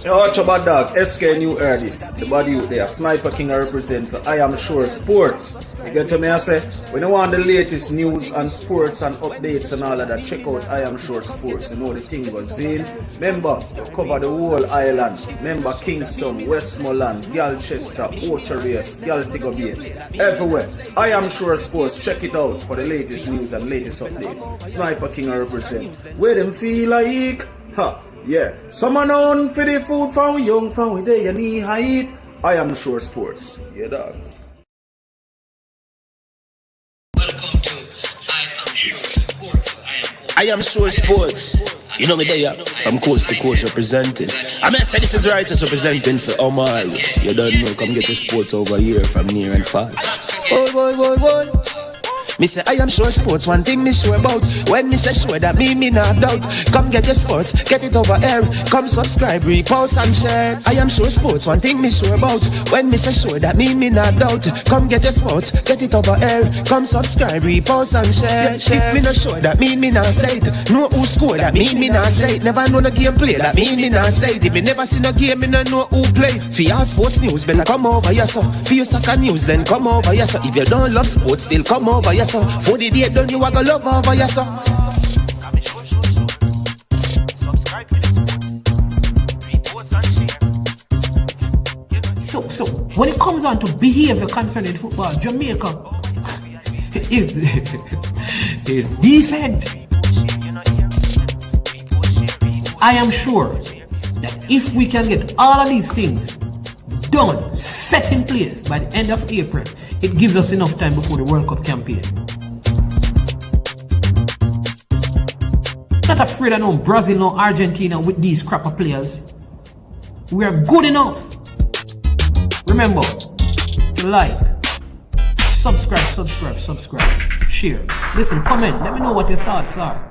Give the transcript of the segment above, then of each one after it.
You watch about dog, SK New Air this. The body out there, Sniper King I represent for I Am Sure Sports. You get to me, I say, when you want the latest news and sports and updates and all of that, check out I Am Sure Sports. You know the thing goes in. Remember, cover the whole island. Remember Kingston, Westmoreland, Galchester, Ocho-Race, Galtigo Bay. Everywhere. I Am Sure Sports. Check it out for the latest news and latest updates. Sniper King I represent. Where them feel like, ha. Yeah, someone on for the food from young, from where they knee height. I Am Sure Sports. Yeah, dog. Welcome to I Am Sure Sports. I Am Sure Sports. You know me there, I'm coast to coast representing. I mean, I say this is righteous representing for Omar. You don't know, come get the sports over here from near and far. Boy. Me say I am sure sports, one thing me sure about. When me say sure, that me not doubt. Come get your sports, get it over air. Come subscribe, repost and share. I am sure sports, one thing me sure about. When me say sure, that me not doubt. Come get your sports, get it over air. Come subscribe, repost and share. If me not sure, that me not say it. Know who score, that me not say it. Never know the game play, that me not say it. If me never seen a game, me not know who play. For your sports news, better come over here, so. For your soccer news, then come over here, so. If you don't love sports, still come over here, so. For the day done, you are gonna love over here, so. So when it comes on to behavior concerning football, Jamaica is decent. I am sure that if we can get all of these things done, set in place by the end of April, it gives us enough time before the World Cup campaign. Not afraid of no Brazil, no Argentina with these crapper players. We are good enough. Remember, like, subscribe, share. Listen, comment, let me know what your thoughts are.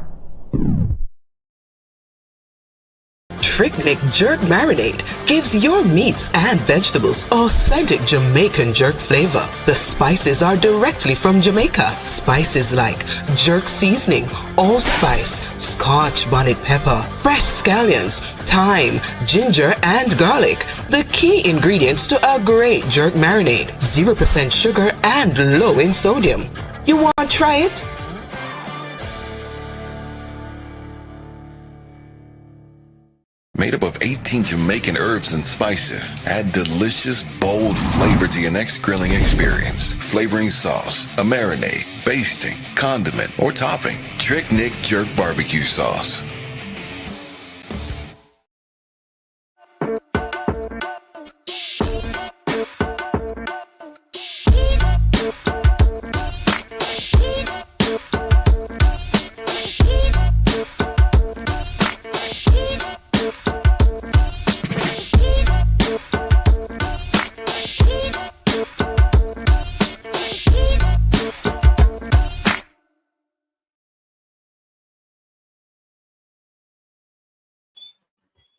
Tricknick Jerk Marinade gives your meats and vegetables authentic Jamaican jerk flavor. The spices are directly from Jamaica. Spices like jerk seasoning, allspice, scotch bonnet pepper, fresh scallions, thyme, ginger, and garlic. The key ingredients to a great jerk marinade. 0% sugar and low in sodium. You want to try it? Made up of 18 Jamaican herbs and spices, add delicious, bold flavor to your next grilling experience. Flavoring sauce, a marinade, basting, condiment, or topping. Tricknick Jerk Barbecue Sauce.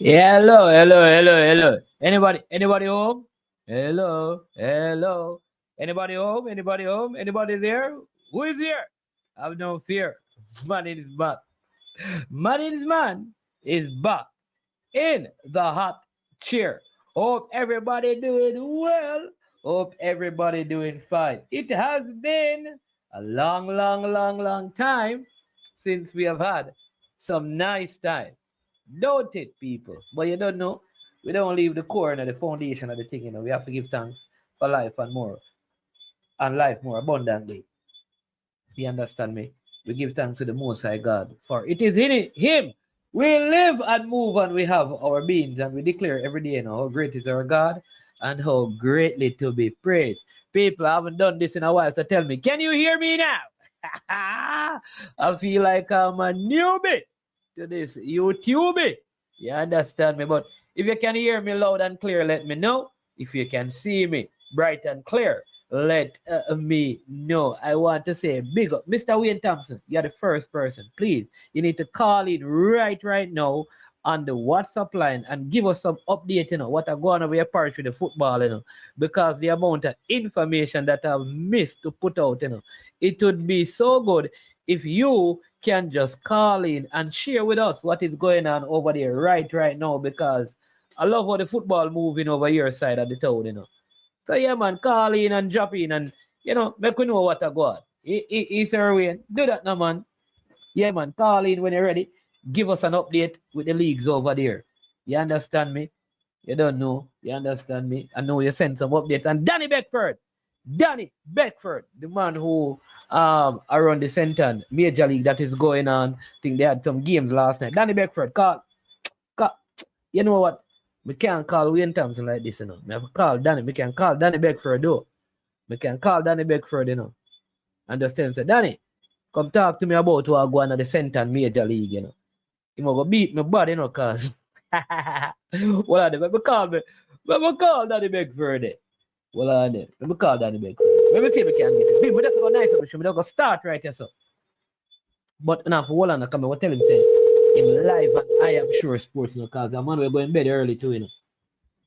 Yeah, hello. Anybody home? Hello. Anybody home? Anybody there? Who is here? Have no fear. Man is back. Man is back in the hot chair. Hope everybody doing well. Hope everybody doing fine. It has been a long time since we have had some nice time. Don't it, people? But you don't know, we don't leave the core and the foundation of the thing, We have to give thanks for life and life more abundantly. You understand me? We give thanks to the Most High God, for it is in Him we live and move and we have our beings, and we declare every day how great is our God and how greatly to be praised. People, I haven't done this in a while, so tell me, can you hear me now? I feel like I'm a newbie to this YouTube. You understand me? But if you can hear me loud and clear, let me know. If you can see me bright and clear, let me know. I want to say big up. Mr. Wayne Thompson, you're the first person. Please, you need to call in right now on the WhatsApp line and give us some update, what are going on with your parish with the football, because the amount of information that I've missed to put out, it would be so good if you can just call in and share with us what is going on over there right now, because I love how the football moving over your side of the town, you know. So yeah, man, call in and drop in and, you know, make we know what I got. It's our way. Do that now, man. Yeah, man, call in when you're ready. Give us an update with the leagues over there. You understand me? You don't know. You understand me? I know you sent some updates. And Danny Beckford, the man who around the center major league that is going on. I think they had some games last night. Danny Beckford, call. You know what? We can't call Wayne Thompson like this, you know. We have to call Danny. We can call Danny Beckford, though. We can call Danny Beckford, you know. Understand? So, Danny, come talk to me about who are going to the center major league, you know. You might go beat me bad, you know, cause well, let me call Danny Beckford. Well, let me call Danny Beckford. Let me see if we can get it. We just go nice up, we don't go start right here, so. But now for hold on, come what tell him say him live and I am sure sports, you know, cause the man will go in bed early too, you know.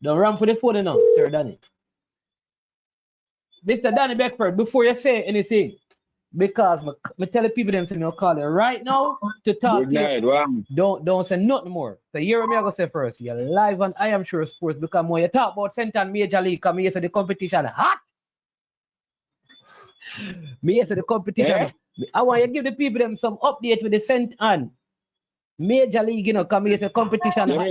Don't run for the phone, you know, Sir Danny. Mr. Danny Beckford, before you say anything, because me tell the people them to me call it right now to talk. Good night, wow. Don't say nothing more. So here me I go say first. You're live on I am sure sports because when you talk about Central Major League, come here say the competition hot. Me here say the competition. Yeah. I want you to give the people them some update with the Central Major League, you know, come here say competition hot.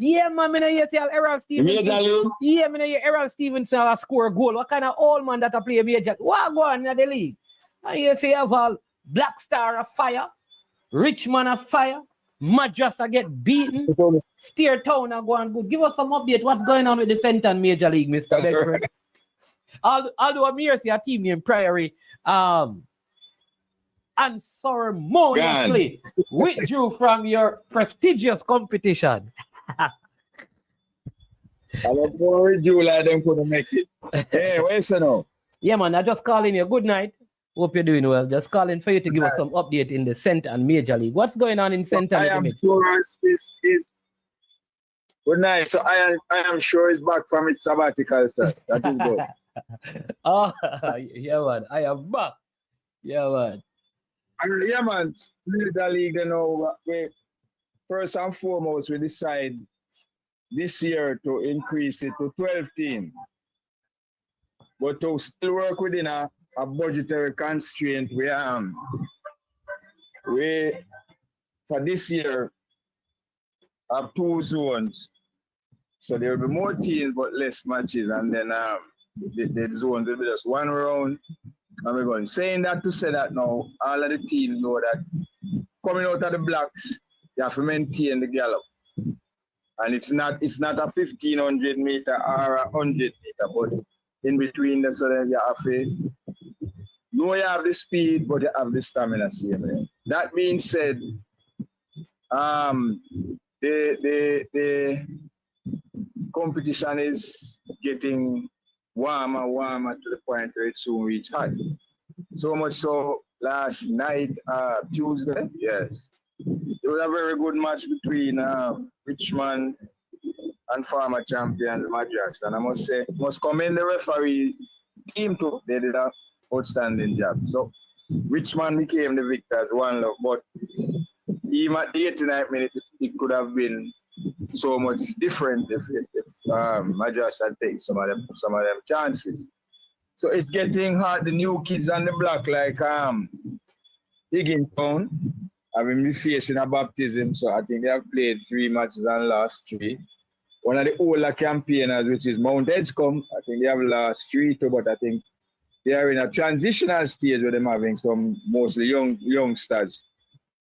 Yeah, man, I know you see Errol Stevenson. Yeah, man, you Errol Stevenson score a goal. What kind of old man that play major? What go on in the league? And you see have all Black Star of fire, Richmond of fire, Madras get beaten, Steer Town are going good. Give us some update. What's going on with the Central Major League, Mr. Beckford? Although I'm here see a team in Priory, unceremoniously withdrew from your prestigious competition. I love more July them couldn't make it. Hey, where's you now? Yeah, man, I just calling you. Good night. Hope you're doing well. Just calling for you to give us some update in the Central and Major League. What's going on in Central? I am sure is good night. So I am sure it's back from its sabbatical, sir. That is good. Oh, yeah, man. I am back. Yeah, man. Yeah, man. Major League, you know, first and foremost, we decide this year to increase it to 12 teams. But to still work within a budgetary constraint, we for this year have 2 zones. So there will be more teams but less matches, and then the zones will be just 1 round. And we're going saying that to say that now all of the teams know that coming out of the blocks, you have to maintain the gallop. And it's not a 1500 meter or a 100 meter, but in between the so that you have to know you have the speed, but you have the stamina same. That being said, the competition is getting warmer to the point where it soon reach hot. So much so last night, Tuesday, yes. It was a very good match between Richmond and former champions Madras, and I must say, must commend the referee team too. They did an outstanding job. So Richmond became the victors 1-0, but even at the 89th minute, it could have been so much different if Madras had taken some of them chances. So it's getting hard. The new kids on the block like Higgintown have been facing a baptism, so I think they have played 3 matches and lost 3. One of the older campaigners, which is Mount Edgecombe, I think they have lost 3 too, but I think they are in a transitional stage where they're having some mostly youngsters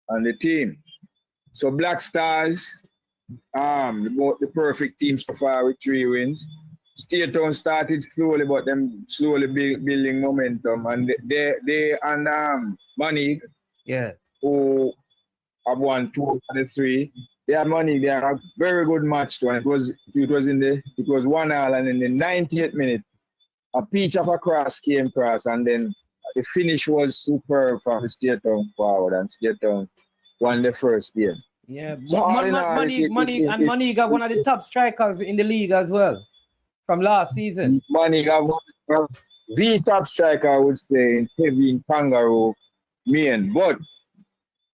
on the team. So Black Stars, the perfect team so far with 3 wins. Steer Town started slowly, but them slowly building momentum, and they and Mannings, yeah, who have won 2 of the 3. They had Mannings. They had a very good match too, and it was 1-1, and in the 90th minute, a peach of a cross came across, and then the finish was superb from Steer Town forward, and Steer Town won the first game. Yeah, so Mannings got one of the top strikers in the league as well from last season. Mannings got the top striker, I would say, in heavy kangaroo main. But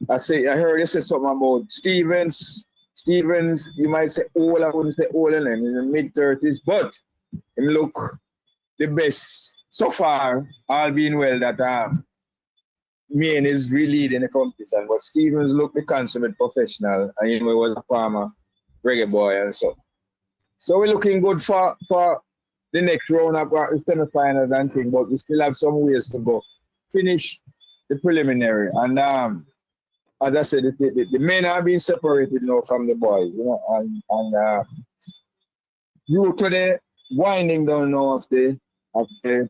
I heard you say something about Stevens Stevens, you might say old, I wouldn't say old in him, in the mid-30s, but him look the best so far, all being well that Main is really leading the competition, but Stevens looked the consummate professional, and he was a farmer, reggae boy and so. So we're looking good for the next round of the semi-finals and thing, but we still have some ways to go. Finish the preliminary, and as I said, the men are being separated now from the boys, you know, and due to the winding down now of the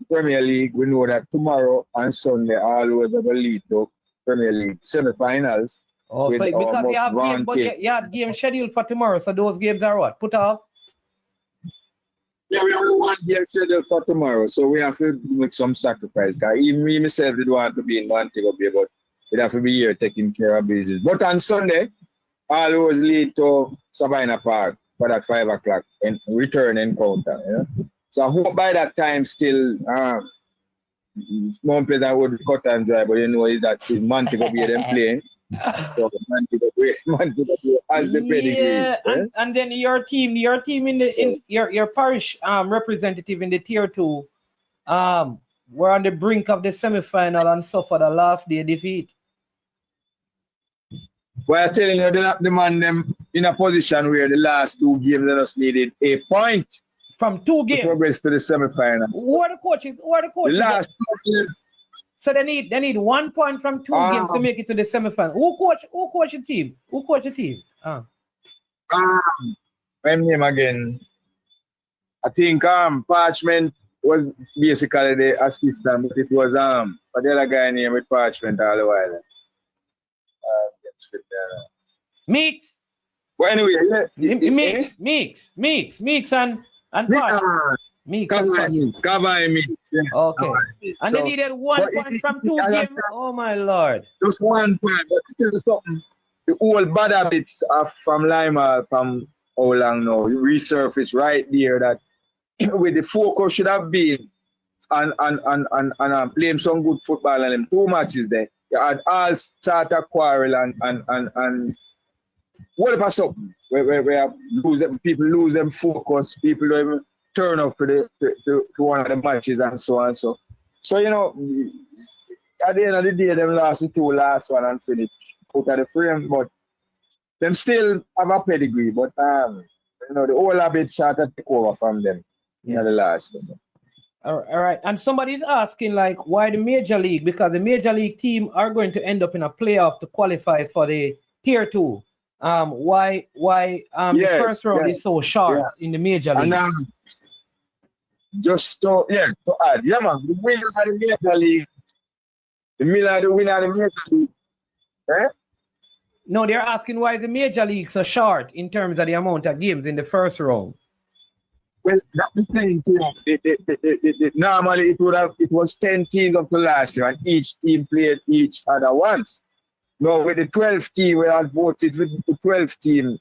Premier League, we know that tomorrow and Sunday always have a lead to Premier League semi-finals. Oh, so because you have game, but you have game scheduled for tomorrow, so those games are what? Put off? Yeah, we have one game scheduled for tomorrow, so we have to make some sacrifice. Because even me myself did want to be in Montego Bay, but we'd have to be here taking care of business. But on Sunday, always lead to Sabina Park for that 5 o'clock and return encounter. You know? So I hope by that time still Mount Pleasant would cut and dry, but you know is that Montego Bay them playing. So Montego Bay has the pedigree. Yeah, and then your team in the your parish representative in the tier 2 were on the brink of the semi-final and suffered a last day defeat. Well, I'm telling you, the man them in a position where the last 2 games they just needed a point. From 2 games. To progress to the semi-final. Who are the coaches? The last 2 games. So they need 1 point from 2 games to make it to the semi-final. Who coach the team? My name again. I think Parchment was basically the assistant, but it was the other guy named with Parchment all the while. Meeks. Well, anyway, Meeks and Parchment. Meeks. Cover Meeks. Yeah. Okay. And they needed 1 point from 2 games. Oh my lord. Just 1 point. But it is something. The old bad habits from Lima from how long now resurface right there that with the focus should have been and playing some good football and them 2 matches there. You had all sort of quarrel and what about something where people lose them focus, people don't even turn up for one of the matches and so on. So you know, at the end of the day, them lost the 2 last one and finished out of the frame, but them still have a pedigree. But you know, the whole habits sort of take over from them in the last. So. All right. And somebody's asking like why the Major League? Because the Major League team are going to end up in a playoff to qualify for the tier 2. Why the first round is so short in the Major League? And, just to add, man, the winner of the Major League, the winner of the Major League, eh? No, they're asking why is the Major League so short in terms of the amount of games in the first round. Well, that's the thing too. Normally it was 10 teams up to last year, and each team played each other once. No, with the 12 team, we had voted with the 12 team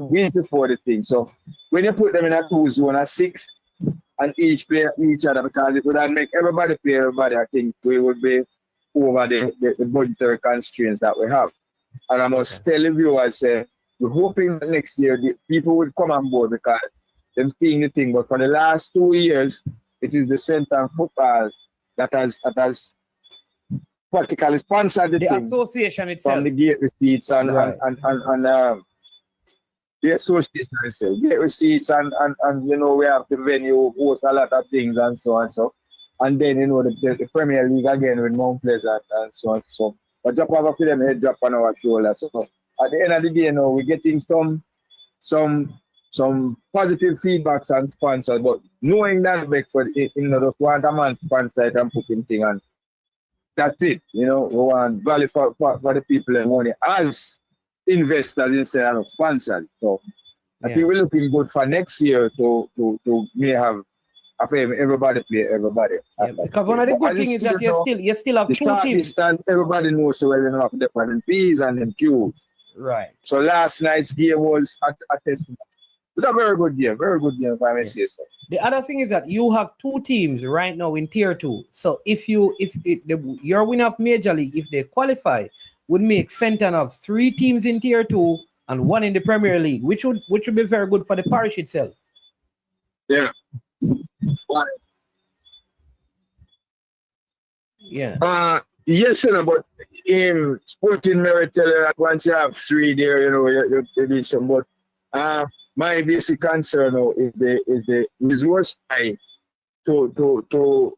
weeks before the thing. So when you put them in a 2 zone, a 6, and each play each other, because it would make everybody play everybody, I think we would be over the budgetary constraints that we have. And I must tell the viewers, we're hoping that next year the people will come on board because they're seeing the thing. But for the last 2 years, it is the Centre football that has practically sponsored the thing association itself. From the gate receipts and the association itself. Gate receipts and you know, we have the venue, host a lot of things and so on. So, and then you know the Premier League again with Mount Pleasant and so on. So, but just have for them head drop on our shoulder. So at the end of the day, you know, we're getting some positive feedbacks and sponsors, but knowing that Beckford, you know, just want a man sponsor it and put him thing on. That's it. You know, we want value for the people and money as investors instead of sponsors. So I think we're looking good for next year to may have everybody play everybody. Yeah, because one of the good things is that you still have 2 teams. And everybody knows so well enough the different P's and then Q's. Right. So last night's game was a testament. It was a very good game if I may say so. The other thing is that you have 2 teams right now in tier 2. So if your winner of Major League, if they qualify, would make Centre of 3 teams in tier 2 and one in the Premier League, which would be very good for the parish itself. Yeah. Yeah. Yes, but in Sporting merit tell you that once you have 3 there, you do some. But my basic concern now is the resource side to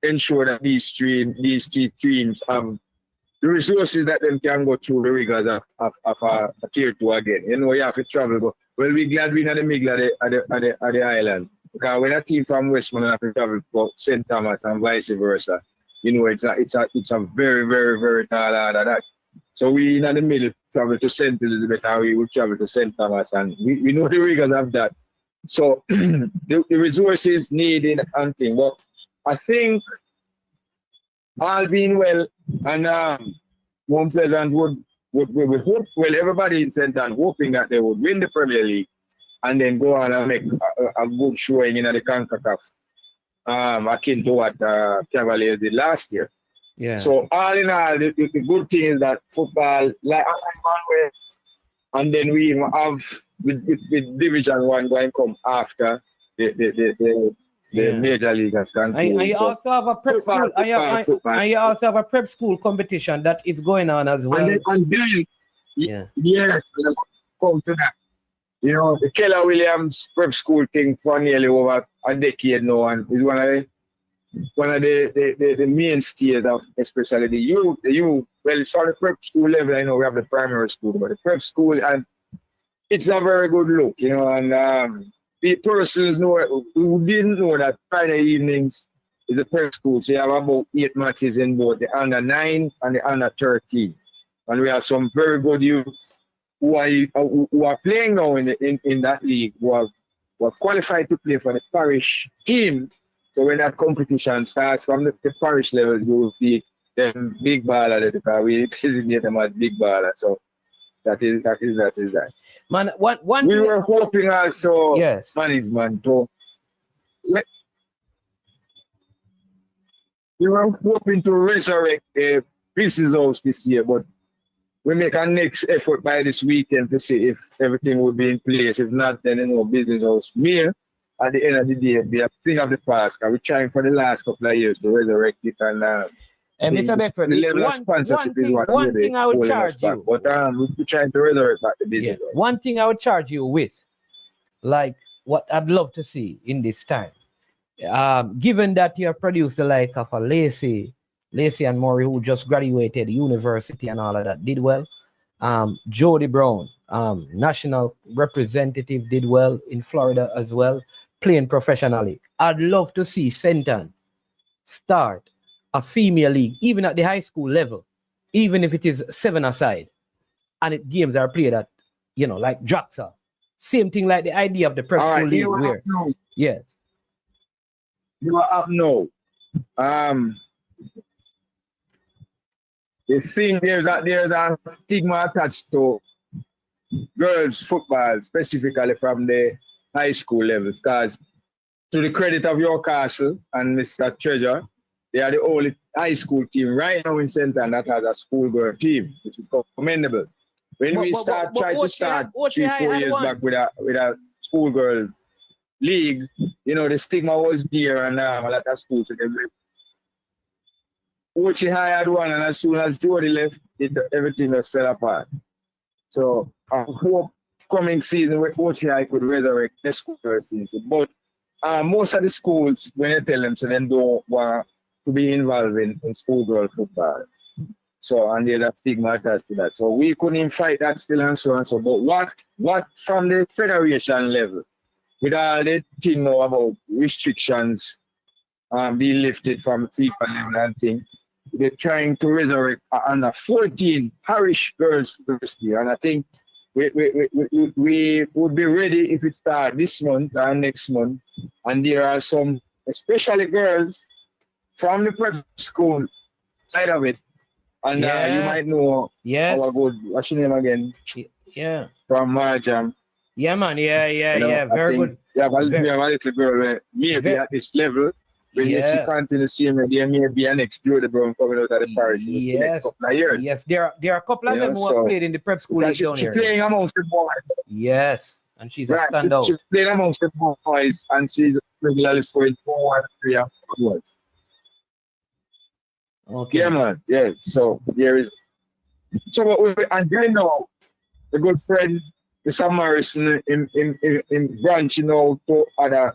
ensure that these three teams have the resources that them can go through the rigors of a tier 2 again. You have to travel. But well, we're glad we're in the middle of the island. Because when a team from Westmont have to travel for St. Thomas and vice versa, it's a very, very, very tall order that. So we in the middle travel to St. Elizabeth and we will travel to St. Thomas, and we know the rigors of that. So the resources needed and thing. But I think all being well and Mount Pleasant would hope, well, everybody in St. Ann hoping that they would win the Premier League and then go on and make a good showing in the CONCACAF, akin to what Cavaliers did last year. Yeah. So all in all, the good thing is that football, like one way, and then we even have with Division 1 going come after the major league has gone. And you also have a prep school. And you also have a prep school competition that is going on as well. And then, yes, come to that. The Keller Williams prep school thing for nearly over a decade now, and is one of the mainstays of especially the youth. Well, it's on the prep school level. We have the primary school, but the prep school, and it's a very good look, and the persons who didn't know that Friday evenings is the prep school. So you have about 8 matches in both the under 9 and the under 13, and we have some very good youths who are playing now in that league, who have qualified to play for the parish team. So when that competition starts from the parish level, you will see them big baller, because we designate them as big baller. So that is that. Man, one we were hoping also, yes, management to. We were hoping to resurrect the Pieces House this year, but we make our next effort by this weekend to see if everything will be in place. If not, then Business House may, at the end of the day, be a thing of the past. Because we're trying for the last couple of years to resurrect it, and Mr. Beckford, the level of sponsorship is what one thing I would charge you. But we're trying to resurrect back the business. Yeah. One thing I would charge you with, like what I'd love to see in this time, given that you have produced the like of a Lacey and Murray, who just graduated university and all of that, did well. Jody Brown, national representative, did well in Florida as well, playing professionally. I'd love to see St. Ann start a female league, even at the high school level, even if it is 7-a-side, and games are played at, like Draxa. Same thing like the idea of the prep school league. Where, yes. You are up now. The thing there's a stigma attached to girls football, specifically from the high school levels, because to the credit of your castle and Mr. Treasure, they are the only high school team right now in St. Ann that has a schoolgirl team, which is commendable. When we start 3-4 years back with a schoolgirl league, the stigma was there, and a lot of schools. Ochi High had one, and as soon as Jody left, everything just fell apart. So I hope coming season with Ochi High could resurrect the schoolgirl season. But most of the schools, when you tell them, so they don't want to be involved in schoolgirl football. So, and there's that stigma attached to that. So we couldn't fight that still and so on. So, but what from the federation level, with all the thing now about restrictions being lifted from FIFA level and thing, they're trying to resurrect under 14 parish girls university. And I think we would be ready if it starts this month or next month. And there are some, especially girls, from the prep school side of it. And you might know our good, what's your name again? Yeah. From Marjam. Yeah, man. Yeah. Very good. Yeah, but we have a little girl maybe at this level. When if she Yeah. continues seeing her, there may be an next Jody Brown coming out of the parish in the next Yes. couple of years. Yes, there are a couple of You them know, who have so- played in the prep school league Because down she's here. playing amongst the boys. Yes, and she's a Right. standout. She's playing amongst the boys and she's regularly scoring 4 and 3 and 4 goals. Okay. Yeah, man. Yeah. So there is. So what we and then now, the good friend, Mr. Morrison, in branching out to other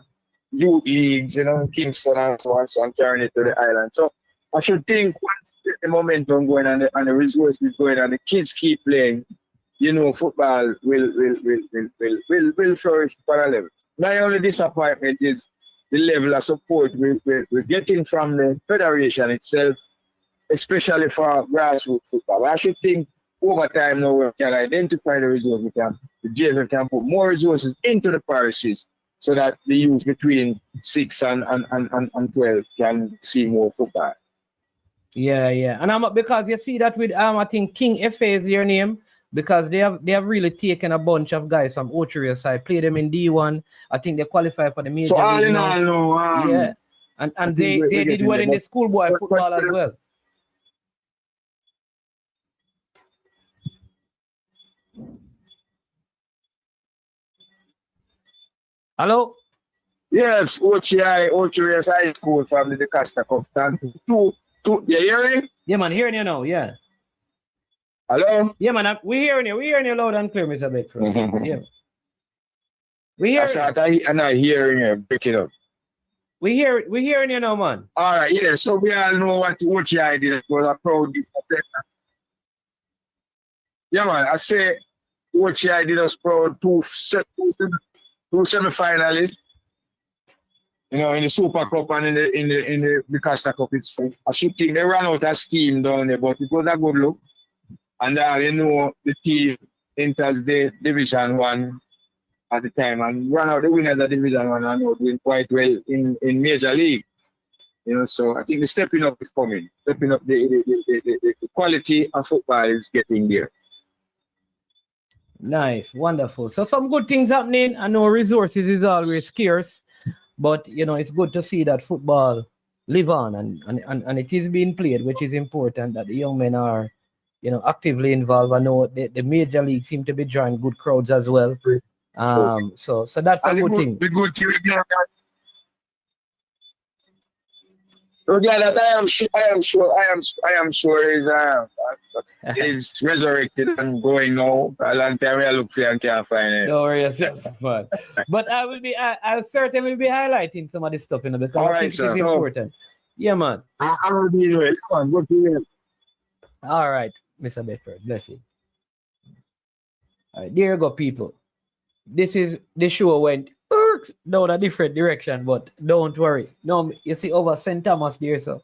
youth leagues, you know, Kingston and so on, so I'm carrying it to the island. So I should think once the momentum going and the resources going and the kids keep playing, you know, football will flourish for a level. My only disappointment is the level of support we're getting from the federation itself, especially for grassroots football. I should think over time now we can identify the resources, the JPL can put more resources into the parishes so that the youth between 6 and 12 can see more football. Yeah, yeah. And I'm because you see that with I think King FA is your name, because they have really taken a bunch of guys from Ochoria side, play them in D1. I think they qualify for the major So all league in now. all, no, Yeah. And they did well in the schoolboy football as well. Hello? yes, Ochoria High School from the Costa Cup. Two, you hearing? Yeah, man, hearing you now, yeah. Hello? Yeah, man, we hearing you loud and clear, Mr. Bedford. Yeah. We I hearing you. said, I'm not hearing you, pick it up. We hearing you now, man. All right, yeah, so we all know what OTI did. It was a proud. Yeah, man, I say OTI did us proud two semi-finalists. You know, in the Super Cup and in the Costa Cup. I should think they ran out of steam down there, but it was a good look. And you know, the team enters the Division 1 at the time and run out the winners of Division 1 and are doing quite well in Major League. You know, so I think the stepping up is coming. Stepping up, the quality of football is getting there. Nice, wonderful. So some good things happening. I know resources is always scarce, but you know it's good to see that football live on and it is being played, which is important. That the young men are, you know, actively involved. I know the major league seem to be drawing good crowds as well. So that's a good thing. The good thing that I am sure is resurrected and going now. A long time I look for and can't find it. Don't worry yourself, man. But I'll certainly be highlighting some of this stuff, you know, because I think it's important. Yeah, man. I'll be doing it. Come on, go to it. All right, Mr. Bedford, bless you. All right, there you go, people. The show went down a different direction, but don't worry. No, you see over St. Thomas there, so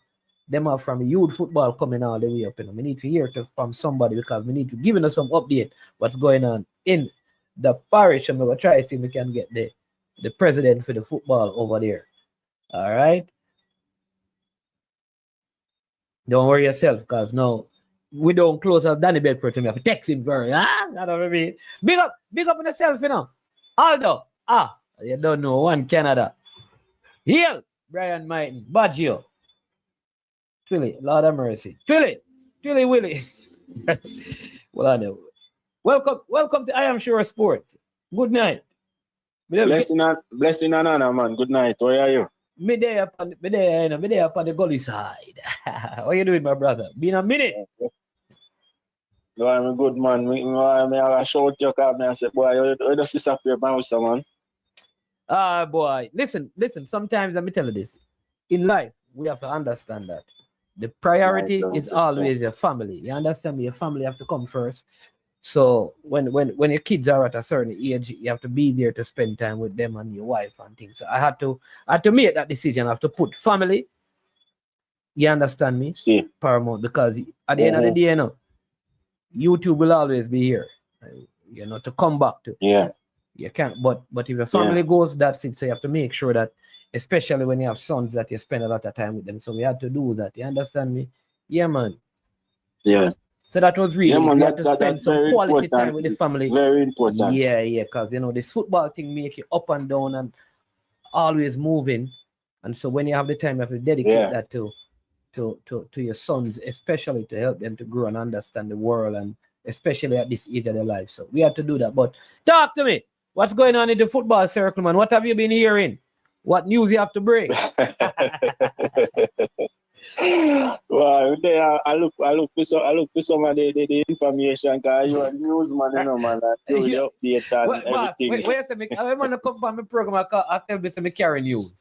them are from youth football coming all the way up. You know, we need to hear from somebody because we need to give us some update what's going on in the parish, and we'll try to see if we can get the president for the football over there. All right. Don't worry yourself, because no, we don't close as Danny Bedford to me. I have to text him for I don't know what I mean. Big up on yourself, you know. Aldo, you don't know, one Canada. Hill, Brian Martin, Baggio. Twilly, Lord of Mercy. Twilly Willie. Well, I know. Welcome to I Am Sure Sports. Good night. Blessing and man. Good night. Where are you? Me there up on the gully side. How you doing, my brother? Been a minute. No, I'm a good man. I have a shout you call me and say, boy, you just disappear by someone. Boy. Listen, sometimes let me tell you this. In life, we have to understand that the priority is always your family. You understand me? Your family have to come first. So when your kids are at a certain age, you have to be there to spend time with them and your wife and things. So I had to make that decision. I have to put family. You understand me? See. Paramount, because at the end of the day, you know, YouTube will always be here. You know, to come back to. Yeah. You can't, but if your family goes, that's it. So you have to make sure that, especially when you have sons, that you spend a lot of time with them. So we had to do that. You understand me? Yeah, man. Yeah. So that was really, man, you have to spend some quality time with the family. Very important. Yeah, because, you know, this football thing make you up and down and always moving. And so when you have the time, you have to dedicate that to your sons, especially to help them to grow and understand the world, and especially at this age of their life. So we have to do that. But talk to me. What's going on in the football circle, man? What have you been hearing? What news you have to bring? Well, I look for some of the information, because you're a newsman, you know, man. You update and everything. Wait a second. I'm going to come from my program. I'll tell you some carry news.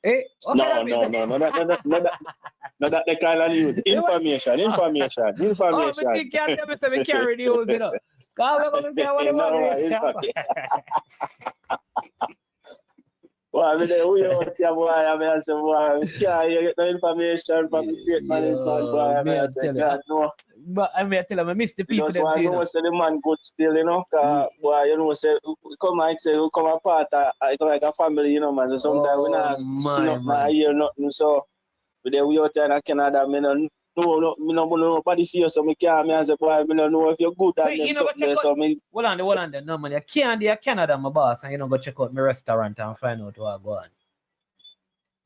Eh? Okay, No, not that kind of news. Information. Oh, but you can't tell me some carry news, you know. Because I'm going to say what about Well, I mean, we don't have boy. I mean, I say, boy, you get no information from the great management, boy. I mean, I say, God, no. But I mean, I tell him, I miss the people. That's why I know, say the man good still, you know, because, boy, you know, say, we come apart, like a family, you know, man. So sometimes we not see nothing, hear nothing, so we out there in Canada, I mean, nobody feels so me can't, I say, boy, I don't know if you're good at them, so me. Hold on, then. No, man, you can't be a Canada, my boss, and you don't go check out my restaurant and find out what I go on.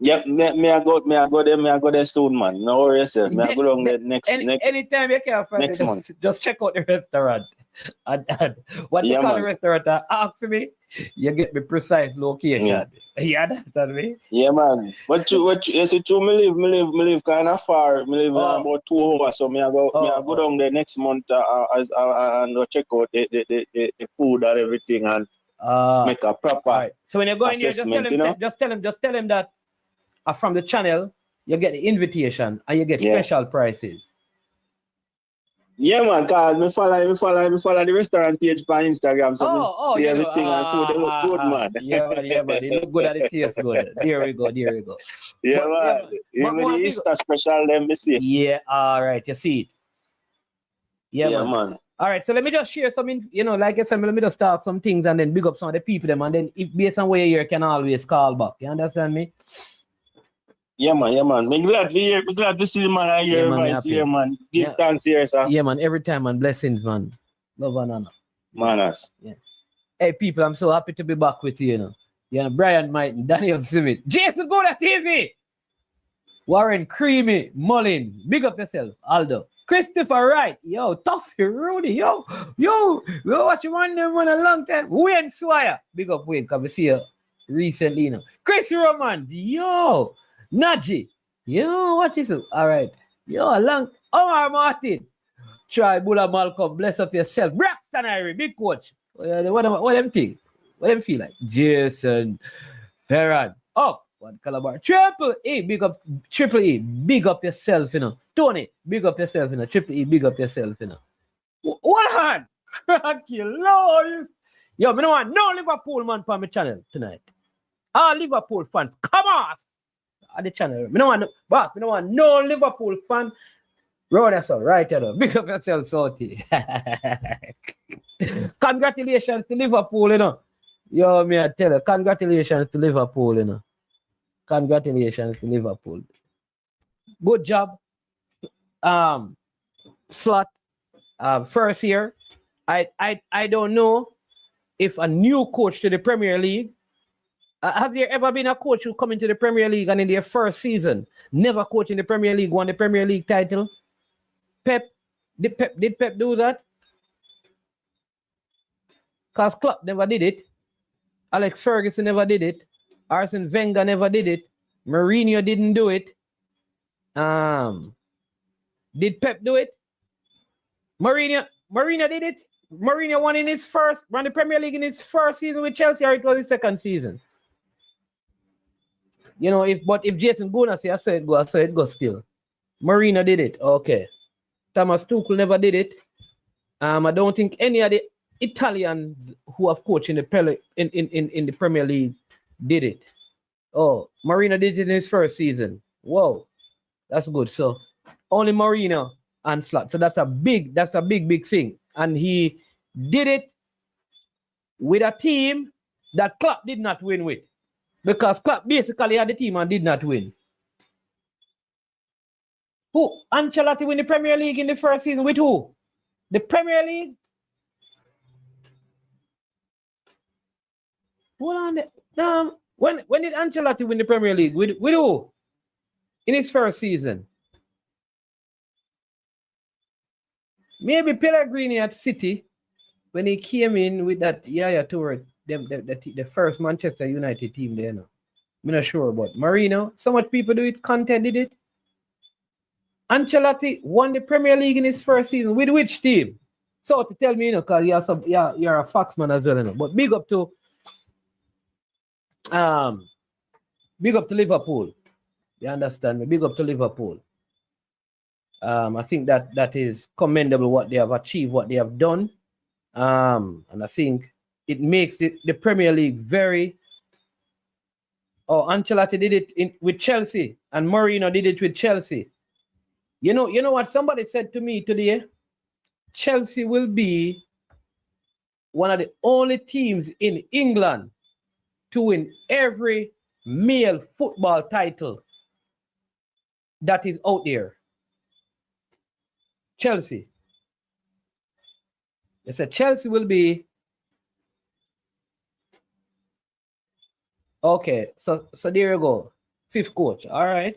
Yep, me I go there soon, man. No worry yourself. Me I go down there next anytime you can find next month. Just check out the restaurant. And what you call the restaurant, ask me, you get the precise location. Yeah. You understand me? Yeah, man. What you see too, me live kind of far. Me live about 2 hours, so me I go down there next month and go check out the food and everything and make a proper right. So when you go in here, just tell him that from the channel you get the invitation and you get special prices. Yeah, man, cause me follow the restaurant page on Instagram, so see everything and food they look good, man. Yeah, man, they look good and it tastes good. There we go. Yeah, man. Even the Easter special, them me see. Yeah, all right, you see it. Yeah, man. All right, so let me just share something, you know, like I said, let me just talk some things and then big up some of the people them, and then if based on where you can always call back. You understand me? Yeah, man. Me glad to see man and hear advice here, man. Give thanks here, sir. Yeah, man. Every time, man. Blessings, man. Love and honor. Manners. Yeah. Hey, people, I'm so happy to be back with you, you know. You know, Brian Mighton, Daniel Smith, Jason Goda TV, Warren Creamy, Mullins, big up yourself, Aldo. Christopher Wright, yo, Tuffy Rudy, yo, what you want them on a long time? Wayne Swire, big up Wayne, because we see you recently, you know. Chris Roman, yo. Naji, yo, what is it? All right, yo, Omar Martin, Troy Bulla Malcolm, bless up yourself. Braxton Irie, big coach. What them think? What them feel like? Jason, Ferran, what Calabar? Triple E, big up yourself, you know. Tony, big up yourself, you know. Triple E, big up yourself, you know. One hand, cracky Lord. Yo, me no want no Liverpool man for my channel tonight. All Liverpool fans, come on. At the channel. Me no want no Liverpool fan. Road yourself, right here. Big up yourself, Salty. Congratulations to Liverpool, you know. Yo, me I tell you, congratulations to Liverpool, you know. Congratulations to Liverpool. Good job. Slot. First year. I don't know if a new coach to the Premier League. Has there ever been a coach who come into the Premier League and in their first season never coach in the Premier League, won the Premier League title? Pep? Did Pep do that? Because Klopp never did it. Alex Ferguson never did it. Arsene Wenger never did it. Mourinho didn't do it. Did Pep do it? Mourinho did it. Mourinho won the Premier League in his first season with Chelsea, or it was his second season. You know, if Jason Gona say I saw it go still. Mourinho did it. Okay. Thomas Tuchel never did it. I don't think any of the Italians who have coached in the Premier League did it. Oh, Mourinho did it in his first season. Whoa. That's good. So only Mourinho and Slot. So that's a big thing. And he did it with a team that Klopp did not win with. Because Klopp basically had the team and did not win. Who? Ancelotti win the Premier League in the first season with who? The Premier League? Hold on. When did Ancelotti win the Premier League? With who? In his first season. Maybe Pellegrini at City, when he came in with that Yaya Toure, the first Manchester United team there now. I'm not sure about Marino. So much people do it. Conte did it. Ancelotti won the Premier League in his first season. With which team? So to tell me, you know, because you're a Foxman as well, you know. But big up to Liverpool. You understand me? Big up to Liverpool. I think that is commendable what they have achieved, what they have done. And I think it makes the Premier League very. Oh, Ancelotti did it with Chelsea, and Mourinho did it with Chelsea. You know what somebody said to me today? Chelsea will be one of the only teams in England to win every male football title that is out there. Chelsea. They said Chelsea will be. Okay, so there you go. Fifth coach. All right.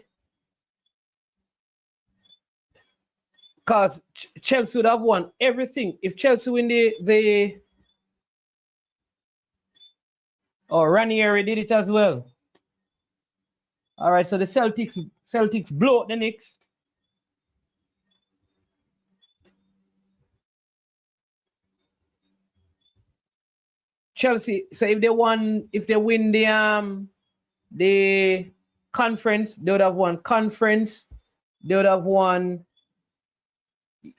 Because Chelsea would have won everything. If Chelsea win the Ranieri did it as well. All right, so the Celtics blow out the Knicks. Chelsea, so if they win the conference, they would have won conference, they would have won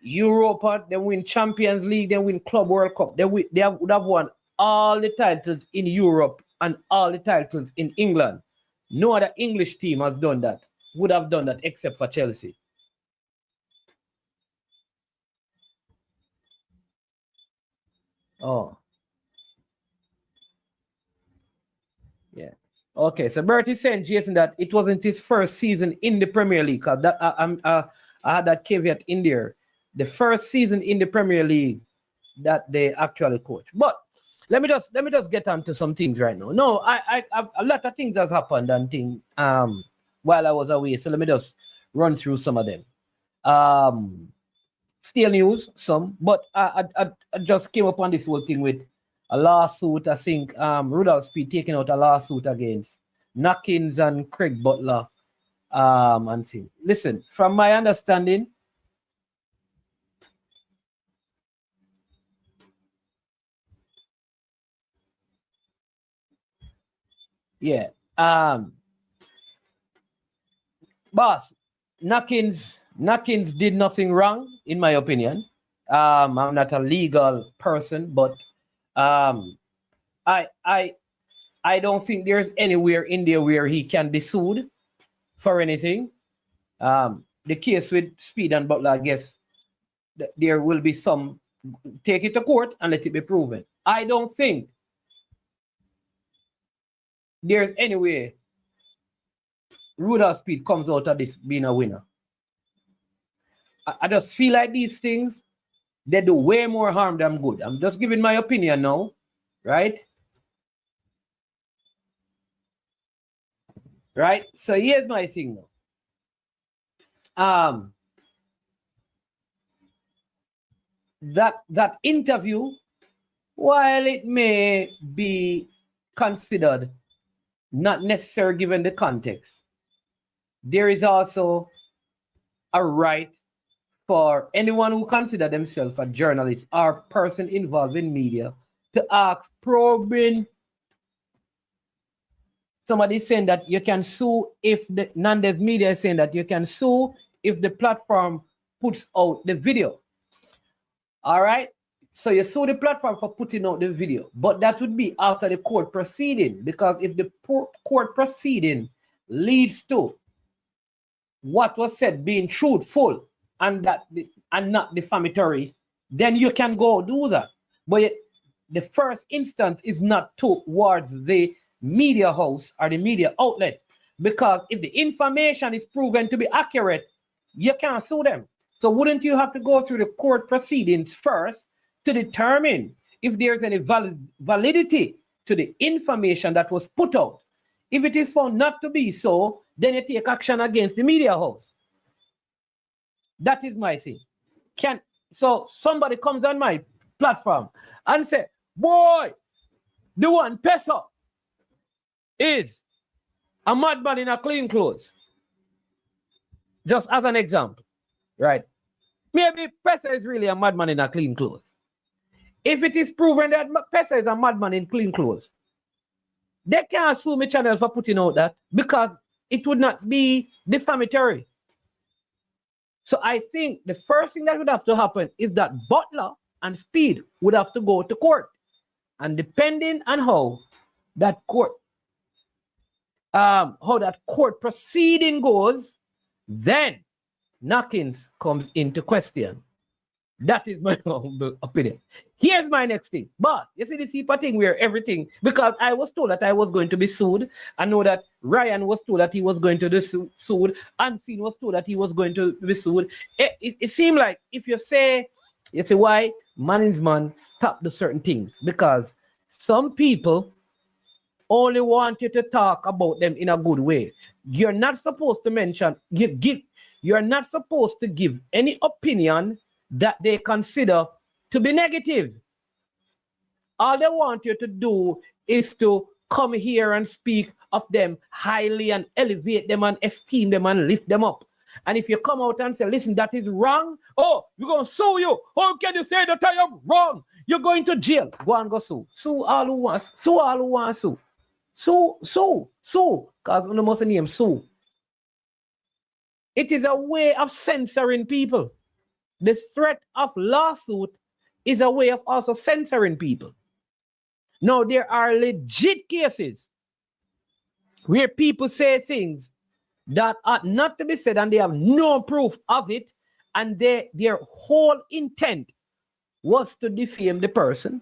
Europa, they win Champions League, they win Club World Cup. They would have won all the titles in Europe and all the titles in England. No other English team has done that, would have done that except for Chelsea. Oh. Yeah. Okay, so Bert is saying, Jason, that it wasn't his first season in the Premier League. Cause that I had that caveat in there. The first season in the Premier League that they actually coach. But let me just get on to some things right now. No, I a lot of things has happened and things while I was away. So let me just run through some of them. Still news, some, but I just came upon this whole thing with a lawsuit. I think Rudolph Speid taking out a lawsuit against Knockinz and Craig Butler. And thing. Listen, from my understanding, yeah, boss, Knockinz did nothing wrong, in my opinion. I'm not a legal person, but I don't think there's anywhere in there where he can be sued for anything. The case with Speid and Butler, I guess there will be some, take it to court and let it be proven. I don't think there's any way Rudolph Speid comes out of this being a winner. I just feel like these things, they do way more harm than good. I'm just giving my opinion now, right? Right? So here's my thing now. That interview, while it may be considered not necessary given the context, there is also a right for anyone who consider themselves a journalist or person involved in media to ask probing. Somebody saying that you can sue if the Nandes Media is saying that you can sue if the platform puts out the video. All right. So you sue the platform for putting out the video, but that would be after the court proceeding, because if the court proceeding leads to what was said being truthful and not defamatory, then you can go do that. But the first instance is not towards the media house or the media outlet, because if the information is proven to be accurate, you can't sue them. So wouldn't you have to go through the court proceedings first to determine if there's any validity to the information that was put out? If it is found not to be so, then you take action against the media house. That is my thing. So somebody comes on my platform and say, boy, the one Pesa is a madman in a clean clothes. Just as an example, right? Maybe Pesa is really a madman in a clean clothes. If it is proven that Pesa is a madman in clean clothes, they can't sue my channel for putting out that because it would not be defamatory. So I think the first thing that would have to happen is that Butler and Speid would have to go to court. And depending on how that court proceeding goes, then Knockinz comes into question. That is my opinion. Here's my next thing. But you see this heap of thing where everything, because I was told that I was going to be sued. I know that Ryan was told that he was going to be sued. Unseen was told that he was going to be sued. It seemed like if you say why Mannings man stop the certain things, because some people only want you to talk about them in a good way. You're not supposed to mention, you're not supposed to give any opinion that they consider to be negative. All they want you to do is to come here and speak of them highly and elevate them and esteem them and lift them up. And if you come out and say, listen, that is wrong, oh, we're going to sue you. How can you say that I am wrong? You're going to jail. Go and go sue. Sue all who wants. Sue all who wants sue. Sue. Because you must name sue. It is a way of censoring people. The threat of lawsuit is a way of also censoring people. Now, there are legit cases where people say things that are not to be said and they have no proof of it, and their whole intent was to defame the person,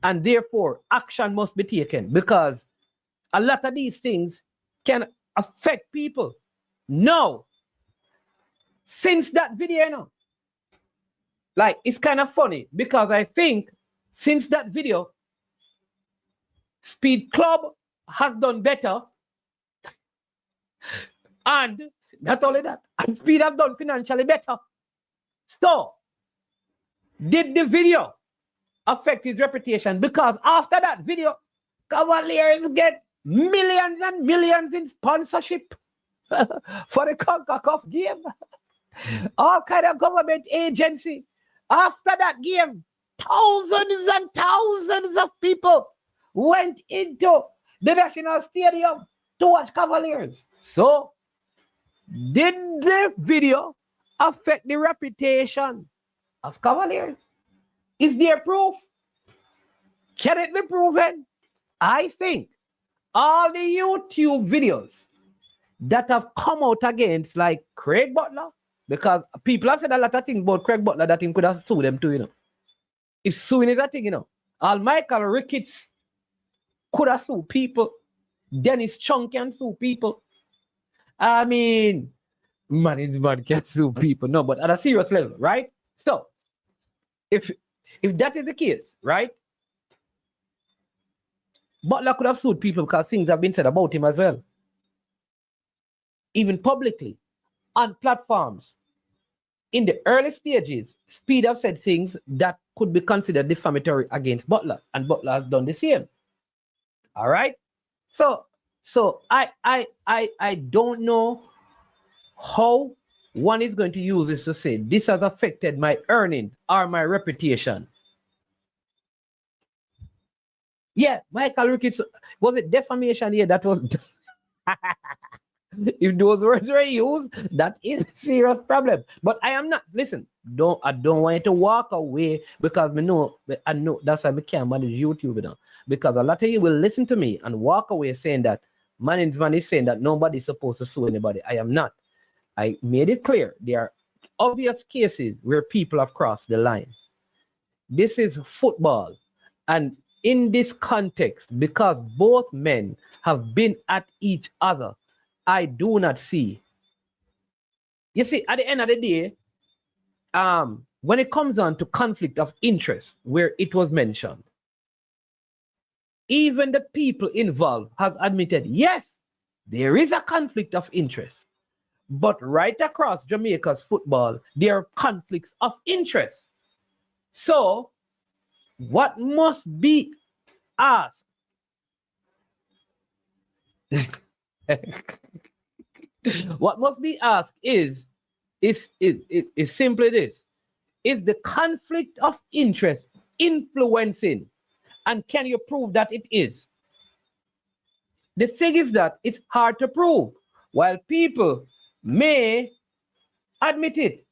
and therefore action must be taken because a lot of these things can affect people. Now, since that video, you know, like, it's kind of funny because I think since that video, Speid Club has done better. And not only that, and Speid have done financially better. So, did the video affect his reputation? Because after that video, Cavaliers get millions and millions in sponsorship for the CONCACAF game. All kind of government agency. After that game, thousands and thousands of people went into the National Stadium to watch Cavaliers. So, did the video affect the reputation of Cavaliers? Is there proof? Can it be proven? I think all the YouTube videos that have come out against, like Craig Butler, because people have said a lot of things about Craig Butler that he could have sued them too, you know. If suing is a thing, you know. All Michael Ricketts could have sued people. Dennis Chung can sue people. I mean, man can sue people. No, but at a serious level, right? So, if that is the case, right? Butler could have sued people because things have been said about him as well. Even publicly, on platforms. In the early stages, Speid have said things that could be considered defamatory against Butler, and Butler has done the same. All right? So I don't know how one is going to use this to say this has affected my earnings or my reputation. Yeah, Michael Ricketts, was it defamation? Yeah, that was. If those words were used, that is a serious problem. But I am not. Listen, I don't want you to walk away because I know that's why I can't manage YouTube now. Because a lot of you will listen to me and walk away saying that Mannings man is saying that nobody's supposed to sue anybody. I am not. I made it clear there are obvious cases where people have crossed the line. This is football, and in this context, because both men have been at each other, I do not see. You see, at the end of the day, when it comes on to conflict of interest, where it was mentioned, even the people involved have admitted, yes, there is a conflict of interest. But right across Jamaica's football, there are conflicts of interest. So, what must be asked? What must be asked is simply this. Is the conflict of interest influencing? And can you prove that it is? The thing is that it's hard to prove, while people may admit it.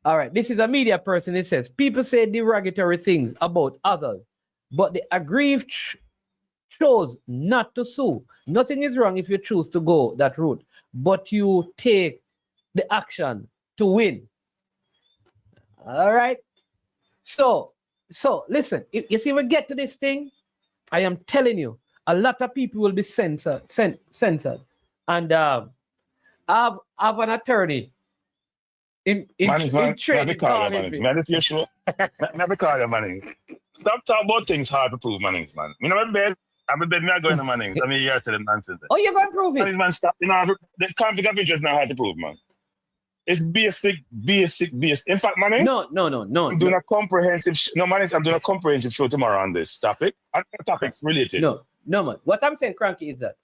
All right, this is a media person. It says, people say derogatory things about others, but the aggrieved chose not to sue. Nothing is wrong if you choose to go that route, but you take the action to win. All right? So listen, you see, we get to this thing, I am telling you, a lot of people will be censored. And I have an attorney in training. Never call you Mannings. Stop talking about things hard to prove, Mannings, man. You know, I'm not going to Mannings. I mean, you have to the nonsense. Oh, you're going to prove it? Mannings, man, stop. You know, the conflict of interest is not hard to prove, man. It's basic. In fact, Mannings. No. I'm doing a comprehensive. Mannings, I'm doing a comprehensive show tomorrow on this topic. And the topic's related. No, man. What I'm saying, Cranky, is that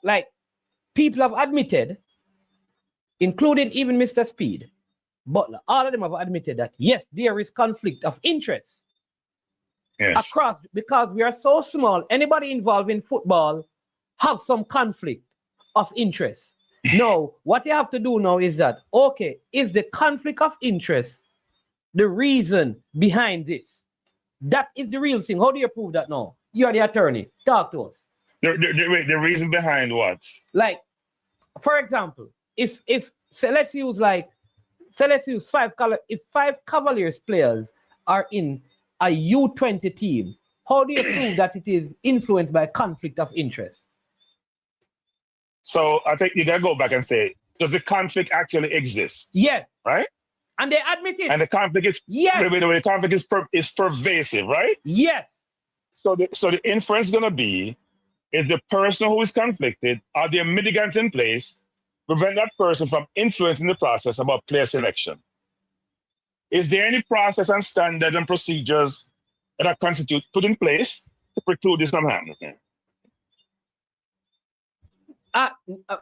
like people have admitted, including even Mr. Speid Butler, all of them have admitted that yes, there is conflict of interest. Yes. Across, because we are so small, anybody involved in football have some conflict of interest. No, what you have to do now is that, okay, is the conflict of interest the reason behind this? That is the real thing. How do you prove that now? You are the attorney. Talk to us. The reason behind what? Like, for example, if let's use five Cavaliers players are in a U20 team, how do you prove that it is influenced by conflict of interest? So I think you gotta go back and say, does the conflict actually exist? Yes. Right? And they admit it. And the conflict is the conflict is pervasive, right? Yes. So the inference is gonna be, is the person who is conflicted, are there mitigants in place to prevent that person from influencing the process about player selection? Is there any process and standards and procedures that are put in place to preclude this from happening?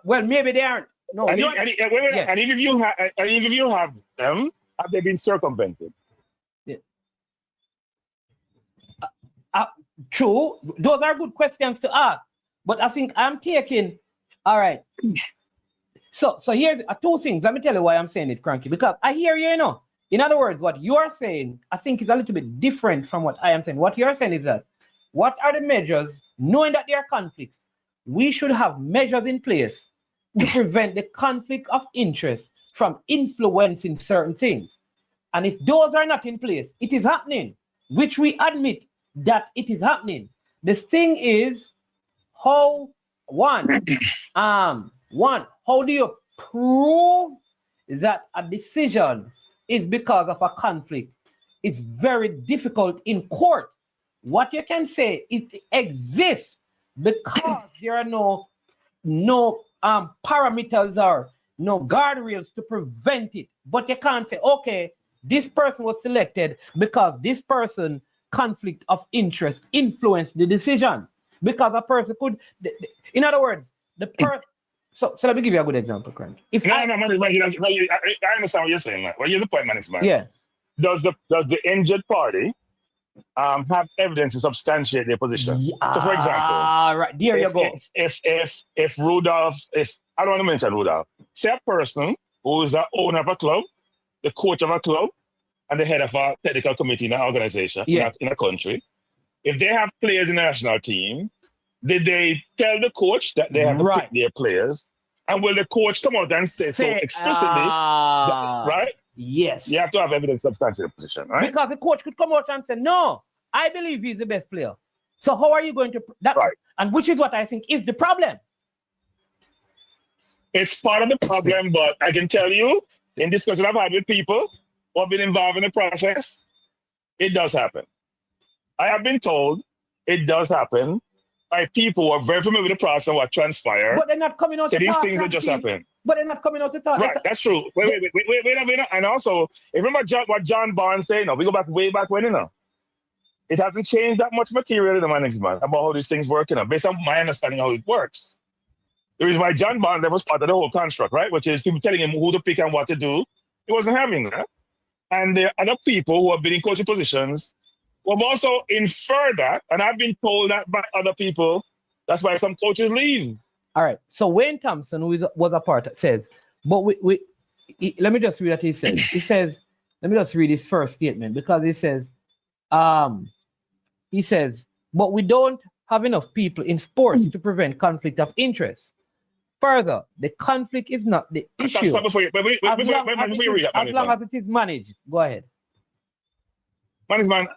Well, maybe they aren't. No. And if you have them, have they been circumvented? Yeah. True. Those are good questions to ask. But I think I'm taking. All right. So here's two things. Let me tell you why I'm saying it, Cranky. Because I hear you, you know. In other words, what you are saying, I think is a little bit different from what I am saying. What you're saying is that, what are the measures, knowing that there are conflicts? We should have measures in place to prevent the conflict of interest from influencing certain things. And if those are not in place, it is happening, which we admit that it is happening. The thing is, how do you prove that a decision is because of a conflict? It's very difficult in court. What you can say, it exists because there are no parameters or no guardrails to prevent it. But you can't say, okay, this person was selected because this person conflict of interest influenced the decision. Because a person could, in other words, the person. So let me give you a good example, Crank. I understand what you're saying, man. Well, you're the point, man. Yeah. Does the injured party have evidence to substantiate their position? Yeah. So, for example, right there you go. If Rudolph, I don't want to mention Rudolph, say a person who is the owner of a club, the coach of a club, and the head of a technical committee in an organization in a country, if they have players in the national team, did they tell the coach that they have to pick their players? And will the coach come out and say so explicitly? Right? Yes. You have to have evidence to substantiate the position, right? Because the coach could come out and say, no, I believe he's the best player. So how are you going to that? Right. And which is what I think is the problem. It's part of the problem, but I can tell you, in discussion I've had with people, who have been involved in the process, it does happen. I have been told it does happen by people who are very familiar with the process and what transpired. But they're not coming out So to these talk. things that just happen. But they're not coming out to talk. Right, that's true. Wait. And also, remember what John Barnes said? No, we go back way back when, it hasn't changed that much material in the Mannings, man, about how these things work, based on my understanding how it works. The reason why John Barnes was part of the whole construct, right, which is people telling him who to pick and what to do, he wasn't having that. And there are other people who have been in coaching positions who have also inferred that, and I've been told that by other people. That's why some coaches leave. All right. So Wayne Thompson, who was a part, says, but let me just read what he says. He says, let me just read his first statement, because he says, but we don't have enough people in sports to prevent conflict of interest. Further, the conflict is not the issue. Stop before you read that. As long as it is managed. Go ahead. Man,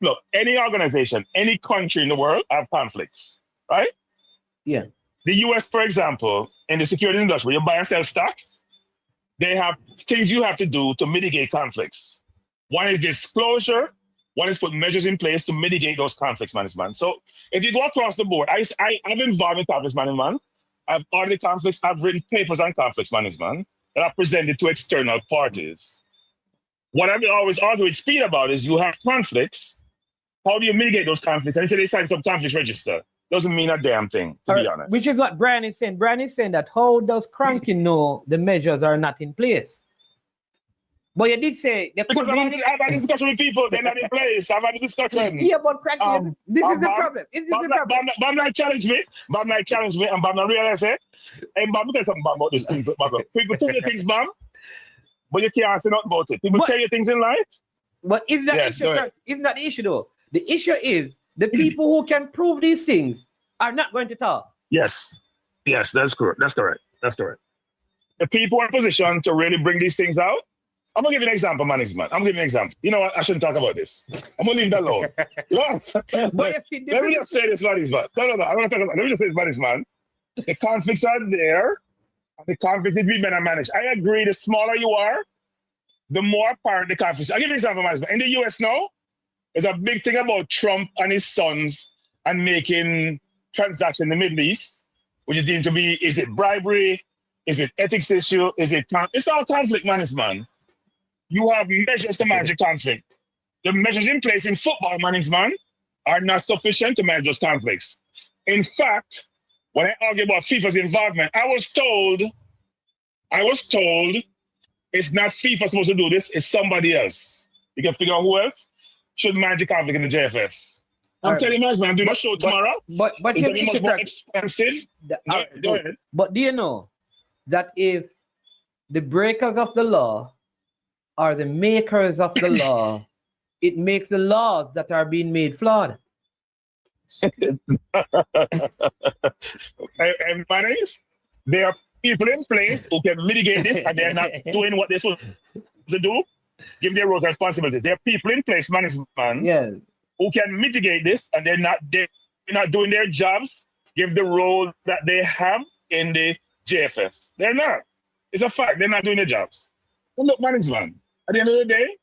look, any organization, any country in the world have conflicts, right? Yeah. The US, for example, in the security industry, you buy and sell stocks, they have things you have to do to mitigate conflicts. One is disclosure, one is put measures in place to mitigate those conflicts management. So if you go across the board, I'm involved in conflicts management. I've audited conflicts, I've written papers on conflicts management that I've presented to external parties. What I've always argued with Speid about is you have conflicts. How do you mitigate those conflicts? And he said they signed some conflicts register. Doesn't mean a damn thing, to be honest. Which is what Brian is saying. Brian is saying that how does Cranky know the measures are not in place? But you did say there because could I've had a discussion with people, they're not in place. I've had a discussion. Yeah, but Cranky, this is the problem. This is the problem. Bob not challenge me, and Bob not realize it. And Bob, tell something about this thing, Bob. People tell you things, Bob, but you can't say nothing about it. People tell you things in life. But isn't that the issue though? The issue is the people who can prove these things are not going to talk. Yes, that's correct. That's correct. The people are in position to really bring these things out. I'm gonna give you an example, management. I'm gonna give you an example. You know what? I shouldn't talk about this. I'm gonna leave that alone. Let me just say this, management. No. I'm gonna talk about. Let me just say this, management. The conflicts are there, and the conflicts need to be better managed. I agree. The smaller you are, the more apparent the conflicts. I'll give you an example, management. In the US now, there's a big thing about Trump and his sons and making transactions in the Middle East, which is deemed to be: is it bribery? Is it ethics issue? It's all conflict management. You have measures to manage the conflict. The measures in place in football management are not sufficient to manage those conflicts. In fact, when I argue about FIFA's involvement, I was told it's not FIFA supposed to do this, it's somebody else. You can figure out who else should manage the conflict in the JFF. I'm telling you, man, I'm doing a show tomorrow. But it's going to be much more expensive. Go ahead. But do you know that if the breakers of the law are the makers of the law, it makes the laws that are being made flawed? And Mannings, there are people in place who can mitigate this, and they're not doing what they're supposed to do. Give their roles and responsibilities. There are people in place, management, who can mitigate this, and they're not doing their jobs. Give the role that they have in the JFF. They're not. It's a fact. They're not doing their jobs. Well, look, management. At the end of the day,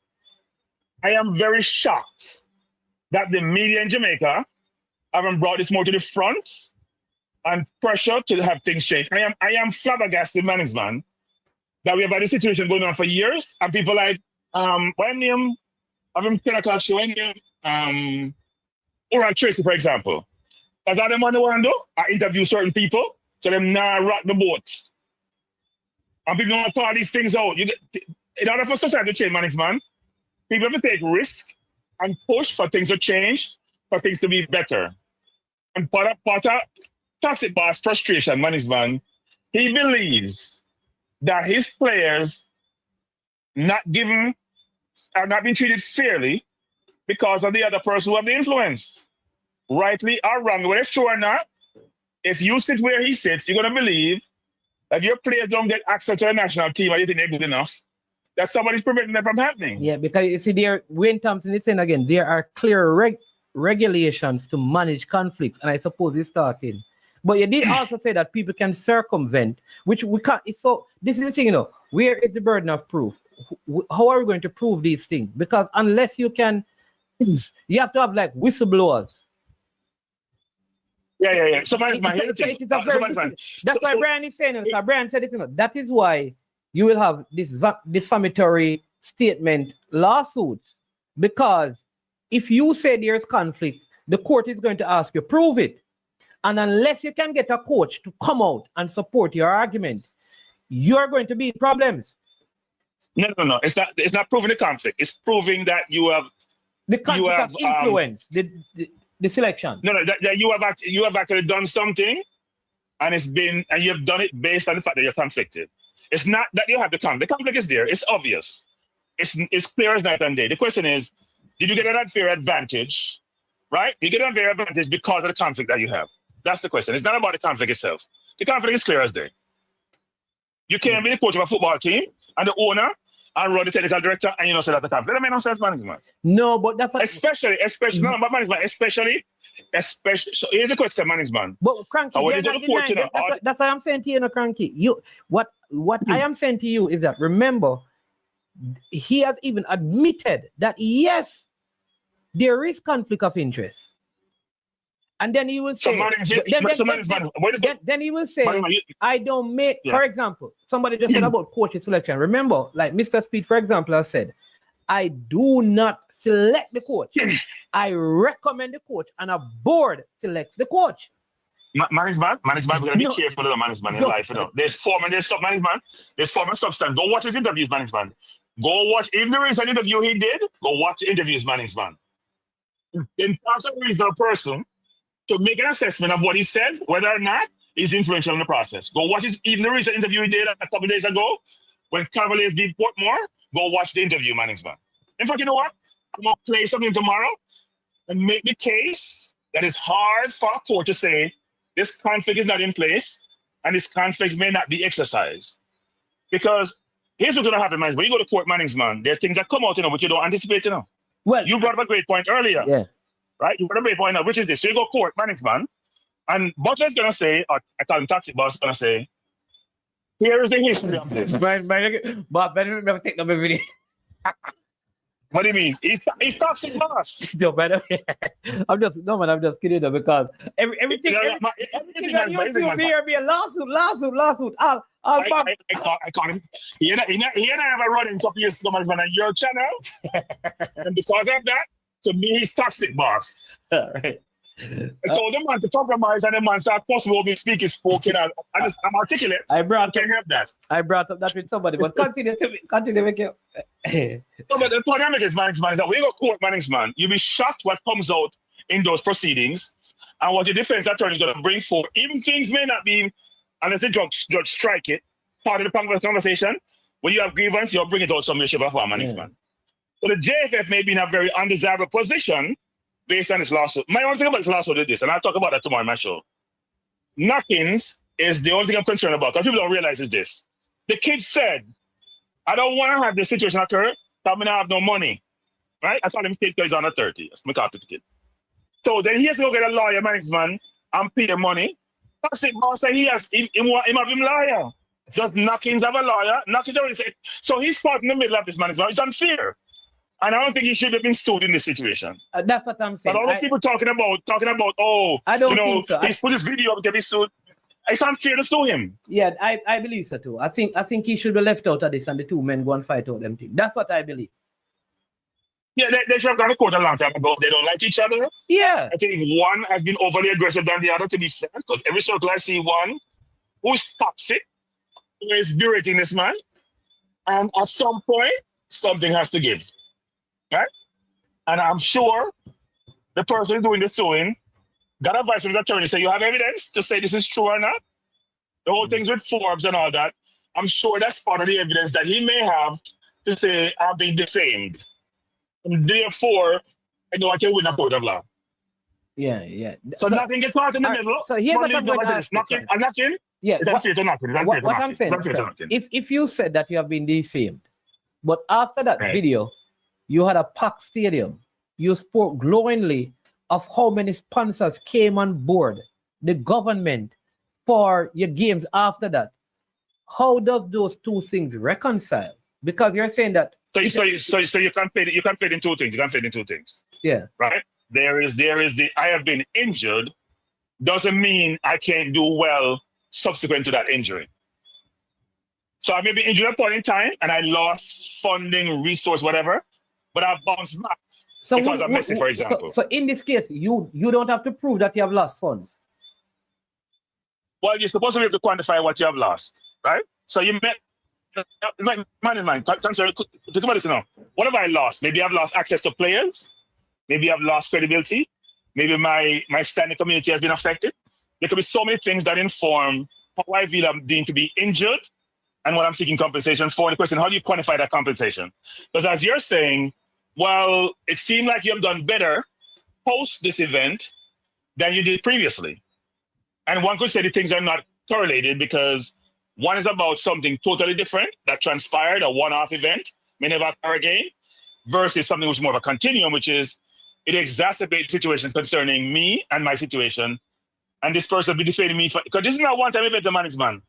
I am very shocked that the media in Jamaica haven't brought this more to the front and pressure to have things change. I am flabbergasted, management, that we have had this situation going on for years, and people like when name of him 10 o'clock show, when name Oral Tracy, for example. Because all them on the one do, I interview certain people, so them not rock the boat. And people don't call these things out. In order for society to change, management, people have to take risk and push for things to change, for things to be better. And part of Toxic Boss frustration, management, he believes that his players are not being treated fairly because of the other person who have the influence. Rightly or wrongly, whether it's true or not, if you sit where he sits, you're going to believe that your players don't get access to the national team or you think they're good enough, that somebody's preventing that from happening. Yeah, because you see, Wayne Thompson is saying again, there are clear regulations to manage conflicts, and I suppose he's talking. But you did also say that people can circumvent, which we can't. So this is the thing, where is the burden of proof? how are we going to prove these things? Because unless you can, you have to have like whistleblowers. Yeah. So That's why Brian is saying it. Because Brian said it, that is why you will have this defamatory statement lawsuits. Because if you say there's conflict, the court is going to ask you, prove it. And unless you can get a coach to come out and support your argument, you're going to be in problems. No. It's not proving the conflict. It's proving that you have the conflict of influence, the selection. No, that you have actually done something, and you have done it based on the fact that you're conflicted. It's not that you have the conflict. The conflict is there. It's obvious. It's clear as night and day. The question is, did you get an unfair advantage? Right? You get an unfair advantage because of the conflict that you have. That's the question. It's not about the conflict itself. The conflict is clear as day. You can't be the coach of a football team and the owner and run the technical director and you know say that the conflict. That makes no sense, management. No, but that's especially so here's the question, management. But Cranky, that's what I'm saying to you, Cranky. What I am saying to you is that remember, he has even admitted that yes, there is conflict of interest. And then he will say, then he will say, I don't make, for example, somebody just said about coach selection. Remember, like Mr. Speid, for example, has said, I do not select the coach. I recommend the coach and a board selects the coach. Management, we gotta be careful of the management in life. There's form and there's sub management. There's form and substance. Go watch his interviews, management. Go watch, if there is an interview he did, go watch the interviews, management. Then pass a reasonable person to make an assessment of what he says, whether or not he's influential in the process. Go watch even the recent interview he did a couple of days ago when Cavaliers beat Portmore. Go watch the interview, management. In fact, you know what? I'm going to play something tomorrow and make the case that it's hard for a court to say this conflict is not in place and this conflict may not be exercised. Because here's what's going to happen, man. When you go to court, management, there are things that come out, which you don't anticipate, Well, you brought up a great point earlier. Yeah. Right? You brought up a great point now, which is this. So you go court, management, and Butler's going to say, or I call him Toxic Boss, going to say, here is the history of this. But better never take number video. What do you mean? He's Toxic Boss. No, man, I'm just kidding though, because everything on YouTube be a lawsuit. I call him. He and I have a run in top years to management on your channel, and because of that, to me, he's Toxic Boss. All right. I told the man to compromise, and the man start possible me speaking spoken. I'm articulate. I brought up that with somebody, but continue make it. No, but the point is, management, is that when you go court, management, you'll be shocked what comes out in those proceedings and what the defense attorney is going to bring forward. Even things may not be, unless the judge strike it, part of the conversation. When you have grievance, you'll bring it out some shape or form, management. So the JFF may be in a very undesirable position based on this lawsuit. My only thing about this lawsuit is this, and I'll talk about that tomorrow in my show. Knockinz is the only thing I'm concerned about, because people don't realize is this. The kid said, I don't want to have this situation occur, because I don't have no money. Right? I told him kid because he's under 30. That's my car to the kid. So then he has to go get a lawyer, management, and pay the money. Toxic Boss said he have him lawyer. Does Knockinz have a lawyer? Knockinz already said. So he's caught in the middle of this, management. It's unfair. And I don't think he should have been sued in this situation. That's what I'm saying. But all those people talking about, I don't think so. He's put his video up to be sued. It's unfair to sue him. Yeah, I believe so too. I think he should be left out of this and the two men go and fight out them things. That's what I believe. Yeah, they should have gone to court a long time ago. They don't like each other. Yeah. I think one has been overly aggressive than the other, to be fair, because every circle I see one who is toxic, who is berating this man, and at some point, something has to give. Right? And I'm sure the person doing the suing got advice from the attorney, say, you have evidence to say this is true or not? The whole things with Forbes and all that, I'm sure that's part of the evidence that he may have to say, I've been defamed. And therefore, I know I can win a court of law. Yeah. So nothing gets caught in the middle. So here's what I'm going to ask. Knocking? Yeah. That's fair to knocking. What I'm saying, if you said that you have been defamed, but after that video, you had a packed stadium. You spoke glowingly of how many sponsors came on board, the government, for your games after that. How does those two things reconcile? Because you're saying that. So you can fit it in two things. You can fit in two things. Yeah. Right? There is the I have been injured doesn't mean I can't do well subsequent to that injury. So I may be injured at a point in time and I lost funding, resource, whatever, but I've bounced back because I'm missing, for example. So in this case, you don't have to prove that you have lost funds. Well, you're supposed to be able to quantify what you have lost, right? So you met, man in mind, think about this now. What have I lost? Maybe I've lost access to players. Maybe I've lost credibility. Maybe my standing community has been affected. There could be so many things that inform how I feel I'm deemed to be injured and what I'm seeking compensation for. And the question, how do you quantify that compensation? Because as you're saying, well, it seemed like you have done better post this event than you did previously. And one could say the things are not correlated because one is about something totally different that transpired, a one-off event, may never occur again, versus something which is more of a continuum, which is it exacerbates situations concerning me and my situation. And this person will be defending me for, because this is not one time event, the Mannings man.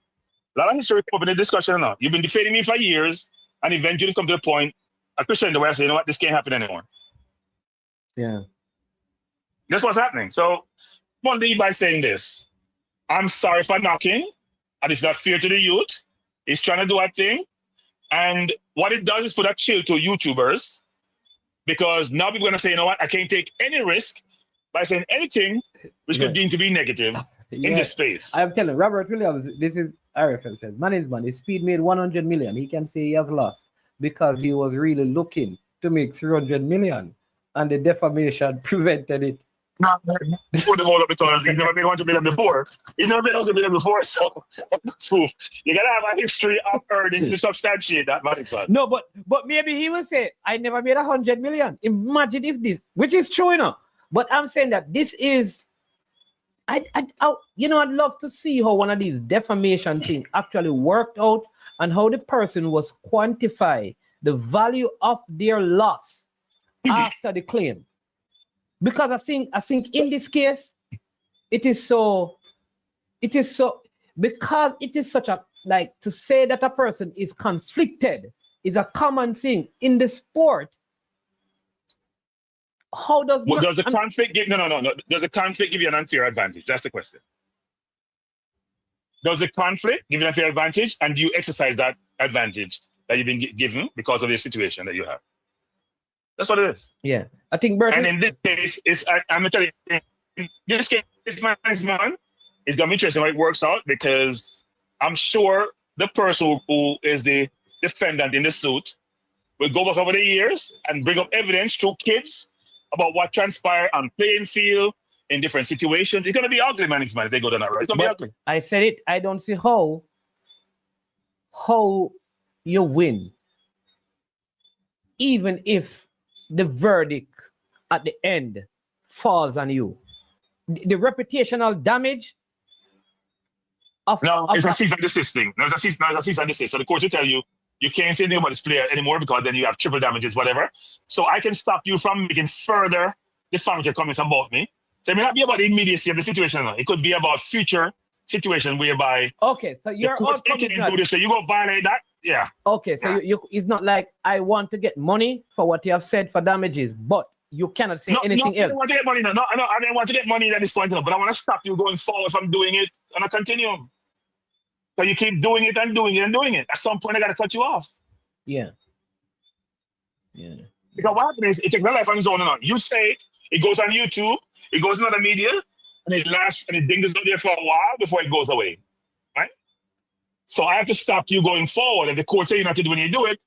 A lot of history come up in the discussion or not. You've been defending me for years, and eventually come to the point, a Christian the way I say, you know what, this can't happen anymore. Yeah. That's what's happening. So, one lead by saying this. I'm sorry for knocking, and it's not fair to the youth. He's trying to do a thing. And what it does is put a chill to YouTubers, because now people are going to say, you know what, I can't take any risk by saying anything which could deem to be negative in this space. I'm telling Robert Williams, this is RFM says, management, his Speed made 100 million. He can say he has lost because he was really looking to make 300 million and the defamation prevented it. No, before the hold up because he's never made 100 million before. He's never made 100 million before, so proof. You gotta have a history of earnings to substantiate that money. No, but maybe he will say, I never made 100 million. Imagine if this, which is true, you know. But I'm saying that this is, I'd love to see how one of these defamation things actually worked out and how the person was quantify the value of their loss after the claim. Because I think in this case, because it is such a, like, to say that a person is conflicted is a common thing in the sport. How does does the conflict give does the conflict give you an unfair advantage? That's the question. Does the conflict give you an unfair advantage, and do you exercise that advantage that you've been given because of the situation that you have? That's what it is. Yeah, I think Bert. And in this case, I'm gonna tell you, in this case, it's gonna be interesting how it works out, because I'm sure the person who is the defendant in the suit will go back over the years and bring up evidence through kids about what transpired on playing field in different situations. It's gonna be ugly, Mannings, man, if they go down that road. It's gonna be ugly. I said it. I don't see how you win, even if the verdict at the end falls on you. The reputational damage of it's a cease and desist thing. No, it's a cease and desist. So the court will tell you you can't say anything about this player anymore, because then you have triple damages, whatever. So I can stop you from making further defamatory comments about me. So it may not be about the immediacy of the situation. No. It could be about future situation whereby so you're do this, so you go violate that. Yeah. Okay, so you it's not like I want to get money for what you have said for damages, but you cannot say anything else. I don't want to get money. No, I don't want to get money at this point, but I want to stop you going forward from doing it on a continuum. So you keep doing it and doing it and doing it. At some point, I got to cut you off. Yeah. Because what happens is, it takes my life on its own and on. You say it, it goes on YouTube, it goes in other media, and it lasts and it dingles out there for a while before it goes away. Right? So I have to stop you going forward. If the court say you not to do when you do it,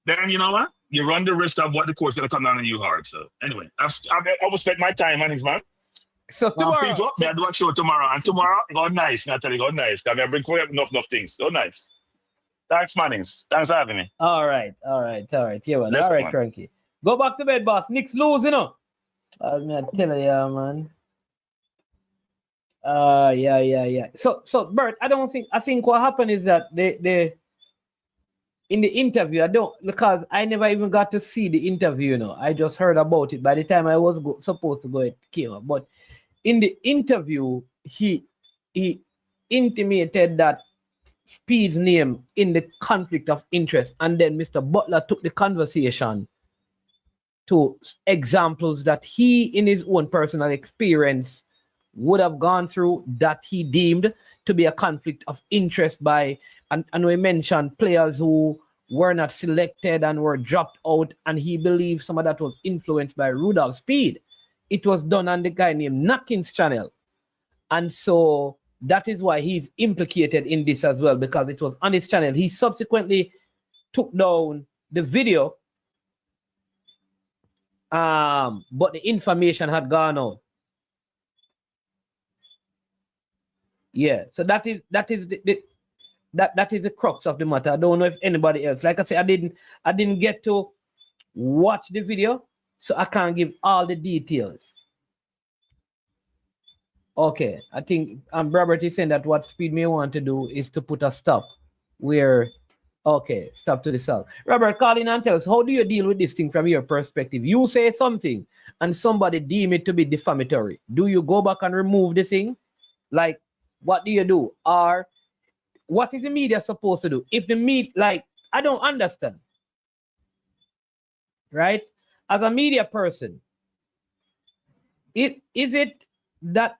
then you know what? You run the risk of what the court's going to come down on you hard. So anyway, I've overspent my time, Mannings, man. So tomorrow, I do a show tomorrow, and tomorrow go nice. I tell you, go nice. I bring enough things. Go nice. Thanks, Mannings. Thanks for having me. All right. Yeah, well, all right, Cranky. Go back to bed, boss. Knicks lose, you know. I tell you, man. Yeah. So Bert, I think what happened is that they in the interview, because I never even got to see the interview, you know. I just heard about it by the time I was supposed to go at Kiev. But in the interview, he intimated that Speid's name in the conflict of interest, and then Mr. Butler took the conversation to examples that he, in his own personal experience, would have gone through that he deemed to be a conflict of interest by, and we mentioned players who were not selected and were dropped out, and he believed some of that was influenced by Rudolph Speid. It was done on the guy named Knockinz channel. And so that is why he's implicated in this as well, because it was on his channel. He subsequently took down the video, but the information had gone out. Yeah, so that is the crux of the matter. I don't know if anybody else. Like I said, I didn't get to watch the video, so I can't give all the details. Okay, I think Robert is saying that what Speid may want to do is to put a stop where, okay, stop to the south. Robert, call in and tell us, how do you deal with this thing from your perspective? You say something and somebody deem it to be defamatory. Do you go back and remove the thing? Like, what do you do? Or what is the media supposed to do? If the media, like, I don't understand. Right? As a media person, is it that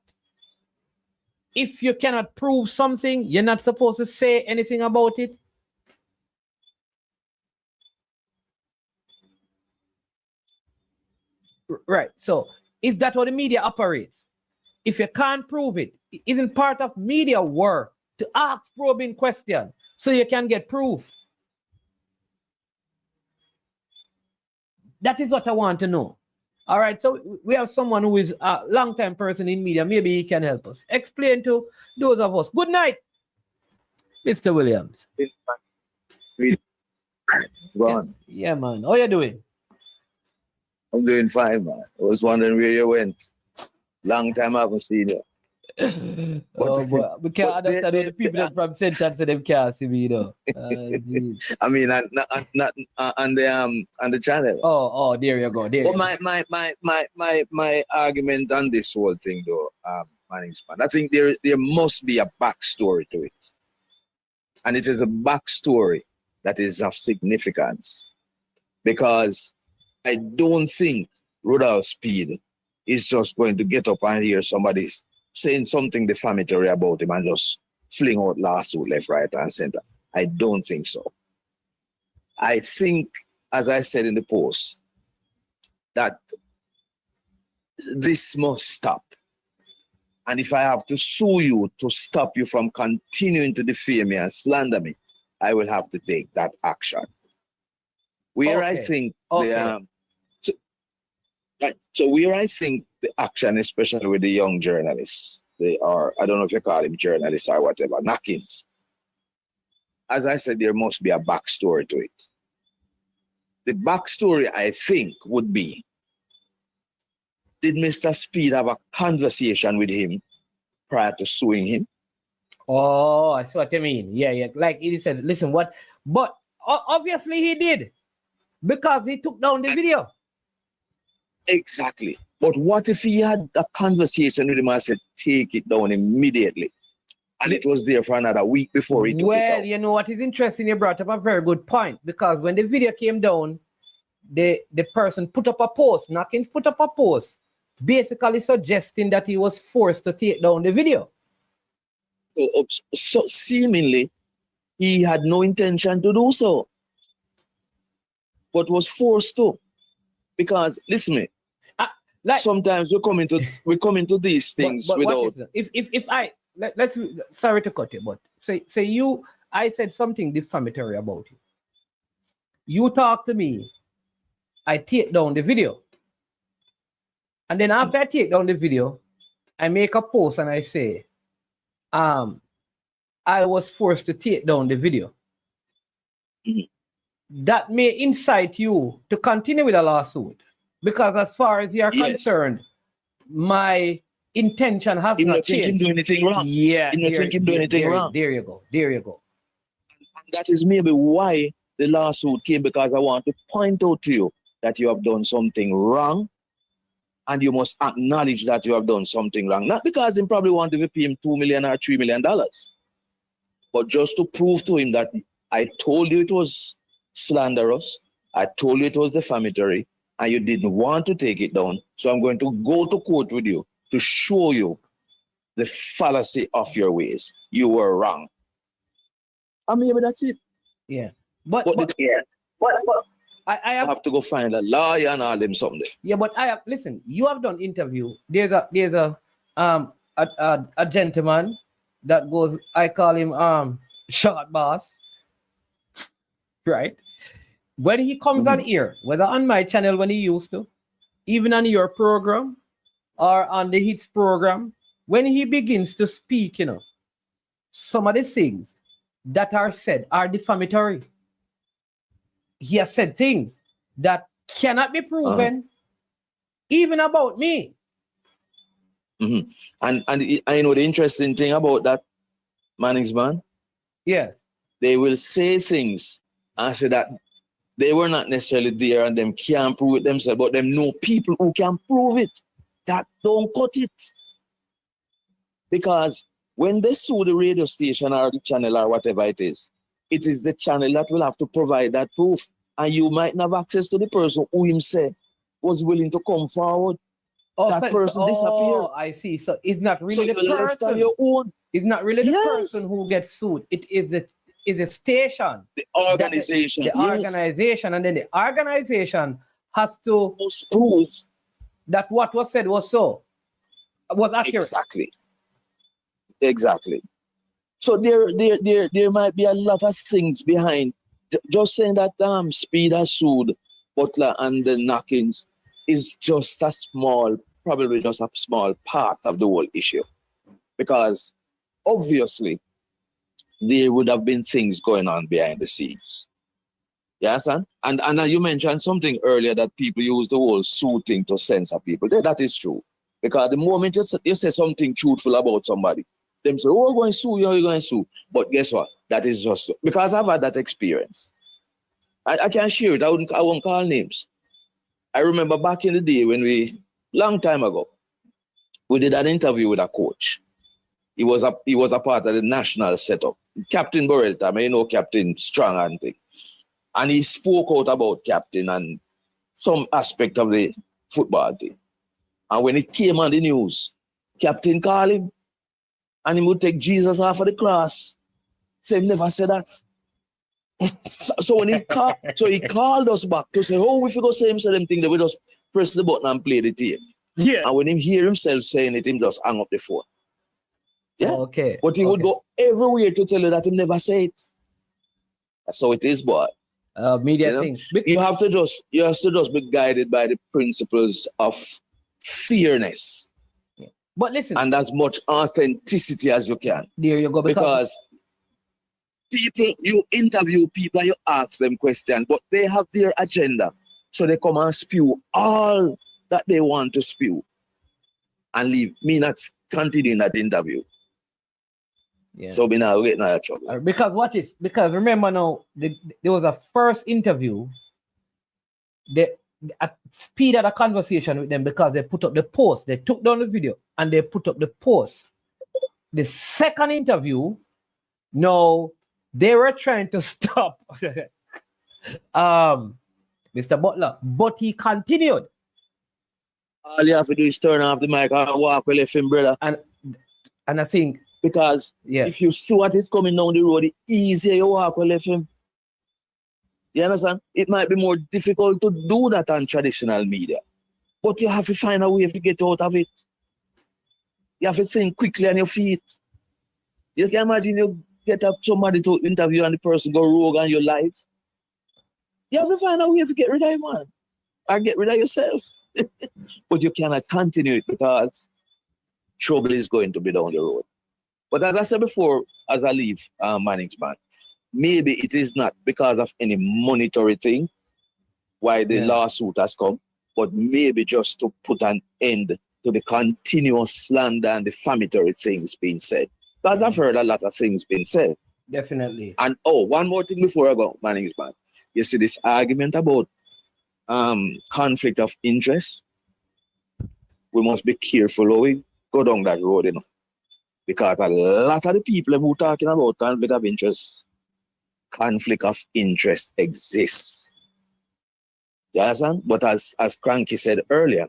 if you cannot prove something, you're not supposed to say anything about it? Right. So is that how the media operates? If you can't prove it, isn't part of media work to ask probing questions so you can get proof? That is what I want to know. All right, so we have someone who is a long-time person in media. Maybe he can help us. Explain to those of us. Good night, Mr. Williams. Go on. Yeah, man. How you doing? I'm doing fine, man. I was wondering where you went. Long time I haven't seen you. Oh, boy. We can't understand the people that from sentence to them can't see me, you know. I mean, on the channel. Oh, there you go. There. But my argument on this whole thing, though, Mannings, man, I think there must be a backstory to it, and it is a backstory that is of significance, because I don't think Rudolph Speid is just going to get up and hear somebody saying something defamatory about him and just fling out lawsuit left, right, and center. I don't think so. I think, as I said in the post, that this must stop. And if I have to sue you to stop you from continuing to defame me and slander me, I will have to take that action. Where I think so where I think the action, especially with the young journalists, they are, I don't know if you call him journalists or whatever, Knockinz. As I said, there must be a backstory to it. The backstory, I think, would be, did Mr. Speid have a conversation with him prior to suing him? Oh, I see what you mean. Yeah. Like he said, listen, what? But obviously he did, because he took down the video. Exactly. But what if he had a conversation with him and said, take it down immediately? And it was there for another week before he took it down. Well, you know what is interesting, you brought up a very good point, because when the video came down, the person put up a post, Knockinz put up a post, basically suggesting that he was forced to take down the video. So seemingly, he had no intention to do so, but was forced to. Because, listen to me, like, sometimes we come into these things but without. If I let's sorry to cut you, but say you, I said something defamatory about you. You talk to me, I take down the video, and then after I take down the video, I make a post and I say, I was forced to take down the video. That may incite you to continue with a lawsuit, because as far as you're concerned, my intention has not changed. Think him do anything wrong. Yeah, think him do anything wrong. There you go. And that is maybe why the lawsuit came, because I want to point out to you that you have done something wrong, and you must acknowledge that you have done something wrong. Not because he probably wanted to pay him $2 million or $3 million, But just to prove to him that I told you it was slanderous, I told you it was defamatory, and you didn't want to take it down. So I'm going to go to court with you to show you the fallacy of your ways. You were wrong. I mean, that's it. Yeah. But I have to go find a lawyer and all them someday. Yeah, but listen, you have done interview. There's a gentleman that goes, I call him short boss. Right? When he comes on here, whether on my channel when he used to, even on your program or on the Hits program, when he begins to speak, some of the things that are said are defamatory. He has said things that cannot be proven, even about me. Mm-hmm. And I know the interesting thing about that, Mannings man. Yes. They will say things and say that they were not necessarily there and them can't prove it themselves, but them know people who can prove it. That don't cut it. Because when they sue the radio station or the channel or whatever it is the channel that will have to provide that proof. And you might not have access to the person who himself was willing to come forward. That person disappeared. I see. So it's not really the person. On your own. It's not really the person who gets sued. It is a station. The organization. Organization. And then the organization has to prove that what was said was accurate. Exactly. So there might be a lot of things behind. Just saying that Speid has sued Butler and the Knockinz is just probably just a small part of the whole issue. Because obviously there would have been things going on behind the scenes. Yes, and you mentioned something earlier that people use the whole sue thing to censor people. That is true. Because the moment you say something truthful about somebody, them say, oh, we're going to sue, you're going to sue. But guess what? That is just because I've had that experience. I can share it. I won't call names. I remember back in the day long time ago, we did an interview with a coach. He was a part of the national setup. Captain Parental, Captain Strong and thing. And he spoke out about Captain and some aspect of the football thing. And when it came on the news, Captain called him and he would take Jesus off of the cross. Say, he never said that. So when he called us back to say, oh, if you go say him say them thing, they will just press the button and play the tape. Yeah. And when he hear himself saying it, him just hang up the phone. Yeah. Okay. But he would go everywhere to tell you that he never say it. That's how it is, boy. Media things. You have to just be guided by the principles of fairness. Yeah. But listen. And as much authenticity as you can. There you go. Because you interview people and you ask them questions, but they have their agenda. So they come and spew all that they want to spew and leave me not continuing that interview. Yeah. So we now wait now trouble. Because remember now, there was a first interview. Speid had a conversation with them because they put up the post. They took down the video and they put up the post. The second interview, no, they were trying to stop Mr. Butler, but he continued. All you have to do is turn off the mic and walk with him, brother. And I think because if you see what is coming down the road, the easier you walk with him. You understand? It might be more difficult to do that on traditional media, but you have to find a way to get out of it. You have to think quickly on your feet. You can imagine you get up somebody to interview and the person go rogue on your life. You have to find a way to get rid of him, man. Or get rid of yourself. But you cannot continue it because trouble is going to be down the road. But as I said before, as I leave Mannings, man, maybe it is not because of any monetary thing why the lawsuit has come, but maybe just to put an end to the continuous slander and defamatory things being said. Because I've heard a lot of things being said. Definitely. And one more thing before I go, Mannings, man. You see this argument about conflict of interest. We must be careful how we go down that road, you know. Because a lot of the people who talking about conflict of interest exists. You understand? But as Cranky said earlier,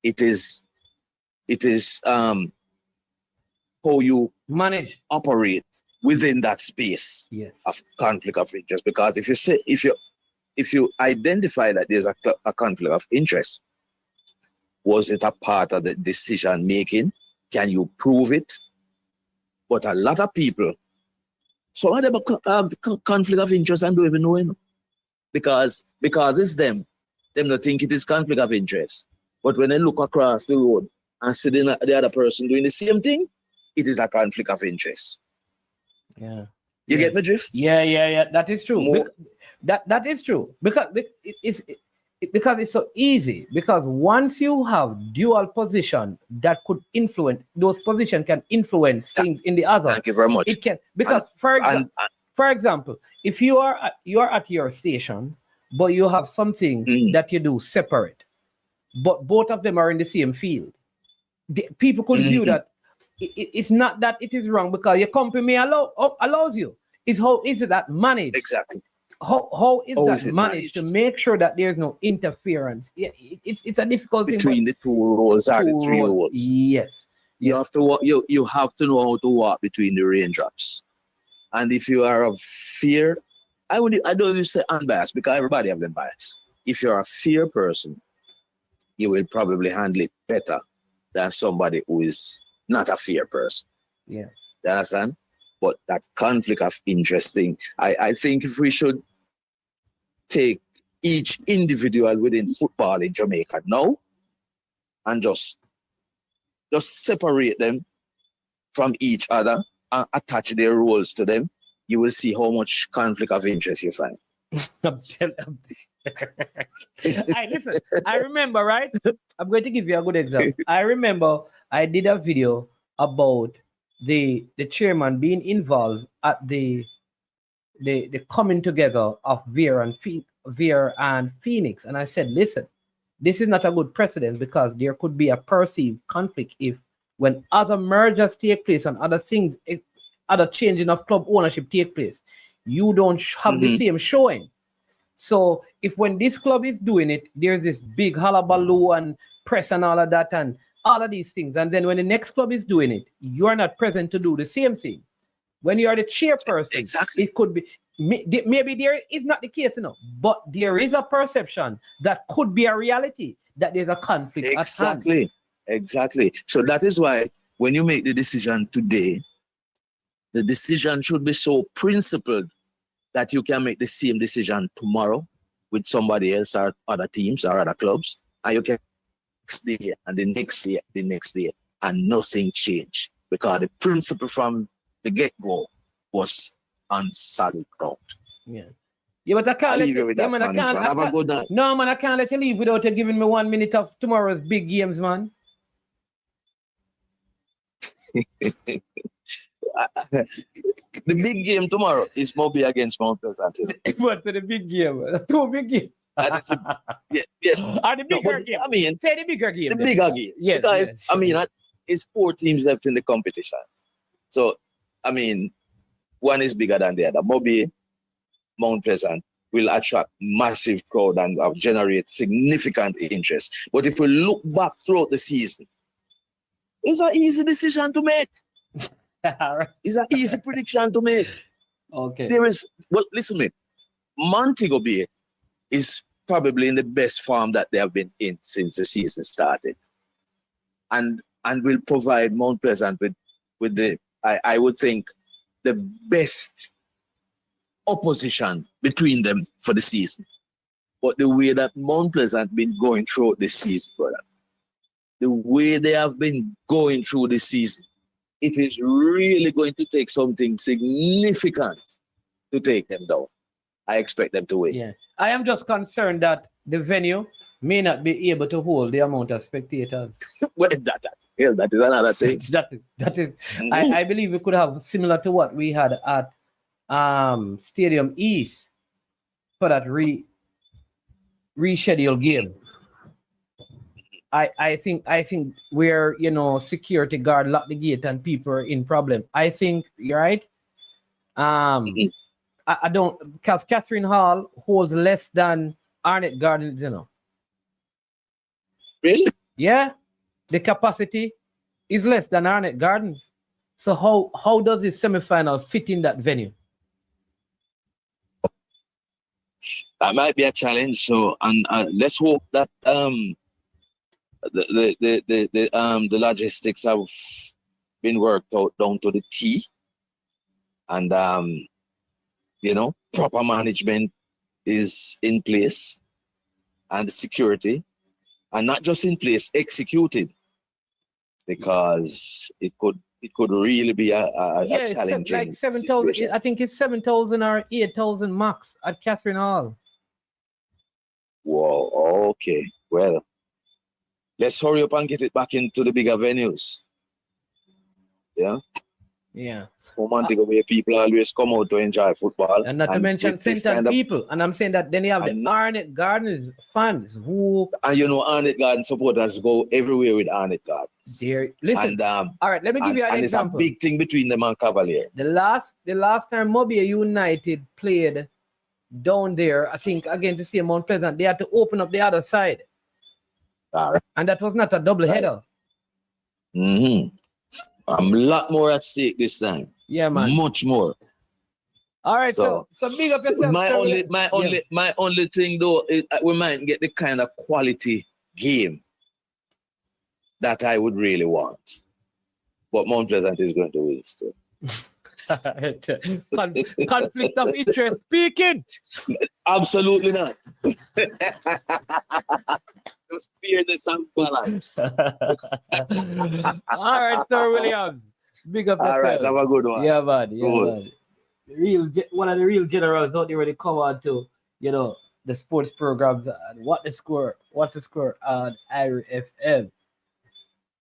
it is how you operate within that space of conflict of interest. Because if you identify that there's a conflict of interest, was it a part of the decision making? Can you prove it? But a lot of people, some of them have conflict of interest and don't even know it. Because it's them don't think it is conflict of interest. But when they look across the road and see the other person doing the same thing, it is a conflict of interest. Yeah. You get my drift? Yeah. That is true. That is true. Because it's so easy. Because once you have dual position that could influence, those positions can influence things in the other. Thank you very much. It can, because for example, if you are at your station, but you have something that you do separate, but both of them are in the same field, people could view that it's not that it is wrong because your company allows you. It's how is it that managed? Exactly. How is that managed to make sure that there's no interference? Yeah, it's a difficult thing between the two roles or the three roles. Yes. You have to you have to know how to walk between the raindrops. And if you are of fear, I don't even say unbiased because everybody have them bias. If you're a fear person, you will probably handle it better than somebody who is not a fear person. Yeah. You understand? But that conflict of interest thing, I think if we should take each individual within football in Jamaica now and just separate them from each other and attach their roles to them, you will see how much conflict of interest you find. Listen, I remember, right? I'm going to give you a good example. I remember I did a video about the chairman being involved at the coming together of Veer and Phoenix. And I said, listen, this is not a good precedent because there could be a perceived conflict if when other mergers take place and other things, other changing of club ownership take place, you don't have the same showing. So if when this club is doing it, there's this big hullabaloo and press and all of that and all of these things. And then when the next club is doing it, you're not present to do the same thing. When you are the chairperson, exactly. It could be, maybe there is not the case, but there is a perception that could be a reality that there's a conflict at hand. Exactly. So that is why when you make the decision today, the decision should be so principled that you can make the same decision tomorrow with somebody else or other teams or other clubs, and you can next day and the next day, and nothing changed because the principle from the get-go was on solid ground. Yeah, but I can't let you. Yeah, man, I can't. No, man, I can't let you leave without you giving me 1 minute of tomorrow's big games, man. The big game tomorrow is Moby against Mount Pleasant. What's the big game? Two big games. Yes. The bigger game. I mean, say the bigger game. The bigger game. Yes. Because, yes. I mean, it's 4 teams left in the competition. So, I mean, one is bigger than the other. Moby, Mount Pleasant will attract massive crowd and generate significant interest. But if we look back throughout the season, it's an easy decision to make. It's an easy prediction to make. Okay. Listen to me. Montego Bay is probably in the best form that they have been in since the season started. And will provide Mount Pleasant with the, I would think, the best opposition between them for the season. But the way that Mount Pleasant been going through this season, brother, the way they have been going through this season, it is really going to take something significant to take them down. I expect them to win. Yeah, I am just concerned that the venue may not be able to hold the amount of spectators. Well, that is another thing. that is. I believe we could have similar to what we had at Stadium East for that rescheduled game. I think where security guard lock the gate and people are in problem. I think you're right. I don't, because Catherine Hall holds less than Arnett Gardens, Really? Yeah, the capacity is less than Arnett Gardens. So how does this semifinal fit in that venue? That might be a challenge. So, and let's hope that the logistics have been worked out down to the T, and proper management is in place, and the security, and not just in place, executed, because it could really be a challenging. Like 7,000. I think it's 7,000 or 8,000 max at Catherine Hall. Whoa. Okay. Well, let's hurry up and get it back into the bigger venues. Yeah. Yeah. Romantic where people always come out to enjoy football. And not to mention St. people. And I'm saying that then you have the Arnett Gardens fans who... And Arnett Gardens supporters go everywhere with Arnett Gardens. Listen, all right, let me give you an example. It's a big thing between them and Cavalier. The last time Mobile United played down there, I think against the same Mount Pleasant, they had to open up the other side. All right. And that was not a double header. Mm-hmm. A lot more at stake this time. Yeah, man. Much more. All right, so big up yourself. My only thing though is we might get the kind of quality game that I would really want. But Mount Pleasant is going to win still. Conflict of interest speaking. Absolutely not. Just fairness and balance. All right, Sir Williams. Big up yourself. All right, have a good one. Yeah, man. One of the real generals out there when they come on to, the sports programs and what's the score on Irie FM.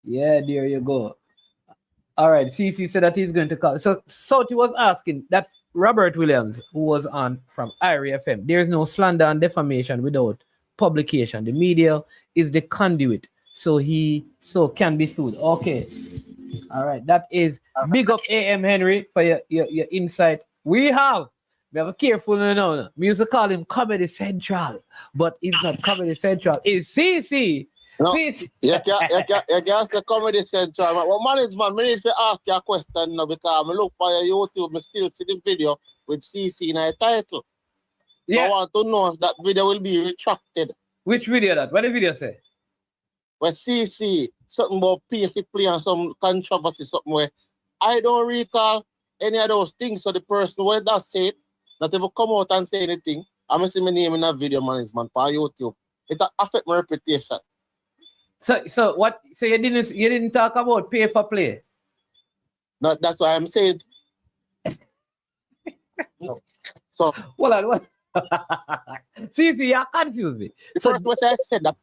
Yeah, there you go. All right, CC said that he's going to call. So Sauti was asking, that's Robert Williams, who was on from Irie FM. There is no slander and defamation without publication. The media is the conduit, so can be sued. Okay. All right, that is big up AM Henry for your insight. We have a careful now. We used to call him Comedy Central, but it's not Comedy Central. It's CC. No, you can ask the Comedy Central. Well, management, I need to ask you a question now because I look for your YouTube, I still see the video with CC in the title. Yeah. I want to know if that video will be retracted. Which video that? What did the video say? Well, CC, something about PFP play and some controversy, something where I don't recall any of those things. So the person who does say it, not ever come out and say anything. I'm see my name in that video, management, for YouTube. It affect my reputation. So what? So you didn't talk about pay for play? No, that's why I'm saying. No. So what? See, you confused me. First was I said that.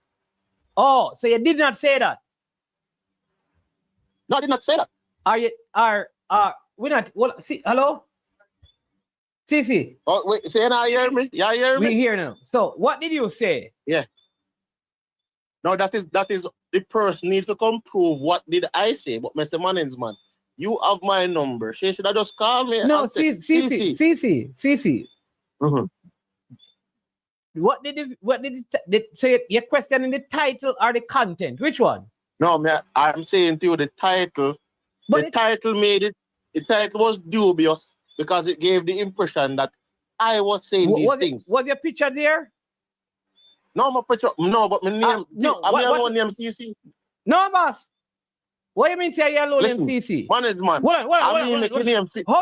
Oh, so you did not say that? No, I did not say that. We're not. What? See, hello. CC. Oh wait, say now you hear me? Yeah, you hear me? We hear now. So what did you say? Yeah. No, that is the person needs to come prove what did I say. But Mr. Mannings, man, you have my number. She should have just called me. No, CC. Mm-hmm. What did so you're questioning the title or the content? Which one? No, man, I'm saying to you the title. But the title was dubious because it gave the impression that I was saying these things. Was your picture there? No, my picture. No, but my name. I'm name CC. No, boss. What do you mean say you're alone in CC? Management. How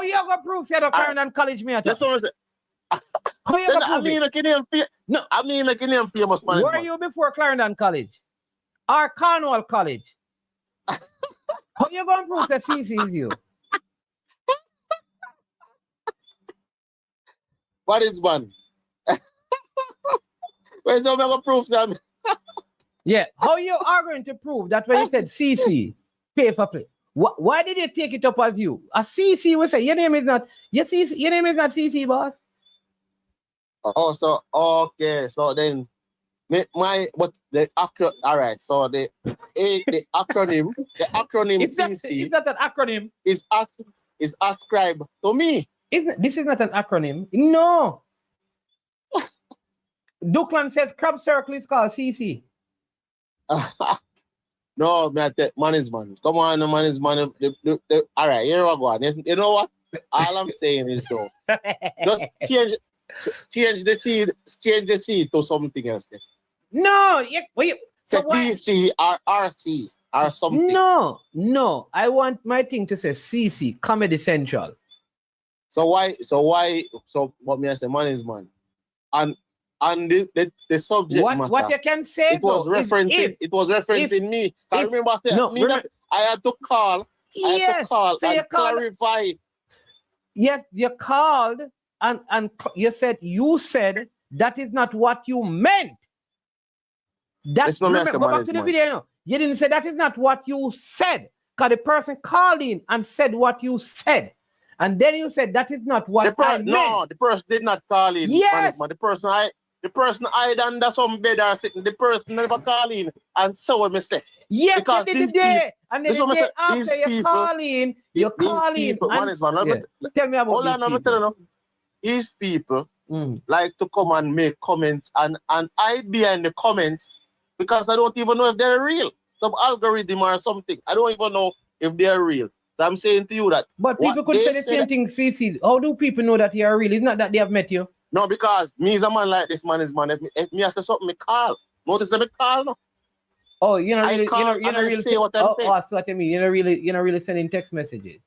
you gonna prove you're the Clarendon College mate? That's what I said. How you gonna prove I mean making him famous, management. Where are you before Clarendon College? Or Cornwall College? How you gonna prove that CC is you? What is one? Where's the proof them? Yeah, how you are going to prove that when you said CC, pay for play? Why did you take it up as you? A CC will say your name is not CC, boss. Oh, so okay, so then But the acronym, all right. So the acronym It's not, CC it's not an acronym. is ascribed to me. This is not an acronym. No. Duckland says crab circle is called CC. No, management. Come on, the management. All right, here we go. You know what? All I'm saying is though, just change the C to something else. No, so DC or RC or something. No. I want my thing to say CC, Comedy Central. So what me I say, management, and the subject matter. What you can say? It was referencing me. I remember I had to call. Yes. So you clarify. Yes, you called and you said that is not what you meant. That's go back to the video. No. You didn't say that is not what you said. Because the person called in and said what you said. And then you said that is not what I meant. No, the person did not call in. Yes. The person hide under some bed or sitting. The person never call in and so a mistake. Yes, because the day. And then the day after you call in, you call in. Tell me about hold on, I'm telling you. These people like to come and make comments and hide behind the comments because I don't even know if they're real. Some algorithm or something. I don't even know if they're real. So I'm saying to you that. But people could say the same thing, CC. How do people know that you're real? It's not that they have met you. No, because me is a man like this man is man. If me I say something, me call. Notice me call no. Oh, you're not really, say what I'm saying. So what I mean, you're not really sending text messages.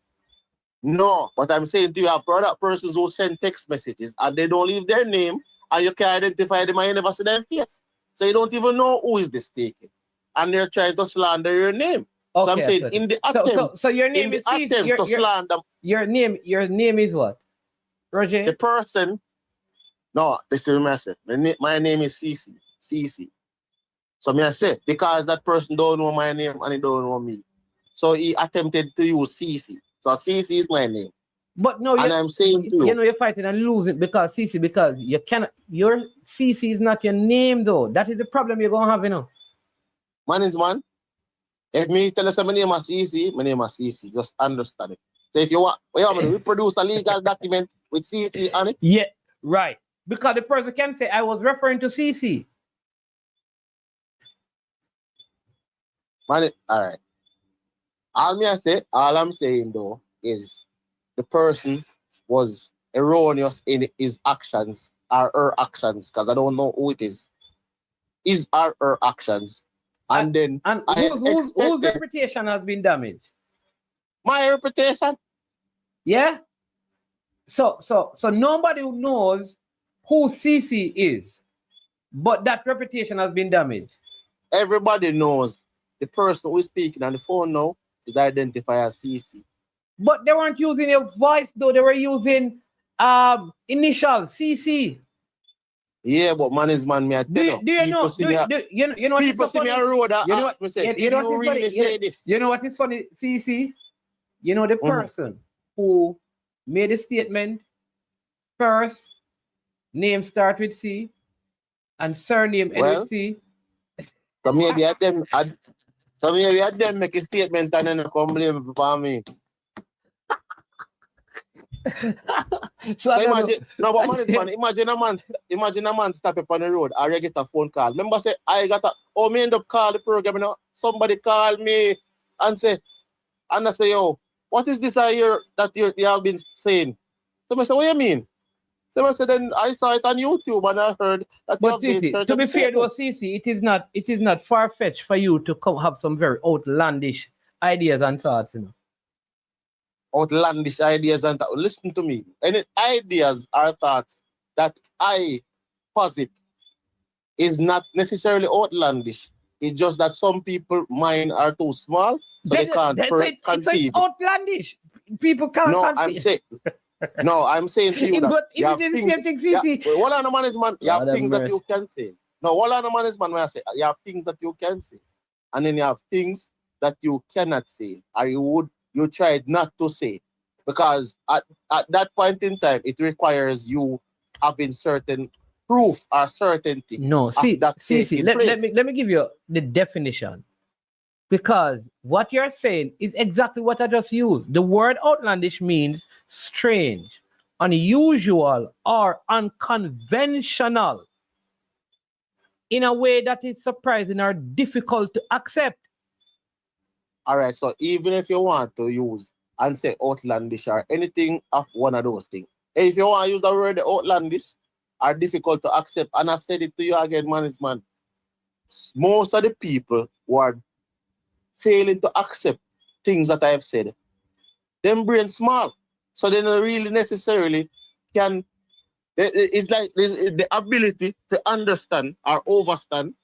No, but I'm saying to you, I've brought up persons who send text messages and they don't leave their name and you can identify them and you never see their face. So you don't even know who is this taking. And they're trying to slander your name. Okay, so I'm saying in the attempt. So your name is to slander. Your name is what? Roger? The person. No, this is my message. My name is CC. So me I say, because that person don't know my name and he don't know me. So he attempted to use CC. So CC is my name. But no, and I'm saying to you. You know you're fighting and losing because CC, because you cannot, your CC is not your name though. That is the problem you're gonna have, you know. Mannings, man. If me tell us my name is CC, just understand it. So if you want we produce a legal document with CC on it. Yeah, right. Because the person can say I was referring to CC. Man, all right. All I'm saying though is the person was erroneous in his actions or her actions, because I don't know who it is. His or her actions. And whose reputation has been damaged? My reputation. Yeah. So nobody knows who CC is, but that reputation has been damaged. Everybody knows the person who is speaking on the phone now is identified as CC. But they weren't using your voice though; they were using initials CC. Yeah, but man is man. Me I tell you. Do you know? You know people see me on road. You know what is funny, CC? You know the person who made a statement first, name start with C, and surname end with C. So maybe at them make a statement and then come blame for me. So imagine, imagine a man stop up on the road or you get a phone call. Remember say me end up call the program, you know, somebody call me and say, and I say, yo, what is this here that you have been saying? So I say, what do you mean? So I said, then I saw it on YouTube and I heard that. But CC, to be fair though, CC, it is not far-fetched for you to come have some very outlandish ideas and thoughts, you know. Outlandish ideas and thoughts. Listen to me. Any ideas or thoughts that I posit is not necessarily outlandish. It's just that some people mind are too small, so they can't conceive. It's outlandish. People can't conceive. I'm saying to you that but you have things, what on the management, you have things that you can say. No, what on the management when I say you have things that you can say, and then you have things that you cannot say, or you tried not to say, because at that point in time it requires you having certain proof or certainty. No, see, that taking let place. me give you the definition. Because what you're saying is exactly what I just used. The word outlandish means strange, unusual, or unconventional in a way that is surprising or difficult to accept. All right, so even if you want to use and say outlandish or anything of one of those things, if you want to use the word outlandish or difficult to accept, and I said it to you again, man, most of the people who are failing to accept things that I've said, them brain small, so they don't really necessarily can. It's like the ability to understand or overstand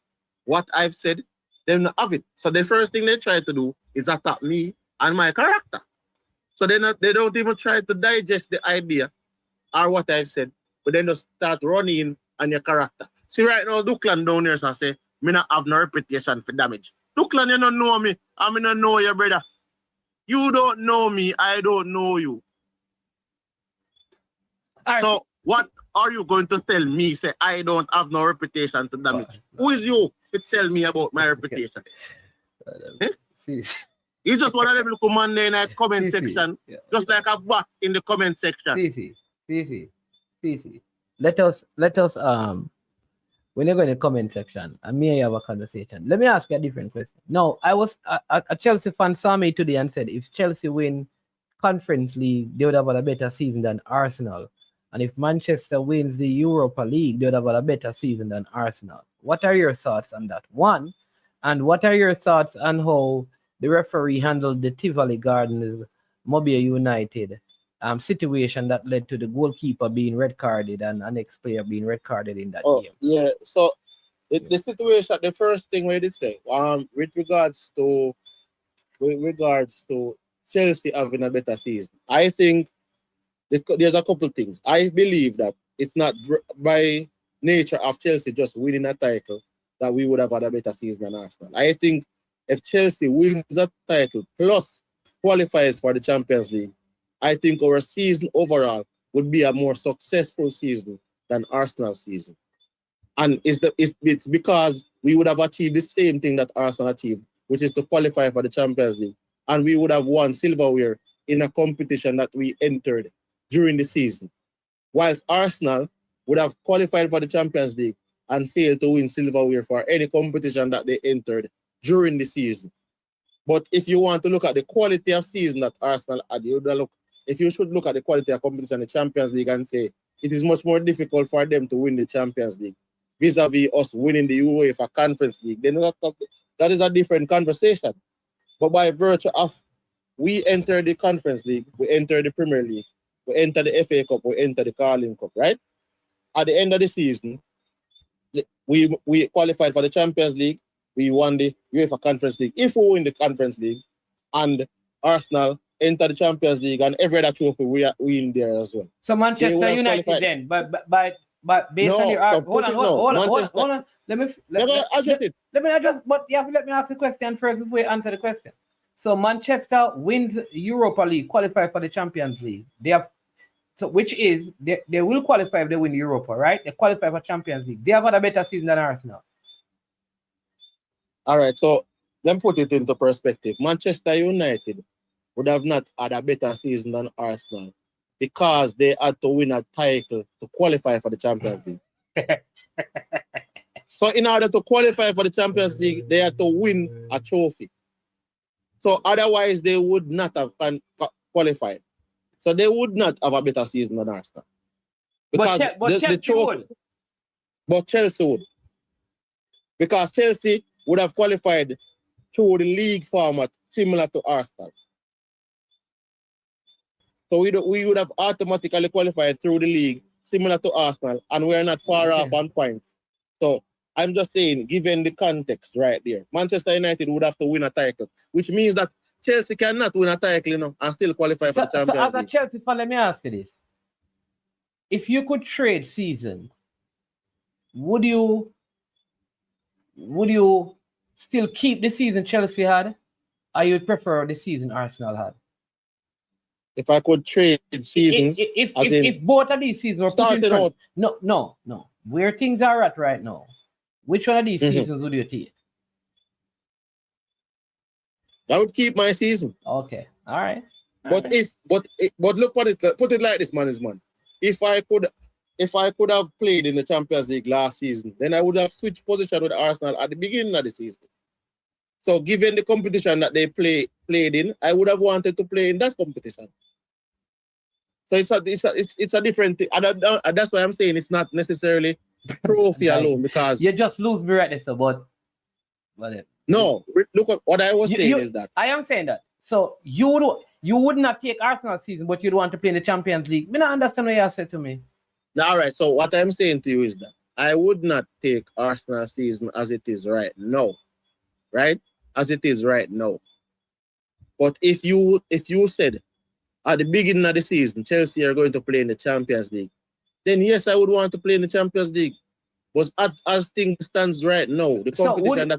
what I've said. They don't have it. So the first thing they try to do is attack me and my character. So they don't even try to digest the idea or what I've said, but then they start running on your character. See right now, Duckland down here, so I say, me not have no reputation for damage. Duckland, you don't know me. I mean, don't know your brother. You don't know me. I don't know you. Right. So what are you going to tell me? Say I don't have no reputation to damage. Who is you to tell me about my reputation? You just want to let me come on there in the comment section, just like a bot in the comment section. See. Let us when you go in the comment section, and me and you have a conversation. Let me ask you a different question. No, a Chelsea fan saw me today and said if Chelsea win Conference League, they would have had a better season than Arsenal. And if Manchester wins the Europa League, they would have had a better season than Arsenal. What are your thoughts on that? One, and what are your thoughts on how the referee handled the Tivoli Gardens Mobile United situation that led to the goalkeeper being red carded and an ex-player being red carded in that game? Yeah, so the situation, the first thing we did say, with regards to Chelsea having a better season, I think there's a couple of things. I believe that it's not by nature of Chelsea just winning a title that we would have had a better season than Arsenal. I think if Chelsea wins that title plus qualifies for the Champions League, I think our season overall would be a more successful season than Arsenal's season. And it's because we would have achieved the same thing that Arsenal achieved, which is to qualify for the Champions League. And we would have won silverware in a competition that we entered during the season. Whilst Arsenal would have qualified for the Champions League and failed to win silverware for any competition that they entered during the season. But if you want to look at the quality of season that Arsenal had, if you should look at the quality of competition in the Champions League and say it is much more difficult for them to win the Champions League vis-a-vis us winning the UEFA Conference League, then that is a different conversation. But by virtue of we enter the Conference League, we enter the Premier League, we enter the FA Cup, we enter the Carling Cup, right? At the end of the season, we qualified for the Champions League, we won the UEFA Conference League. If we win the Conference League and Arsenal enter the Champions League and every other trophy we are in there as well. So Manchester United qualified. Then, but based on your hold on. Let me adjust, but you have to let me ask the question first before you answer the question. So Manchester wins Europa League, qualify for the Champions League. They have, so which is they will qualify if they win Europa, right? They qualify for Champions League. They have had a better season than Arsenal. All right, so let me put it into perspective. Manchester United would have not had a better season than Arsenal because they had to win a title to qualify for the Champions League. So in order to qualify for the Champions League, they had to win a trophy. So otherwise, they would not have qualified. So they would not have a better season than Arsenal. But Chelsea would. But Chelsea would. Because Chelsea would have qualified through the league format similar to Arsenal. So we would have automatically qualified through the league similar to Arsenal, and we're not far off on points. So I'm just saying, given the context right there, Manchester United would have to win a title, which means that Chelsea cannot win a title, and still qualify for the Champions League. As a Chelsea fan, let me ask you this. If you could trade seasons, would you still keep the season Chelsea had, or you'd prefer the season Arsenal had? If I could trade seasons, if both of these seasons were started out, no. where things are at right now, which one of these seasons would you take? I would keep my season. Okay, all right. But look what put it like this, man. If I could have played in the Champions League last season, then I would have switched position with Arsenal at the beginning of the season. So given the competition that they played in, I would have wanted to play in that competition. So it's a different thing. And that's why I'm saying it's not necessarily trophy alone, because you just lose me right there, so but no, look what I was saying is that I am saying that. So you would not take Arsenal season, but you'd want to play in the Champions League. I don't understand what you said to me. All right, so what I'm saying to you is that I would not take Arsenal season as it is right now. Right? As it is right now. But if you said at the beginning of the season, Chelsea are going to play in the Champions League, then yes, I would want to play in the Champions League. But as things stands right now, the competition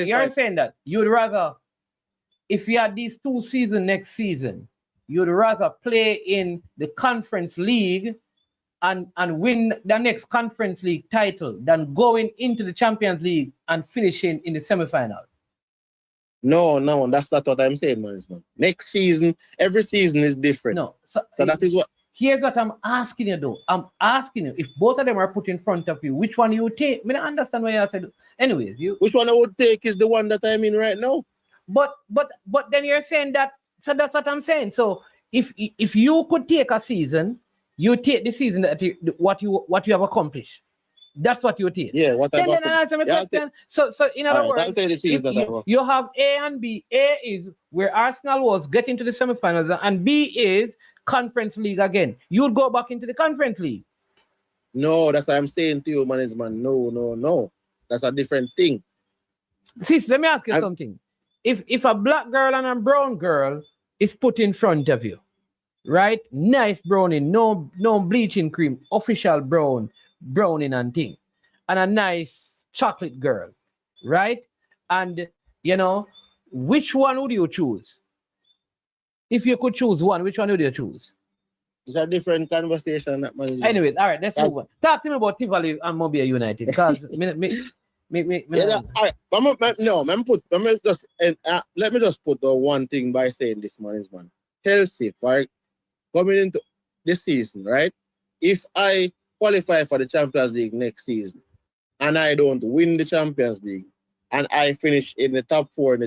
you're saying that you'd rather, if you had these 2 seasons next season, you'd rather play in the Conference League and win the next Conference League title than going into the Champions League and finishing in the semifinals. No, that's not what I'm saying, man. Next season, every season is different. No, so that is what. Here's what I'm asking you, though. I'm asking you, if both of them are put in front of you, which one you would take? I mean, I understand what you said. Anyways, which one I would take is the one that I'm in right now. But then you're saying that. So that's what I'm saying. So if you could take a season, you take the season that what you have accomplished. That's what you take. Yeah, what I've accomplished. So in other words, I'll take the season you have A and B. A is where Arsenal was getting to the semifinals, and B is Conference League again. You'll go back into the Conference League. No, that's what I'm saying to you, management. No. That's a different thing. Sis, let me ask you something. If a black girl and a brown girl is put in front of you, right? Nice browning, no bleaching cream, official browning and thing, and a nice chocolate girl, right? And which one would you choose? If you could choose one, which one would you choose? It's a different conversation. Anyways, all right, let's move on. Talk to me about Tivoli and Mobile United, because all right. Let me just put the one thing by saying this, man. Chelsea, for coming into this season, right? If I qualify for the Champions League next season and I don't win the Champions League and I finish in the top 4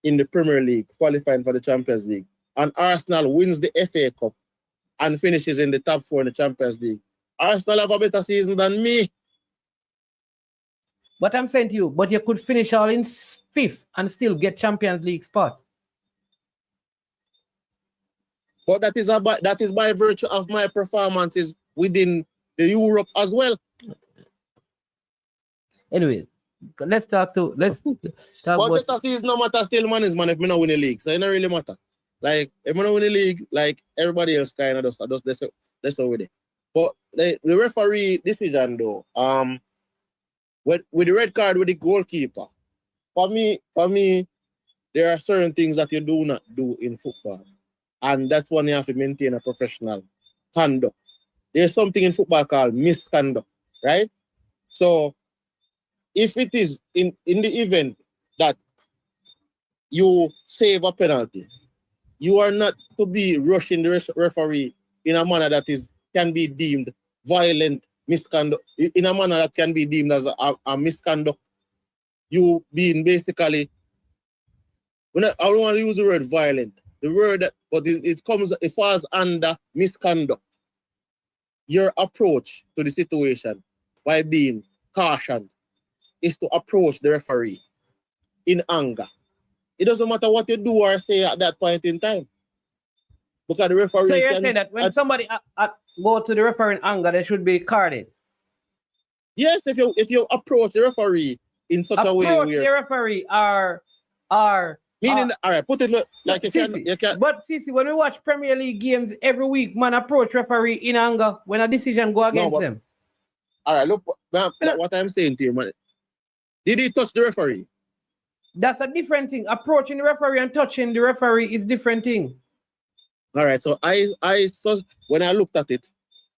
in the Premier League, qualifying for the Champions League, and Arsenal wins the FA Cup and finishes in the top 4 in the Champions League, Arsenal have a better season than me. But I'm saying to you, but you could finish all in 5th and still get Champions League spot. But that is by virtue of my performances within the Europe as well. Anyways, let's talk. But better season no matter still, man, if me not win the league. So it don't really matter. Like, if me not win the league, like everybody else kind of just that's with it. But the referee decision though, with the red card with the goalkeeper, for me, there are certain things that you do not do in football. And that's when you have to maintain a professional conduct. There's something in football called misconduct, right? So if it is in the event that you save a penalty, you are not to be rushing the referee in a manner that can be deemed violent misconduct, in a manner that can be deemed as a misconduct. You being basically, I don't want to use the word violent, the word that, but it falls under misconduct. Your approach to the situation by being cautioned is to approach the referee in anger. It doesn't matter what you do or say at that point in time. Because the referee. So you're saying that when somebody go to the referee in anger, they should be carded? Yes, if you approach the referee in such a way where the referee are meaning, all right, put it like you can. But Sisi, when we watch Premier League games every week, man approach referee in anger when a decision go against them. All right, look, what I'm saying to you, man. Did he touch the referee? That's a different thing. Approaching the referee and touching the referee is different thing. All right, so I when I looked at it,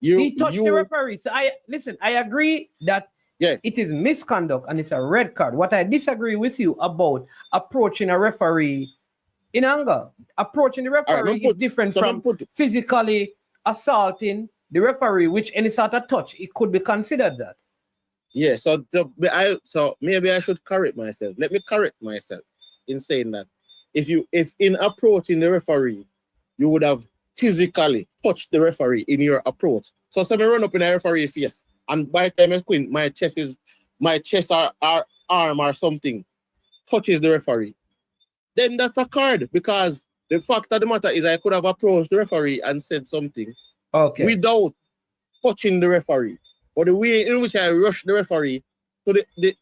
He touched the referee. So I agree that it is misconduct and it's a red card. What I disagree with you about approaching a referee in anger. Approaching the referee is different from physically assaulting the referee, which any sort of touch, it could be considered that. Yeah, so maybe I should correct myself. Let me correct myself in saying that if in approaching the referee, you would have physically touched the referee in your approach. So me run up in a referee's face, and by the time I quint, my chest or arm or something touches the referee. Then that's a card, because the fact of the matter is I could have approached the referee and said something without touching the referee. But the way in which I rush the referee, so it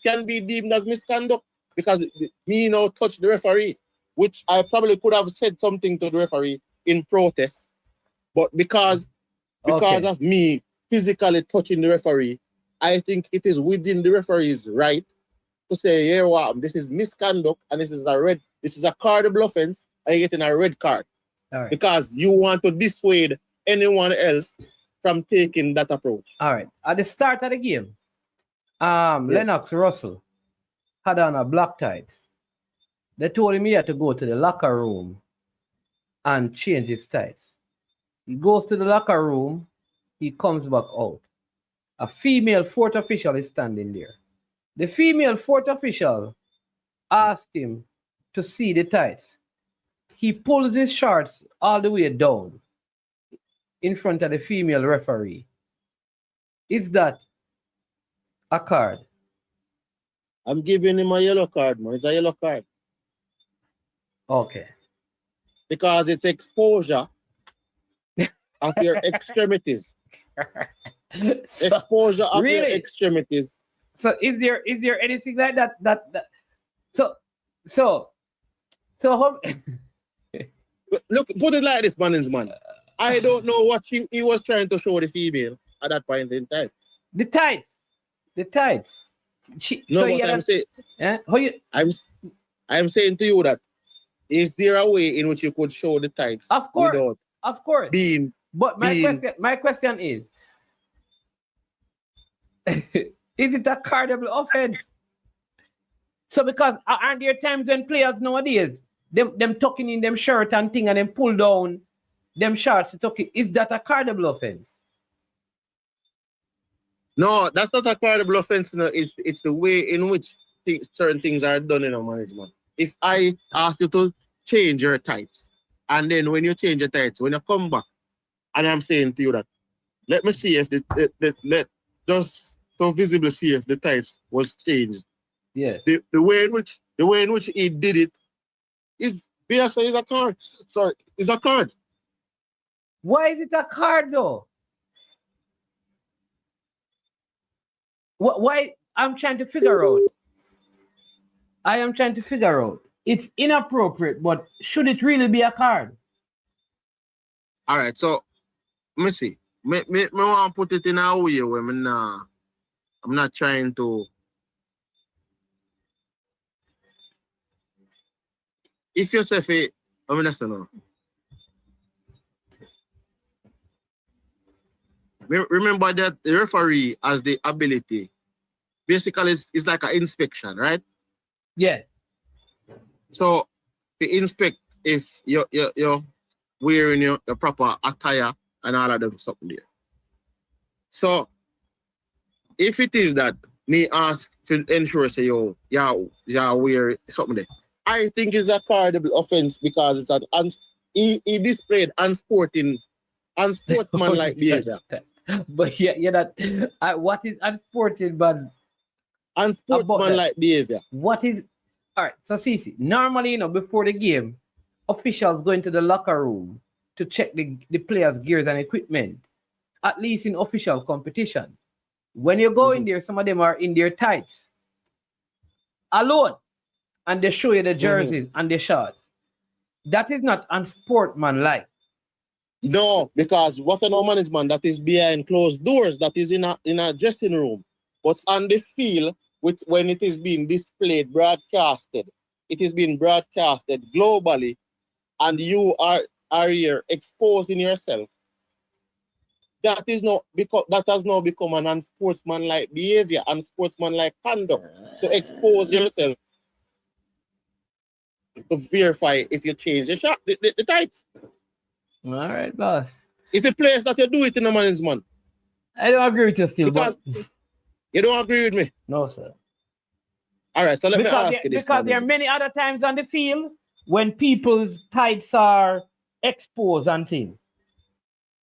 can be deemed as misconduct, because me now touch the referee, which I probably could have said something to the referee in protest, but because of me physically touching the referee, I think it is within the referee's right to say, yeah, wow, this is misconduct and this is a cardable offense, and you're getting a red card. All right. Because you want to dissuade anyone else from taking that approach. All right. At the start of the game, Lennox Russell had on a black tights. They told him he had to go to the locker room and change his tights. He goes to the locker room, he comes back out. A female fourth official is standing there. The female fourth official asked him to see the tights. He pulls his shorts all the way down in front of the female referee. Is that a card? I'm giving him a yellow card, man. It's a yellow card. Okay. Because it's exposure of your extremities. Exposure of your extremities. So is there anything like that? So look, put it like this, Mannings, man. I don't know what he was trying to show the female at that point in time. The tights. I'm saying to you that is there a way in which you could show the tights? Of course. But my question is it a cardable offense? So because aren't there times when players nowadays them tucking in them shirt and thing and then pull down them shorts to tuck it, is that a cardable offense? No, that's not a cardable offense. No. It's the way in which certain things are done in a management. If I ask you to change your tights, and then when you change your tights, when you come back, and I'm saying to you that, let me see if just so visibly see if the tights was changed. Yeah. The way in which he did it is a card. Sorry, it's a card. Why is it a card though? Why? I'm trying to figure out. I am trying to figure out. It's inappropriate, but should it really be a card? All right, so let me see. Me want to put it in a way where I'm not trying to. If you say, I mean, that's no. Remember that the referee has the ability. Basically, it's like an inspection, right? Yeah. So to inspect if you're wearing your proper attire and all of them something there. So if it is that me ask to ensure say yeah wear something there, I think it's a cardable offense because it's he displayed unsportsmanlike behavior. But what is unsporting, but unsportsmanlike behavior? What is all right? So Cece, normally before the game, officials go into the locker room to check the players' gears and equipment, at least in official competitions. When you go in there, some of them are in their tights alone, and they show you the jerseys and the shorts. That is not unsportsmanlike. No, because what an management that is behind closed doors, that is in a dressing room, but on the field, when it is being displayed, broadcasted, it is being broadcasted globally, and you are here exposing yourself. that is not because that has now become an unsportsmanlike behavior, unsportsmanlike conduct to expose yourself to verify if you change the shot, the tights. All right, boss. It's the place that you do it in the Mannings, man. I don't agree with you still, because but you don't agree with me. No, sir. All right, so let me ask you this. Because there are many other times on the field when people's tights are exposed and things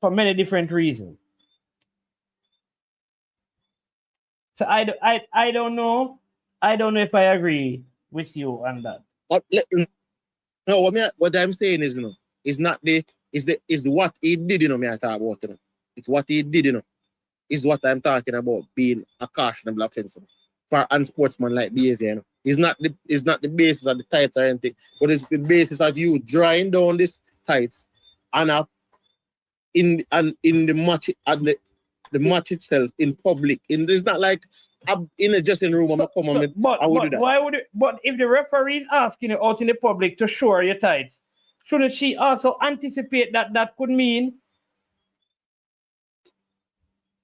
for many different reasons. So I don't know. I don't know if I agree with you on that. No, what I'm saying is, is not is what he did, me I talk about, It's what he did, is what I'm talking about, being a cautionable offense for unsportsmanlike behavior. It's not the basis of the tights or anything, but it's the basis of you drawing down this tights and in the match at the match itself in public. It's not like I'm in a dressing room. But why would it? But if the referee is asking you out in the public to show your tights, shouldn't she also anticipate that could mean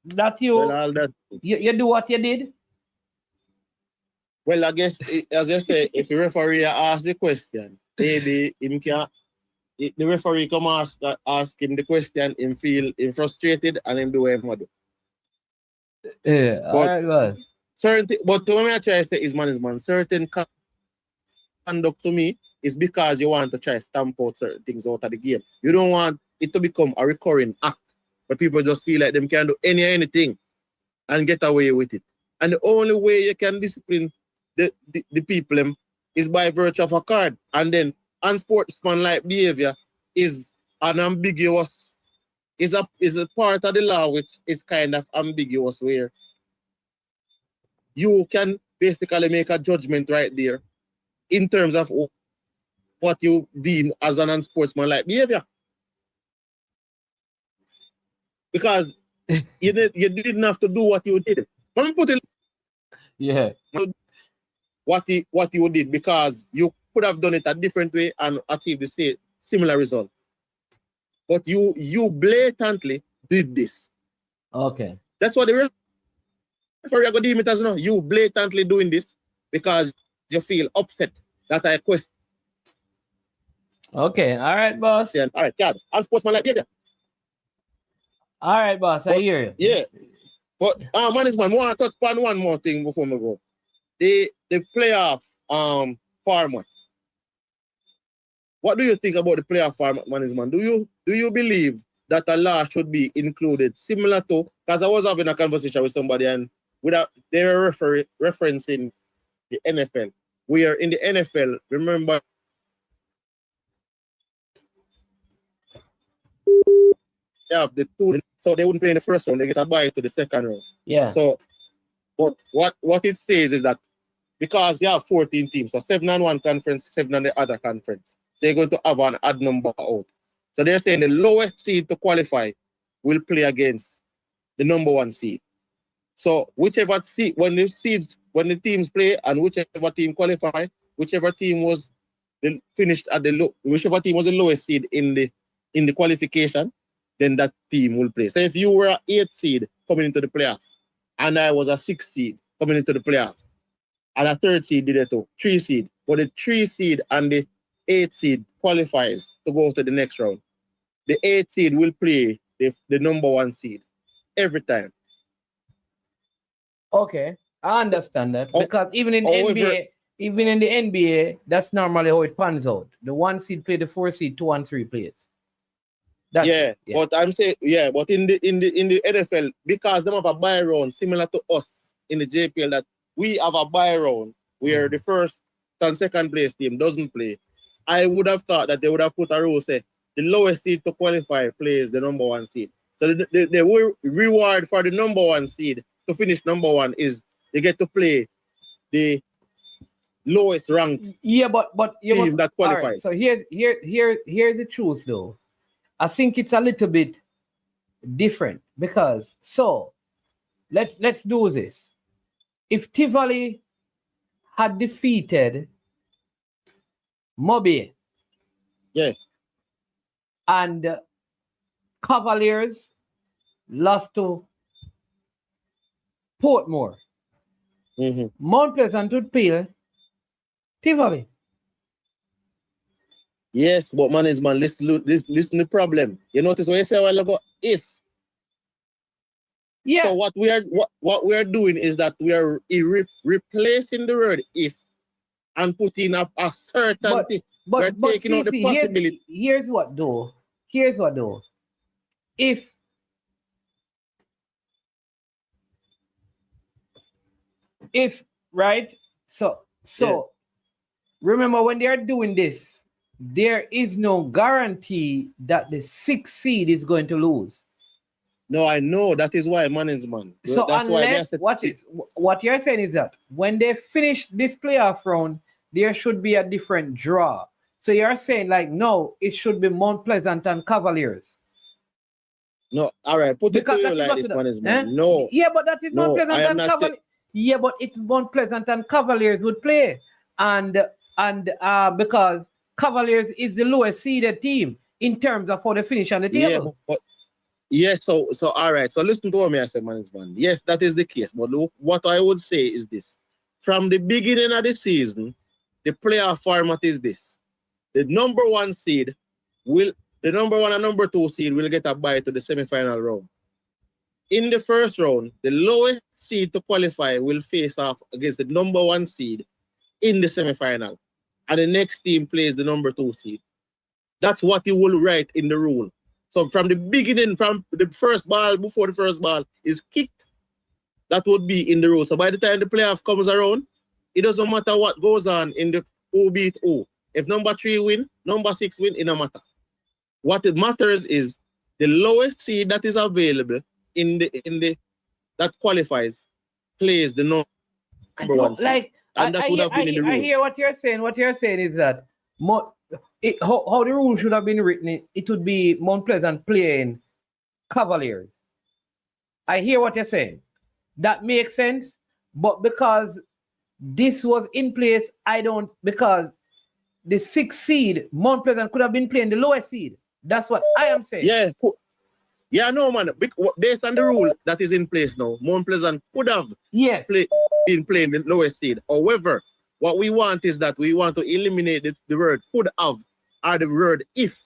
that you do what you did? Well, I guess as I say, if the referee asks the question, maybe him can. The referee come ask him the question, him feel frustrated, and him do what him do. Yeah, all right, guys. But what I try to say is, man, certain conduct to me is because you want to try to stamp out certain things out of the game. You don't want it to become a recurring act where people just feel like them can do anything and get away with it. And the only way you can discipline the people is by virtue of a card. And then unsportsmanlike behavior is an ambiguous, is a part of the law which is kind of ambiguous, where you can basically make a judgment right there in terms of what you deem as an unsportsmanlike behavior. Because you didn't have to do what you did. Let me put it. Yeah. What you did, because you could have done it a different way and achieved the same similar result. But you blatantly did this. Okay. That's what the referee got deem it as now. You blatantly doing this because you feel upset that I question. Okay, all right, boss. Yeah, all right, God. Unsportsmanlike behavior. All right, boss, I hear you. Yeah. But management, I want to touch upon one more thing before we go. The playoff format. What do you think about the playoff format, management? Do you believe that a law should be included similar to, because I was having a conversation with somebody and they were referencing the NFL. We are in the NFL, remember, they have the two, so they wouldn't play in the first round, they get a bye to the second round. Yeah. So but what it says is that because you have 14 teams, so 7 on one conference, 7 on the other conference, so you're going to have an odd number out. So they're saying the lowest seed to qualify will play against the number 1 seed. So whichever seed, when the teams play and whichever team qualify, whichever team was finished at whichever team was the lowest seed in the qualification, then that team will play. So if you were an 8th seed coming into the playoff, and I was a 6th seed coming into the playoff, and a 3rd seed did it too, 3 seed, but the 3 seed and the 8th seed qualifies to go to the next round. The 8th seed will play the number 1 seed every time. Okay, I understand that, because even in the NBA, that's normally how it pans out. The 1 seed play the 4 seed, 2 and 3 plays. Yeah, but I'm saying, but in the NFL, because they have a bye round similar to us in the JPL, that we have a bye round where the first and second place team doesn't play. I would have thought that they would have put a rule say the lowest seed to qualify plays the number 1 seed. So the reward for the number 1 seed to finish number 1 is they get to play the lowest ranked but you team must, that qualifies. Right, so here's the truth though. I think it's a little bit different, because let's do this. If Tivoli had defeated Moby, yes, and Cavaliers lost to Portmore. Mount Pleasant would play Tivoli. Yes, but management, listen to the problem. You notice what you say a while ago? If. Yeah. So what we are doing is that we are replacing the word if and putting up a certainty. We're taking out the possibility. Here's what though. If right, so remember when they are doing this, there is no guarantee that the 6th seed is going to lose. No, I know. That is why management. So that's unless what you're saying is that when they finish this playoff round, there should be a different draw. So you're saying like no, it should be Mount Pleasant and Cavaliers. No, all right. Put it to you like this, management. No. Yeah, but that is Mount Pleasant and Cavaliers. Yeah, but it's Mount Pleasant and Cavaliers would play, and because Cavaliers is the lowest seeded team in terms of how they finish on the table. Yeah, so all right. So listen to what I say, management. Yes, that is the case. But look, what I would say is this: from the beginning of the season, the playoff format is this: the number 1 seed the number 1 and number 2 seed will get a bye to the semi-final round. In the first round, the lowest seed to qualify will face off against the number 1 seed in the semi-final, and the next team plays the number 2 seed. That's what you will write in the rule. So from the beginning, from the first ball, before the first ball is kicked, that would be in the rule. So by the time the playoff comes around, it doesn't matter what goes on in the who beat who. If number 3 win, number 6 win, it don't matter. What it matters is the lowest seed that is available in the that qualifies plays the number 1 seed. Like and that would have been in the rule. I hear what you're saying. What you're saying is that how the rule should have been written, it would be Mount Pleasant playing Cavaliers. I hear what you're saying. That makes sense. But because this was in place, because the 6th seed, Mount Pleasant could have been playing the lowest seed. That's what I am saying. Yeah, cool. Yeah, no, man. Based on the rule that is in place now, Mount Pleasant could have been playing the lowest seed. However, what we want is that we want to eliminate the word could have or the word if.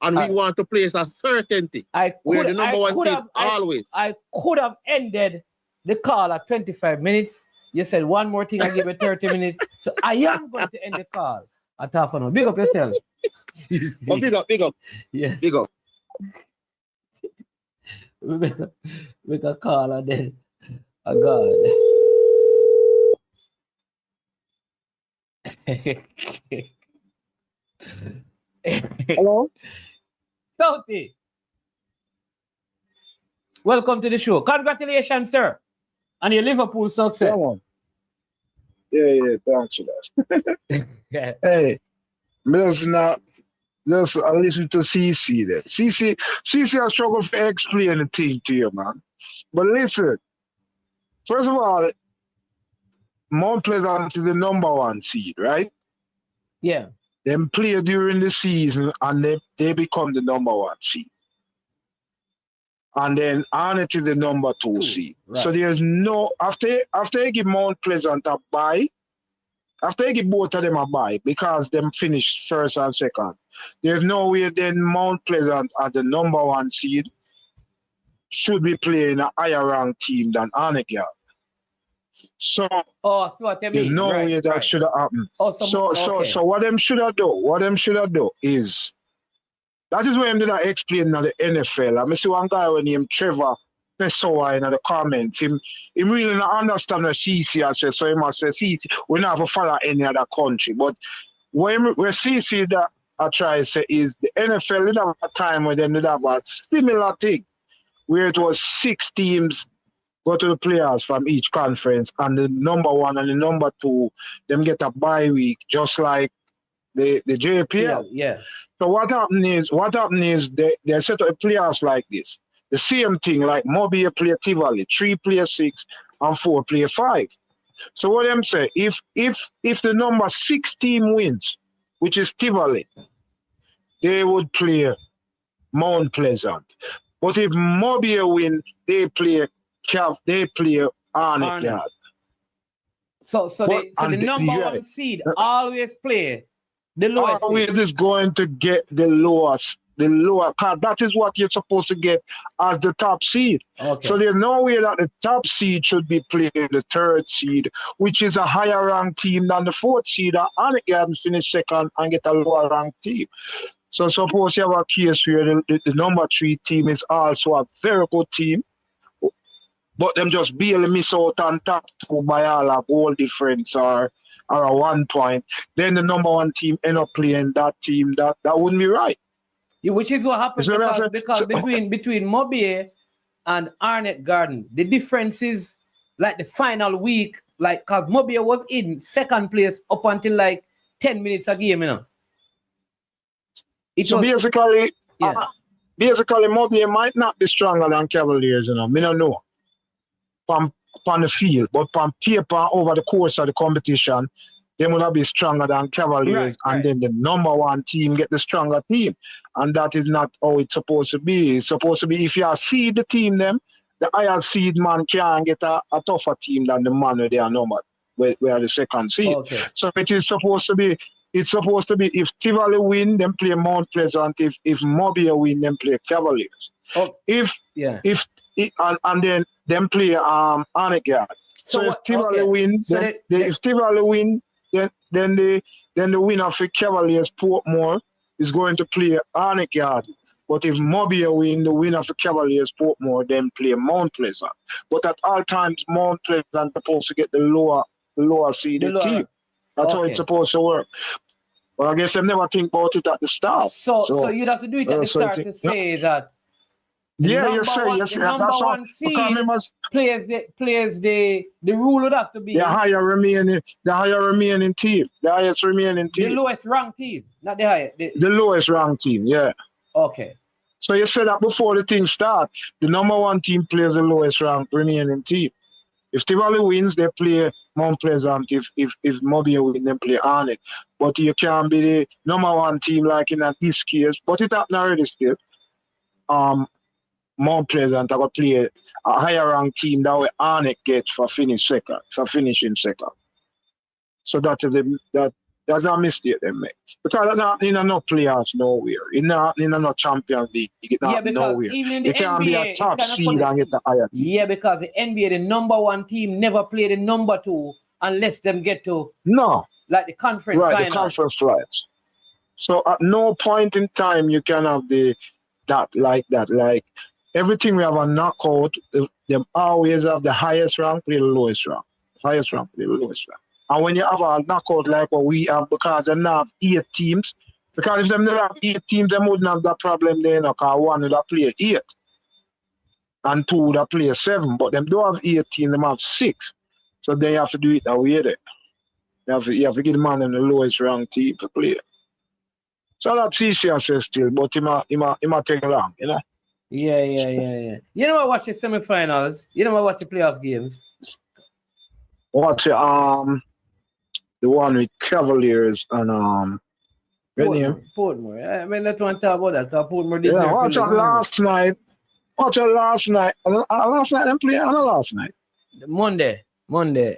And we want to place a certainty where the number 1 seed always. I could have ended the call at 25 minutes. You said one more thing, I give it 30 minutes. So I am going to end the call at half an hour. Big up yourself. Oh, big up. Yeah. Big up. We make a call and then God. Hello? Southie. Welcome to the show. Congratulations, sir, on your Liverpool success. Yeah, thanks for that. Hey, just listen to CC there. CC I struggle to explain the thing to you, man. But listen, first of all, Mount Pleasant is the number 1 seed, right? Yeah. Them play during the season and they become the number 1 seed. And then Arnett is the number 2 seed. Right. So there's no after you give Mount Pleasant a bye, after you give both of them a bye, because them finished first and second, there's no way then Mount Pleasant as the number 1 seed should be playing a higher ranked team than Arnett. So what you mean? There's no way that should have happened. So what them should have do is that is why I'm gonna explain now the NFL. I see one guy when named Trevor Pessoa in the comments. Him really not understand the CC as so he must say CC we not have to follow any other country. But where CC that I try to say is the NFL did have a time where they did have a similar thing where it was 6 teams go to the players from each conference, and the number 1 and the number 2 them get a bye week, just like the JPL. Yeah. So what happened is they set up players like this. The same thing like Mobile play Tivoli, 3 play 6 and 4 play 5. So what I'm saying, if the number 6 team wins, which is Tivoli, they would play Mount Pleasant. But if Mobile win, they play Arnett Yard. So the number one seed always play the lowest. Always is going to get the lower, because that is what you're supposed to get as the top seed. Okay. So there's no way that the top seed should be playing the third seed, which is a higher ranked team than the fourth seed. And again, finish second and get a lower ranked team. So suppose you have a case where the number 3 team is also a very good team, but them just barely miss out on top 2 by all a goal difference or a 1 point. Then the number 1 team end up playing that team. That wouldn't be right. Yeah, which is what happens because between Mobile and Arnett Garden, the difference is like the final week, like because Mobile was in second place up until like 10 minutes a game, you know. Basically, Mobile might not be stronger than Cavaliers, you know. I don't know. From the field, but from paper over the course of the competition, they will be stronger than Cavaliers, and then the number 1 team get the stronger team, and that is not how it's supposed to be. It's supposed to be if you seed the team, them the higher seed man can get a tougher team than the man where they are numbered, where the second seed. Okay. So it is supposed to be. It's supposed to be if Tivoli win, then play Mount Pleasant. If Mobile win, then play Cavaliers. Oh. If and then them play Arnett Yard. So if Tivoli win, if Tivoli win, then the winner for Cavaliers Portmore is going to play Arnett Yard. But if Mobile win, the winner for Cavaliers Portmore then play Mount Pleasant. But at all times, Mount Pleasant supposed to get the lower seeded team. That's how it's supposed to work. Well, I guess I never think about it at the start. So you'd have to do it at the start to say that. Yes, number that's one seed plays the rule would have to be the higher remaining team. The highest remaining team. The lowest ranked team, not the highest. The lowest ranked team, yeah. Okay. So you said that before the thing start, the number 1 team plays the lowest ranked remaining team. If Tivoli wins, they play Mount Pleasant. If Mobile wins, they play Arnett. But you can't be the number 1 team like in this case. But it happened already still. Mount Pleasant are going to play a higher ranked team that way Arnett gets for finishing second. So that's a mistake they make. Because it's not in no playoffs nowhere. It's not in no Champions League. It's not nowhere. You can't be a top seed and get the higher team. Yeah, because the NBA, the number 1 team never play the number 2 unless them get to like the conference final. Right, the conference finals. So at no point in time you can have that. Like everything we have a knockout, them always have the highest rank play the lowest rank. Highest rank play the lowest rank. And when you have a knockout like what we have, because they now have 8 teams, because if they don't have 8 teams, they wouldn't have that problem there, because 1 would play 8 and 2 would play 7. But them don't have 8 teams, they have 6. So then you have to do it that way there. You have to give the man in the lowest ranked team to play. So that's easier still, but it might take long, you know? Yeah. You know what? Watch the semifinals. You know what? Watch the playoff games. Watch the one with Cavaliers and Portmore. I mean, let's want to talk about that. Portmore did. Yeah, watch out last night. Last night them play on last night. Monday. Monday.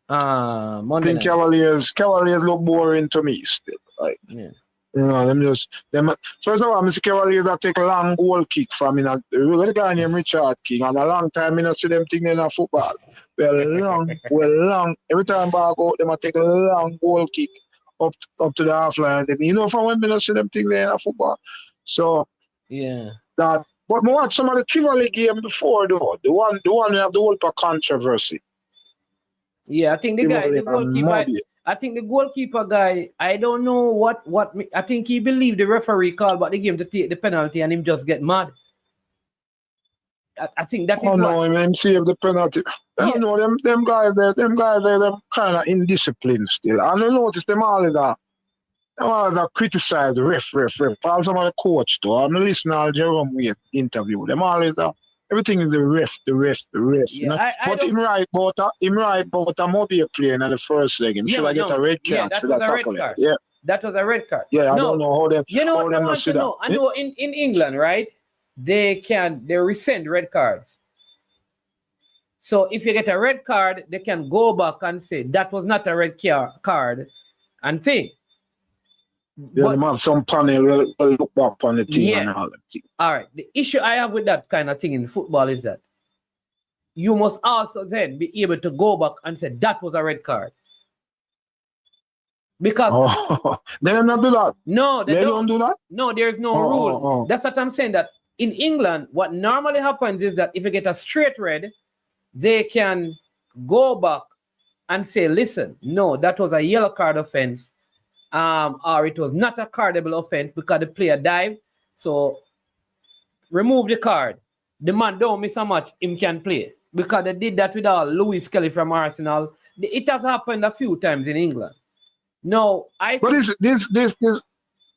I think Cavaliers look boring to me still. Like, yeah. You know, first of all, Mr. Cavaliers that take a long goal kick from the guy named Richard King, and a long time I don't see them thing in a football. Well long. Every time I go out, they take a long goal kick up to the half line. You know, from when I don't see them thing there in a football. So yeah. But I watch some of the Tivoli game before though. The one we have the whole controversy. Yeah, I think the goalkeeper. I think the goalkeeper guy, I don't know what I think he believed the referee called but the game to take the penalty and him just get mad. I think that is no, him save the penalty. I don't know, them guys there, them kind of indisciplined still. I don't notice them all that criticize the ref. Also some of the coach too. I'm listening to Jerome Wade interview. Them always everything is the ref. Yeah, you know? But him right about a Mobile playing in the first leg. Him should I get a red card? Yeah, that was a red card. Yeah. That was a red card. Yeah, I don't know how them. You know what I want to know? I know in England, right? they rescind red cards. So if you get a red card, they can go back and say that was not a red card and thing. Yeah, but, they have some panel will look back on the thing and all that thing. All right. The issue I have with that kind of thing in football is that you must also then be able to go back and say that was a red card. Because they don't do that. No, they don't do that. No, there's no rule. That's what I'm saying. That in England, what normally happens is that if you get a straight red, they can go back and say, listen, no, that was a yellow card offense, or it was not a cardable offense because the player dived. So remove the card. The man don't miss how much him can play. Because they did that with Lewis Kelly from Arsenal. It has happened a few times in England. No, But this.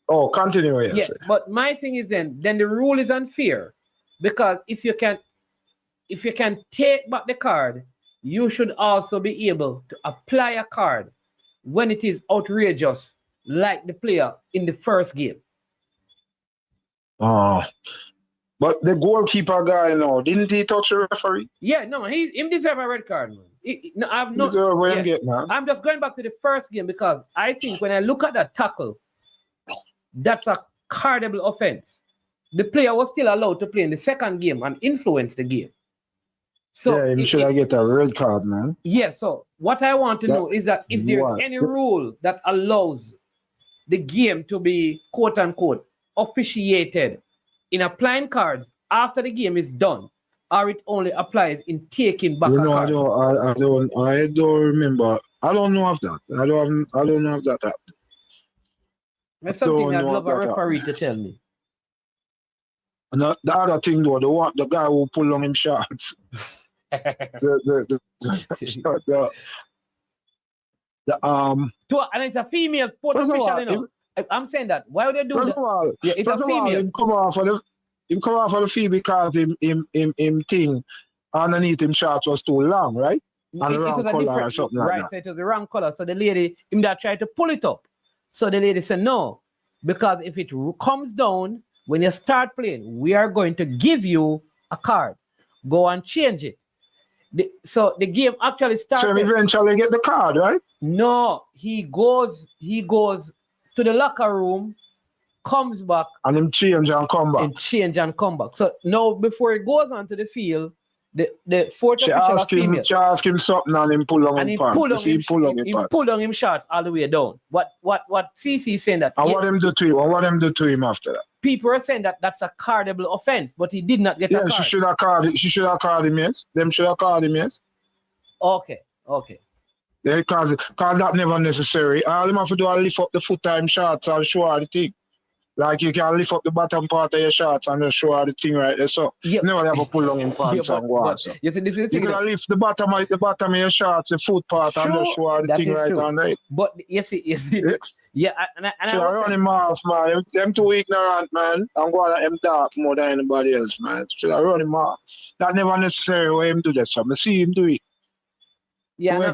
Oh, continue. Yes. Yeah, but my thing is then the rule is unfair, because if you can take back the card, you should also be able to apply a card when it is outrageous, like the player in the first game. But the goalkeeper guy now, didn't he touch the referee? Yeah, no, him deserve a red card, man. I'm just going back to the first game because I think when I look at that tackle, that's a cardable offense. The player was still allowed to play in the second game and influence the game. So yeah, should I get a red card, man? Yeah, so what I want to know is that if there's any rule that allows the game to be quote unquote officiated in applying cards after the game is done, or it only applies in taking back a card. I don't remember. I don't know of that. I don't know of that happened. That's something I'd love a referee to tell me. And the other thing though, the guy who pulled on him shots. And it's a female sport official, you know. I'm saying that. Why would they do that? Yeah, it's a female. Him come off of the fee because him thing underneath him shorts was too long, right? And the wrong color or something like that. Right, so it was the wrong color. So the lady, him that tried to pull it up. So the lady said no, because if it comes down, when you start playing, we are going to give you a card. Go and change it. So the game actually started. So eventually get the card, right? No, he goes to the locker room, comes back. And him change and come back. So now before he goes onto the field, the fourth official female. She asked him something and him pull on him pants. He pulled on him shorts all the way down. What CC is saying that. And what him do to him after that? People are saying that that's a cardable offense, but he did not get a card. She should have called him, yes. Them should have called him, yes. Okay. Yeah, because that never necessary. All him have to do is lift up the foot time shots and show her the thing. Like you can lift up the bottom part of your shorts and just show her the thing right there. So never have to pull on in pants and go on. So. You see, this is the thing. You can lift the bottom of your shorts, the foot part, and just show her the thing right on right. But you see. Yeah, and I run him off, man. Them too ignorant, man. I'm going to them dark more than anybody else, man. Should I run him off? That never necessary way him do that. So I see him do it. Yeah,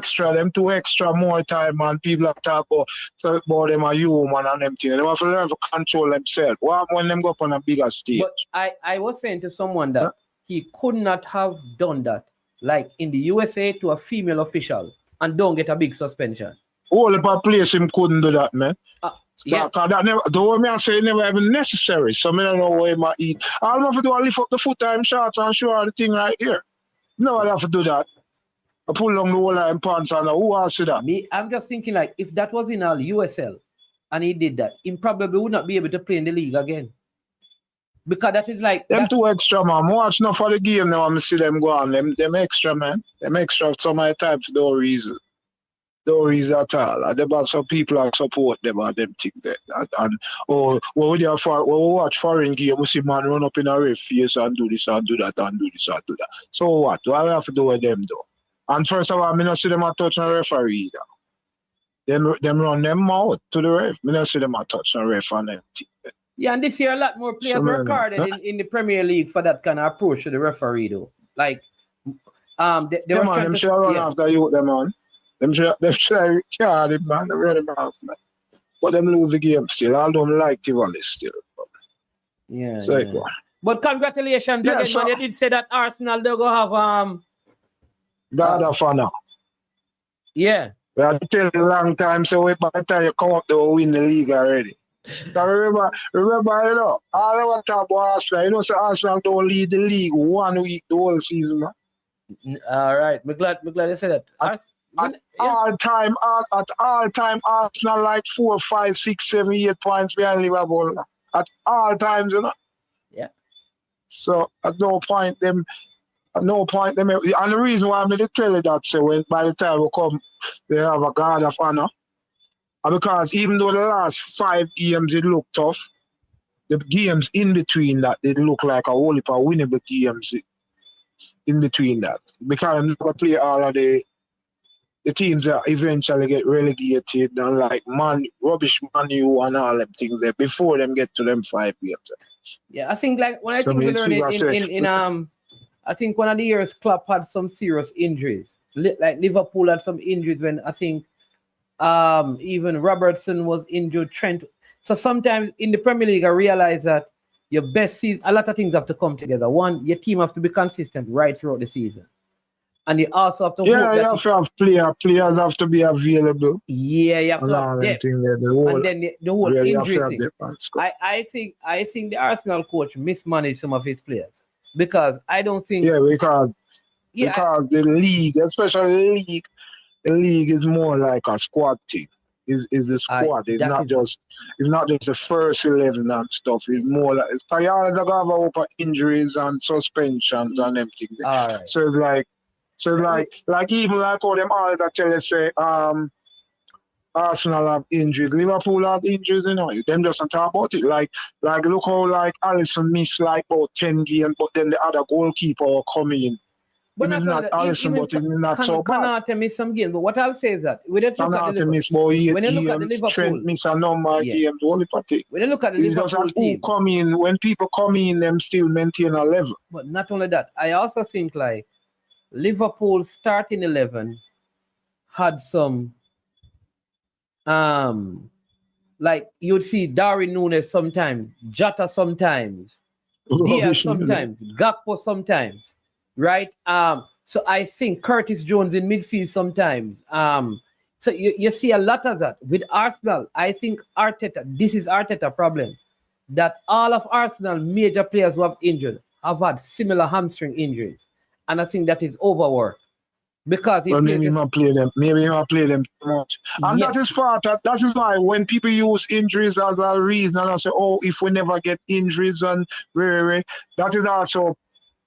too extra more time, man. People have talk about them are human and them things. They have to learn to control themselves. What when them go up on a bigger stage? But I was saying to someone that he could not have done that, like in the USA to a female official, and don't get a big suspension. All of our place him couldn't do that, man. Yeah. That never, the way I say never even necessary. So I don't know where he might eat. All I have to do is lift up the foot time shots and show her the thing right here. No, I have to do that. I pull on the whole line pants and who wants to that? I'm just thinking like if that was in our USL and he did that, he probably would not be able to play in the league again. Because that is like them too extra, man. Watch enough for the game now and see them go on. Them extra, man. Them extra some of the times no reason. No reason at all. And there some people that support them and them think that. And when we watch foreign game, we see man run up in a ref face and do this and do that and do this and do that. So what? What do I have to do with them though? And first of all, I don't see them touch a referee either. Them run them mouth to the ref. I don't see them touch a ref and anything. Yeah, and this year a lot more players were recorded in the Premier League for that kind of approach to the referee though. Like they were trying them should run after you them on. Them should card him, man. They run him off, man. But them lose the game still. Although them like Tivoli still. Yeah. So yeah. But congratulations again, man. You did say that Arsenal they're gonna have God of honor. Yeah. We have to tell you a long time, so by the time you come up, they'll win the league already. So remember, you know, all I want to talk about Arsenal, you know, so Arsenal don't lead the league 1 week the whole season, man. All right. I'm glad you said that. At all time, Arsenal like 4, 5, 6, 7, 8 points behind Liverpool. At all times, you know. Yeah. So at no point them, and the reason why I'm going to tell you that, so when by the time we come, they have a God of honor. And because even though the last 5 games it looked tough, the games in between that they look like a whole heap of winnable games in between that. Because I'm going to play all of the teams that eventually get relegated and like rubbish Man U and all them things there before them get to them 5 games. Yeah, I think like when I think we learned in I think one of the years Klopp had some serious injuries. Like Liverpool had some injuries when I think even Robertson was injured, Trent. So sometimes in the Premier League I realize that your best season, a lot of things have to come together. One, your team have to be consistent right throughout the season. And you also have to you have to have players have to be available. Yeah, you have to have depth. And then the whole injury thing. I think the Arsenal coach mismanaged some of his players. Because I don't think because the league, especially the league is more like a squad team. Is the squad. It's not just the first 11 and stuff. It's more like it's players that have over injuries and suspensions and everything. Right. So like even like all them all that tell you say Arsenal have injuries, Liverpool have injuries, you know. Them doesn't talk about it. Like look how like Alisson missed like about 10 games, but then the other goalkeeper will come in. But not Alisson, but it's not so bad. Kanate miss some games, but what I'll say is that when you look at the Liverpool, Trent miss a number of games, only party. When you look at the Liverpool team, come in, when people come in, them still maintain a level. But not only that, I also think like Liverpool starting 11 had some like you'd see Darwin Núñez sometimes, Jota sometimes, Diaz sometimes, Gakpo sometimes, right? So I think Curtis Jones in midfield sometimes. So you see a lot of that. With Arsenal, I think this is Arteta problem, that all of Arsenal major players who have injured have had similar hamstring injuries. And I think that is overwork. Because maybe not play them too much. And that is that is why when people use injuries as a reason and I say, oh, if we never get injuries and that is also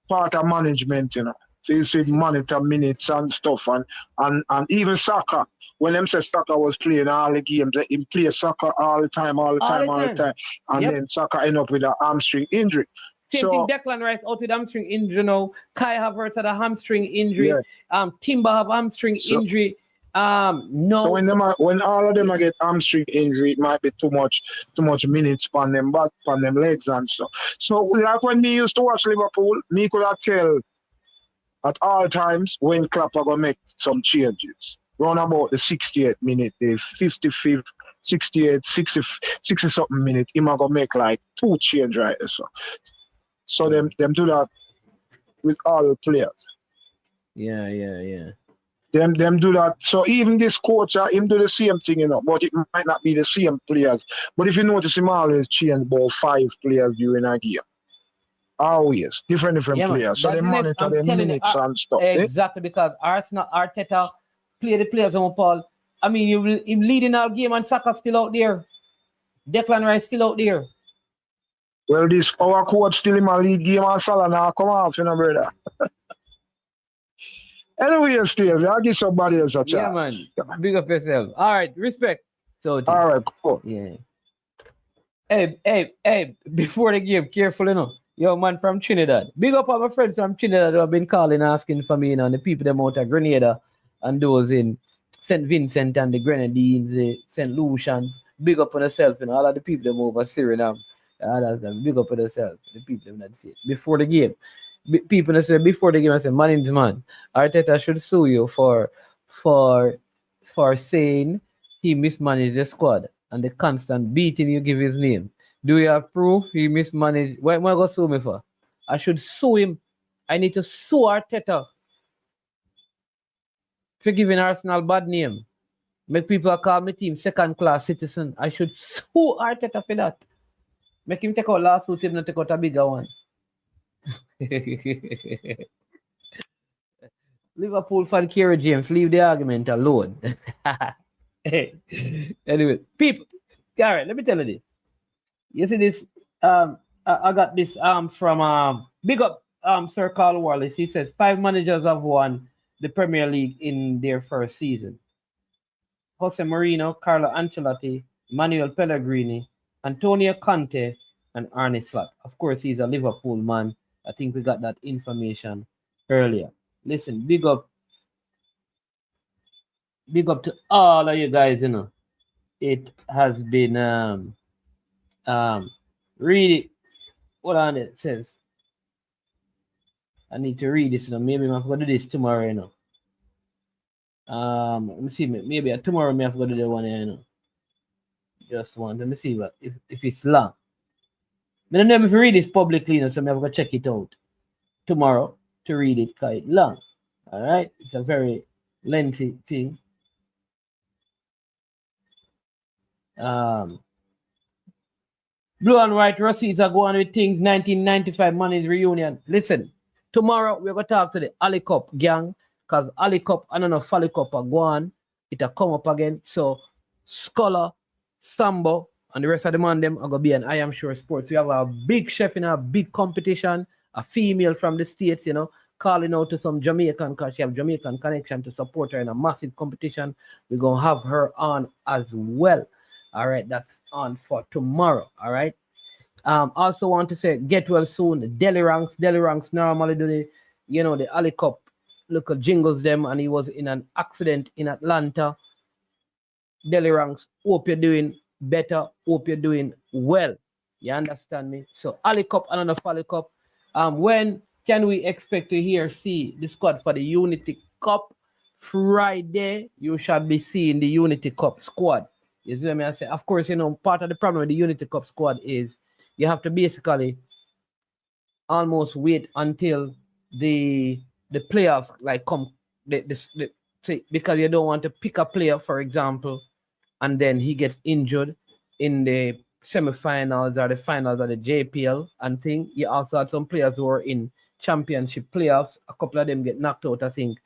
part of management, you know. So you see monitor minutes and stuff and even soccer. When them say soccer was playing all the games, he play soccer all the time. And then soccer end up with a hamstring injury. Same thing, Declan Rice out with hamstring injury now. Kai Havertz had a hamstring injury. Timber have hamstring injury. No. So when all of them get hamstring injury, it might be too much minutes on them back, on them legs and stuff. So like when me used to watch Liverpool, me could have tell at all times when Klopp are gonna make some changes. Round about the 68th minute, the 55th, 68th, 60 something minute, he might gonna make like 2 changes right there. So them do that with all the players. Yeah. Them do that. So even this coach, him do the same thing, you know, but it might not be the same players. But if you notice, him always change about 5 players during a game. Always. Different players. So they monitor the minutes and stuff. Exactly, because Arteta play the players on Paul. I mean, him leading our game and Saka still out there. Declan Rice still out there. Well, our coach still in my league game and Salah now come off, you know, brother. Anyway, Steve, I'll give somebody else a chance. Yeah, man. Big up yourself. All right, respect. So, all right, cool. Yeah. Hey, before the game, careful, you know. Yo, man from Trinidad. Big up all my friends from Trinidad who have been calling, asking for me, you know, and the people them out of Grenada and those in St. Vincent and the Grenadines, St. Lucians. Big up on yourself, you know, all of the people them over Suriname. Big up on yourself, the people them that say it. Before the game. People that say before the game, I say, Mannings, man, Arteta should sue you for saying he mismanaged the squad and the constant beating you give his name. Do you have proof he mismanaged? What am I going to sue me for? I should sue him. I need to sue Arteta for giving Arsenal bad name. Make people call my team second-class citizen. I should sue Arteta for that. Make him take out lawsuits, him not take out a bigger one. Liverpool fan Kerry James, leave the argument alone. Anyway, people, all right, let me tell you this. You see this? I got this from big up Sir Carl Wallace. He says 5 managers have won the Premier League in their first season. Jose Mourinho, Carlo Ancelotti, Manuel Pellegrini, Antonio Conte, and Arne Slot. Of course, he's a Liverpool man. I think we got that information earlier. Listen, big up to all of you guys, you know. It has been really, what on it says. I need to read this, you know. Maybe I'm going to do this tomorrow, you know. Let me see, maybe tomorrow I have to do the one, you know. Just one. Let me see what if it's long. I don't know if you read this publicly, you know, so I'm going to check it out tomorrow to read it quite long. All right, it's a very lengthy thing. Blue and white Russies are going with things. 1995 Mannings reunion. Listen, tomorrow we're going to talk to the Ali Cup gang, because Ali Cup and another Folly Cup are going. It'll come up again. So Scholar, Sambo, and the rest of the man them are going to be an I Am Sure Sports. We have a big chef in a big competition, a female from the States, you know, calling out to some Jamaican because she have Jamaican connection to support her in a massive competition. We're going to have her on as well. All right, that's on for tomorrow. All right. Also want to say, get well soon. Deli Ranks normally do the, you know, the Ali Cup local jingles them, and he was in an accident in Atlanta. Deli Ranks, hope you're doing better. Hope you're doing well. You understand me? So Ali Cup and another Folly Cup. When can we expect to see the squad for the Unity Cup? Friday, you shall be seeing the Unity Cup squad. You see what I say? Of course, you know, part of the problem with the Unity Cup squad is you have to basically almost wait until the playoffs like come because you don't want to pick a player, for example, and then he gets injured in the semifinals or the finals of the JPL and thing. You also had some players who were in championship playoffs. A couple of them get knocked out. I think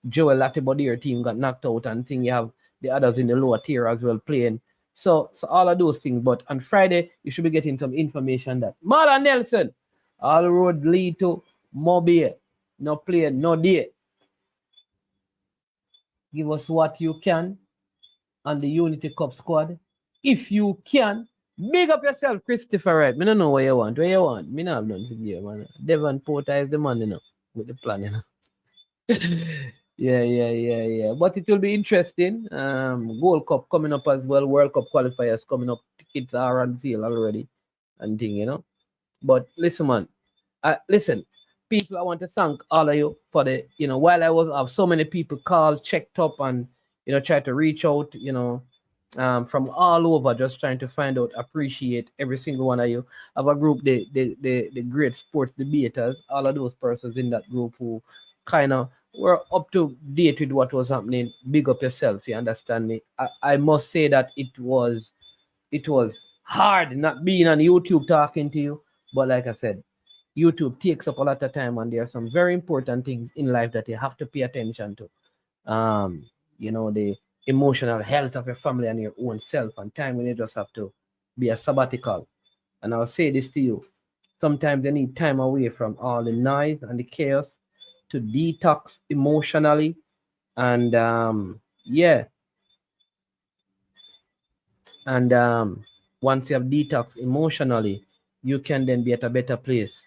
Joel Latibodier team got knocked out, and thing you have the others in the lower tier as well playing. So all of those things. But on Friday, you should be getting some information that Marlon Nelson, all road lead to Mobile. No play, no day. Give us what you can on the Unity Cup squad. If you can, big up yourself, Christopher Wright. I don't know what you want. What you want? Me not have done for you, man. Devon Porter is the man, you know, with the plan, you know. Yeah. But it will be interesting. Gold Cup coming up as well. World Cup qualifiers coming up. Tickets are on sale already and thing, you know. But listen, man. Listen, people, I want to thank all of you for the, you know, while I was off, so many people called, checked up, and, you know, tried to reach out, you know, from all over, just trying to find out, appreciate every single one of you. I have a group, the great sports debaters, all of those persons in that group who kind of were up to date with what was happening. Big up yourself, you understand me? I must say that it was hard not being on YouTube talking to you, but like I said, YouTube takes up a lot of time, and there are some very important things in life that you have to pay attention to. You know, the emotional health of your family and your own self, and time when you just have to be a sabbatical. And I'll say this to you, sometimes you need time away from all the noise and the chaos to detox emotionally. And once you have detox emotionally, you can then be at a better place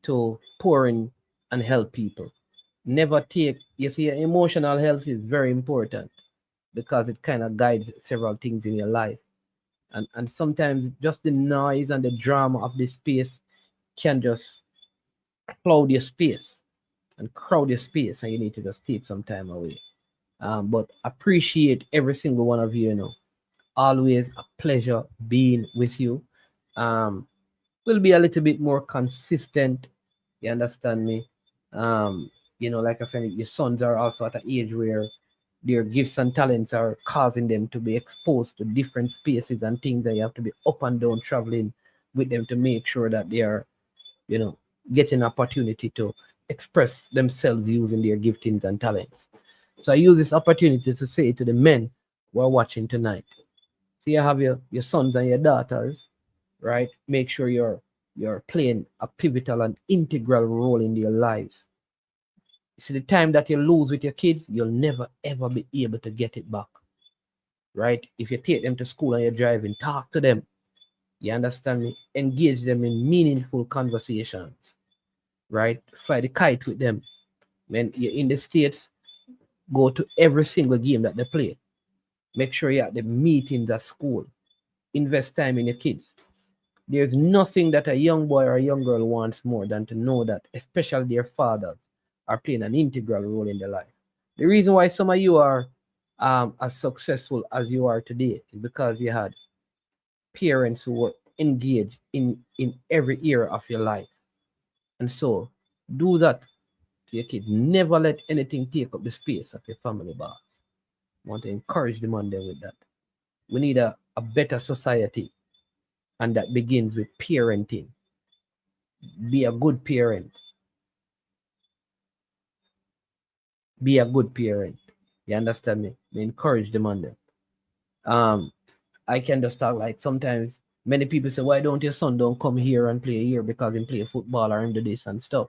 to pour in and help people. Never take, you see, emotional health is very important because it kind of guides several things in your life. And sometimes just the noise and the drama of the space can just cloud your space and crowd your space, and you need to just take some time away. But appreciate every single one of you, you know. Always a pleasure being with you. We'll be a little bit more consistent. You understand me? Like I said, your sons are also at an age where their gifts and talents are causing them to be exposed to different spaces and things that you have to be up and down traveling with them to make sure that they are, getting opportunity to express themselves using their giftings and talents. So I use this opportunity to say to the men who are watching tonight, so you have your sons and your daughters, right? Make sure you're playing a pivotal and integral role in their lives. See, the time that you lose with your kids, you'll never ever be able to get it back, right? If you take them to school and you're driving, talk to them. You understand me? Engage them in meaningful conversations, right? Fly the kite with them. When you're in the States, go to every single game that they play. Make sure you're at the meetings at school. Invest time in your kids. There's nothing that a young boy or a young girl wants more than to know that, especially their fathers, are playing an integral role in their life. The reason why some of you are as successful as you are today is because you had parents who were engaged in every era of your life. And so do that to your kids. Never let anything take up the space of your family, boss. I want to encourage them on there with that. We need a better society, and that begins with parenting. Be a good parent. Be a good parent. You understand me? We encourage them on them. I can just talk like sometimes many people say, why don't your son don't come here and play here because he play football or him do this and stuff.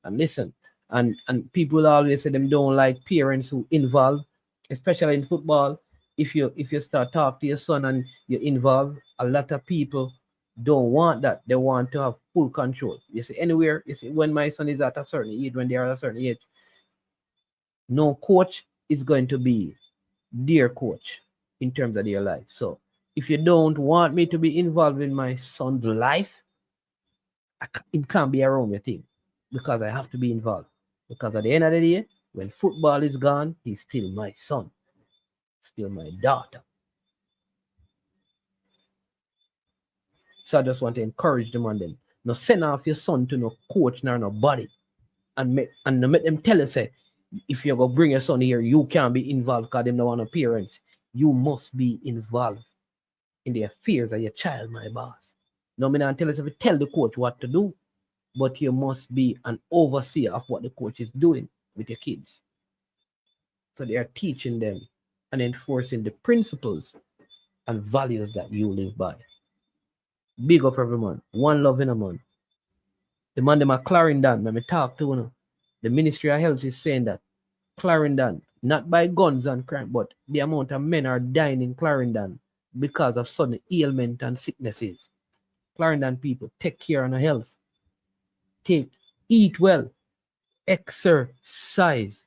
And listen, and people always say them don't like parents who involve, especially in football. If you start talk to your son and you involve, a lot of people don't want that. They want to have full control. You see, anywhere, you see, when my son is at a certain age, when they are at a certain age, no coach is going to be their coach in terms of their life. So if you don't want me to be involved in my son's life, it can't be around your thing, because I have to be involved. Because at the end of the day, when football is gone, he's still my son, still my daughter. So I just want to encourage them on them. Now send off your son to no coach nor nobody, and make them tell us, say, if you're going to bring your son here, you can't be involved because them don't want no parents. You must be involved in the affairs of your child, my boss. No, me not tell us if you tell the coach what to do, but you must be an overseer of what the coach is doing with your kids. So they are teaching them and enforcing the principles and values that you live by. Big up every man. One love in a man. The man them at Clarendon, when me talk to you, the Ministry of Health is saying that Clarendon, not by guns and crime, but the amount of men are dying in Clarendon because of sudden ailment and sicknesses. Clarendon people, take care of your health. Eat well. Exercise.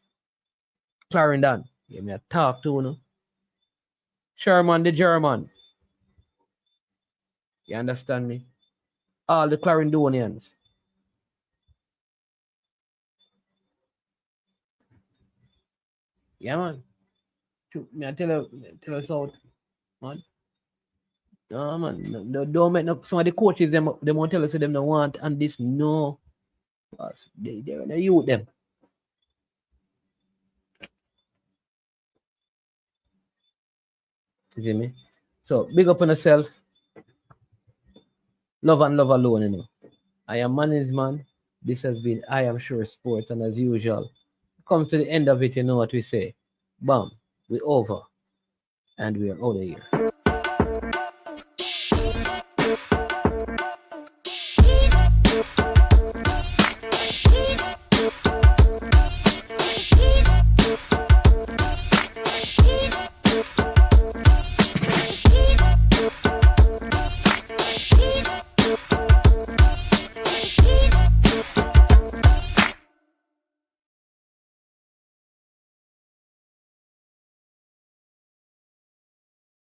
Clarendon, you may talk to you. Sherman the German. You understand me? All the Clarendonians. Yeah, man. Me I tell us out, man. No, man. No, don't make no. Some of the coaches them won't tell us them don't want and this. No, they youth them. You see me? So big up on yourself. Love and love alone, you know. I am Mannings, man. This has been I Am Sure Sports, and as usual, come to the end of it, you know what we say. Bam, we're over, and we are out of here.